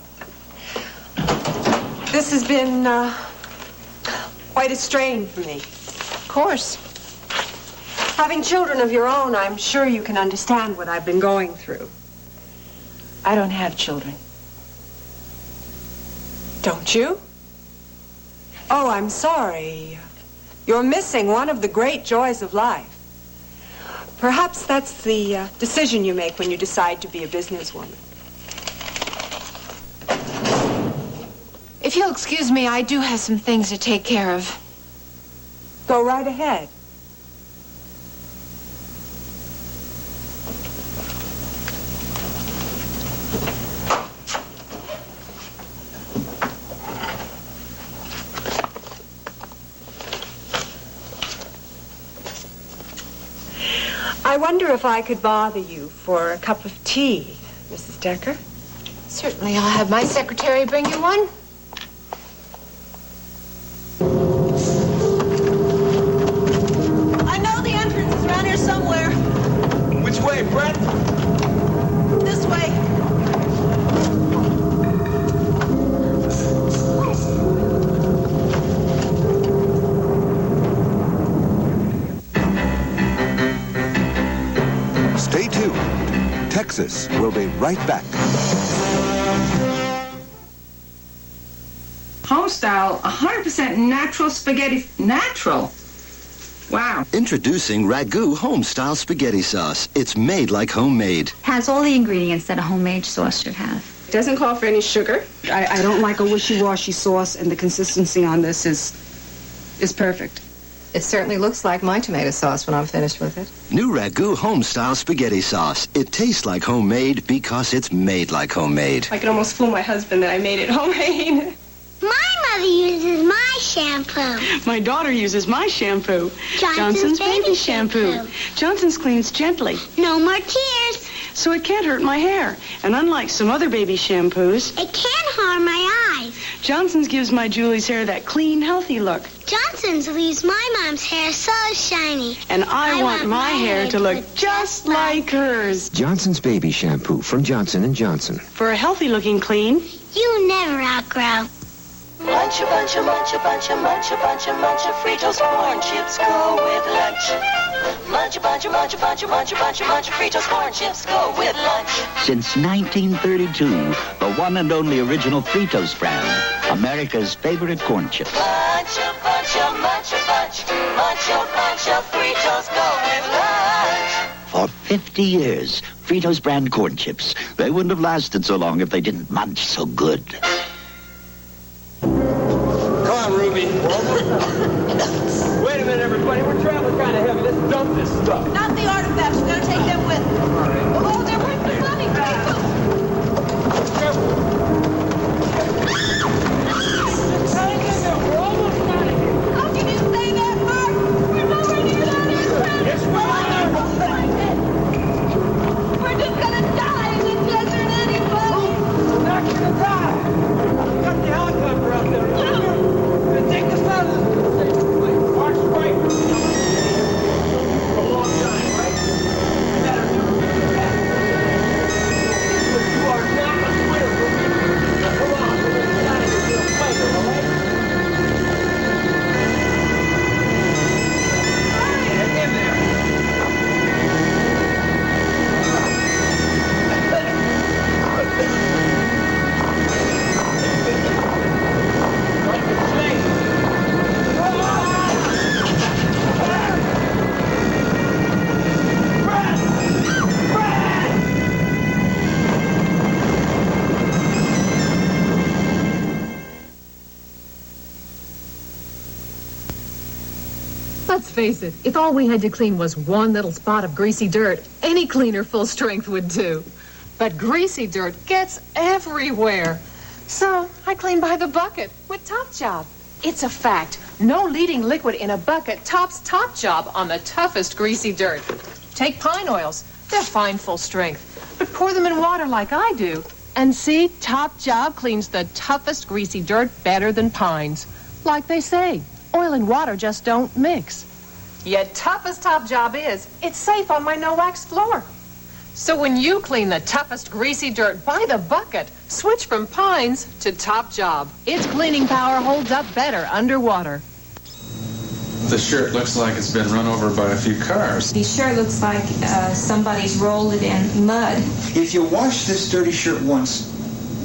[SPEAKER 10] This has been quite a strain for me.
[SPEAKER 27] Of course.
[SPEAKER 10] Having children of your own, I'm sure you can understand what I've been going through.
[SPEAKER 27] I don't have children.
[SPEAKER 10] Don't you? Oh, I'm sorry. You're missing one of the great joys of life. Perhaps that's the decision you make when you decide to be a businesswoman.
[SPEAKER 27] If you'll excuse me, I do have some things to take care of.
[SPEAKER 10] Go right ahead. I wonder if I could bother you for a cup of tea, Mrs. Decker.
[SPEAKER 27] Certainly, I'll have my secretary bring you one.
[SPEAKER 22] I know the entrance is around here somewhere.
[SPEAKER 8] Which way, Brett?
[SPEAKER 22] This way.
[SPEAKER 24] Stay tuned. Texas will be right back.
[SPEAKER 15] Homestyle, 100% natural spaghetti. Natural? Wow.
[SPEAKER 17] Introducing Ragu Homestyle Spaghetti Sauce. It's made like homemade.
[SPEAKER 18] Has all the ingredients that a homemade sauce should have.
[SPEAKER 22] Doesn't call for any sugar. I don't like a wishy-washy sauce, and the consistency on this is perfect.
[SPEAKER 27] It certainly looks like my tomato sauce when I'm finished with it.
[SPEAKER 17] New Ragu Homestyle Spaghetti Sauce. It tastes like homemade because it's made like homemade.
[SPEAKER 22] I could almost fool my husband that I made it homemade.
[SPEAKER 21] My mother uses my shampoo.
[SPEAKER 22] My daughter uses my shampoo.
[SPEAKER 21] Johnson's baby shampoo.
[SPEAKER 22] Johnson's cleans gently,
[SPEAKER 21] No more tears.
[SPEAKER 22] so it can't hurt my hair. And unlike some other baby shampoos,
[SPEAKER 21] It can't harm my eyes.
[SPEAKER 22] Johnson's gives my Julie's hair that clean, healthy look.
[SPEAKER 21] Johnson's leaves my mom's hair so shiny.
[SPEAKER 22] And I want my hair to look just like hers.
[SPEAKER 19] Johnson's Baby Shampoo from Johnson & Johnson.
[SPEAKER 22] For a healthy-looking clean,
[SPEAKER 21] You never outgrow.
[SPEAKER 20] Munch a bunch of munch a bunch of munch a bunch of munch of Fritos corn chips go with lunch. Munch a bunch of munch a bunch of munch a bunch of munch of Fritos corn chips go with lunch.
[SPEAKER 25] Since 1932, the one and only original Fritos brand, America's favorite corn chip.
[SPEAKER 20] Munch a bunch of munch a bunch munch a bunch of Fritos go with lunch.
[SPEAKER 25] For 50 years, Fritos brand corn chips. They wouldn't have lasted so long if they didn't munch so good.
[SPEAKER 8] Come on, Ruby. Wait a minute, everybody. We're traveling kind of heavy. Let's dump this stuff.
[SPEAKER 22] not the artifacts. We're going to take them with us. Oh, they're worth the money.
[SPEAKER 8] We're almost out of here.
[SPEAKER 22] How can you say that, Mark? We're nowhere near that aircraft.
[SPEAKER 8] Yes, we are.
[SPEAKER 22] We're just going to die in the desert anyway.
[SPEAKER 8] We're not going to die. We got the helicopter out there. We're going to take us out of this place. March right. For a long time, right? You better do that.
[SPEAKER 3] face it, if all we had to clean was one little spot of greasy dirt, any cleaner full strength would do. But greasy dirt gets everywhere. So I clean by the bucket with Top Job. It's a fact. No leading liquid in a bucket tops Top Job on the toughest greasy dirt. Take pine oils. They're fine full strength. But pour them in water like I do. And see, Top Job cleans the toughest greasy dirt better than pines. Like they say, oil and water just don't mix. Yet tough as Top Job is, it's safe on my no-wax floor. So when you clean the toughest greasy dirt by the bucket, switch from pines to Top Job. Its cleaning power holds up better underwater.
[SPEAKER 4] The shirt looks like it's been run over by a few cars.
[SPEAKER 7] The shirt looks like somebody's rolled it in mud.
[SPEAKER 11] If you wash this dirty shirt once,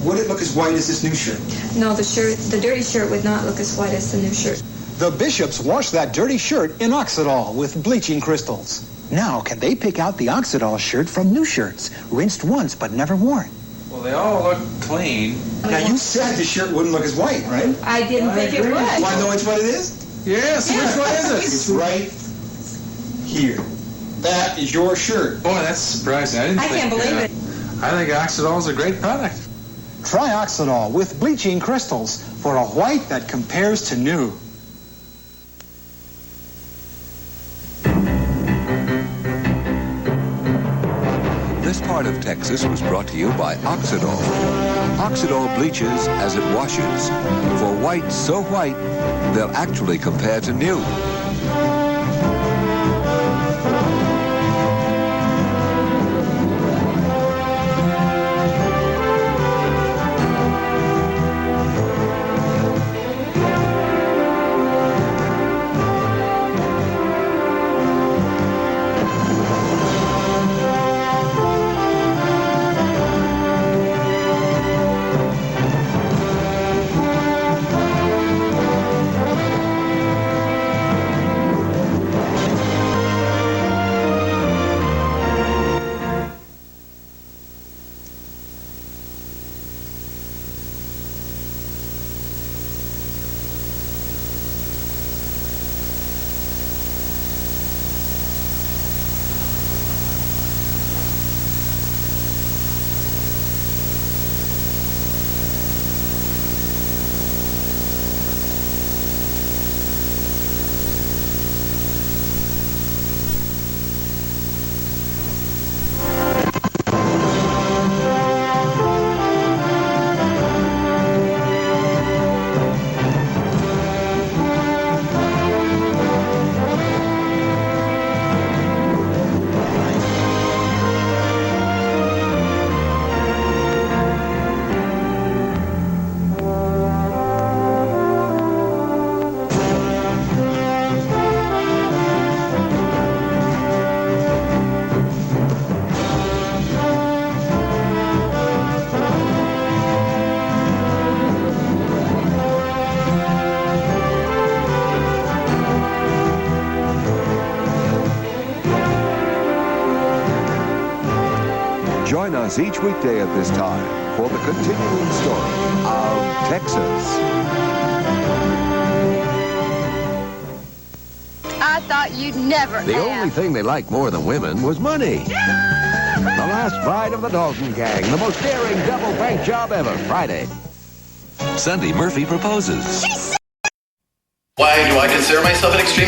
[SPEAKER 11] would it look as white as this new shirt?
[SPEAKER 7] No, the dirty shirt would not look as white as the new shirt.
[SPEAKER 11] The bishops washed that dirty shirt in Oxidol with bleaching crystals. Now, can they pick out the Oxidol shirt from new shirts, rinsed once but never worn?
[SPEAKER 4] Well, they all look clean.
[SPEAKER 11] Now, you said the shirt wouldn't look as white, right?
[SPEAKER 7] I didn't think it would.
[SPEAKER 11] Want to know which one it is?
[SPEAKER 4] Yes,
[SPEAKER 11] Yeah.
[SPEAKER 4] which one is it?
[SPEAKER 11] It's right here. That is your shirt.
[SPEAKER 4] Boy, that's surprising.
[SPEAKER 7] I can't believe it.
[SPEAKER 4] I think Oxidol is a great product.
[SPEAKER 11] Try Oxidol with bleaching crystals for a white that compares to new.
[SPEAKER 12] This part of Texas was brought to you by Oxidol. Oxidol bleaches as it washes. For whites so white, they'll actually compare to new. Join us each weekday at this time for the continuing story of Texas.
[SPEAKER 23] I thought you'd never
[SPEAKER 19] The only thing they liked more than women was money. The last fight of the Dalton gang, the most daring double bank job ever, Friday.
[SPEAKER 12] Sunday, Murphy proposes.
[SPEAKER 26] Why do I consider myself an extreme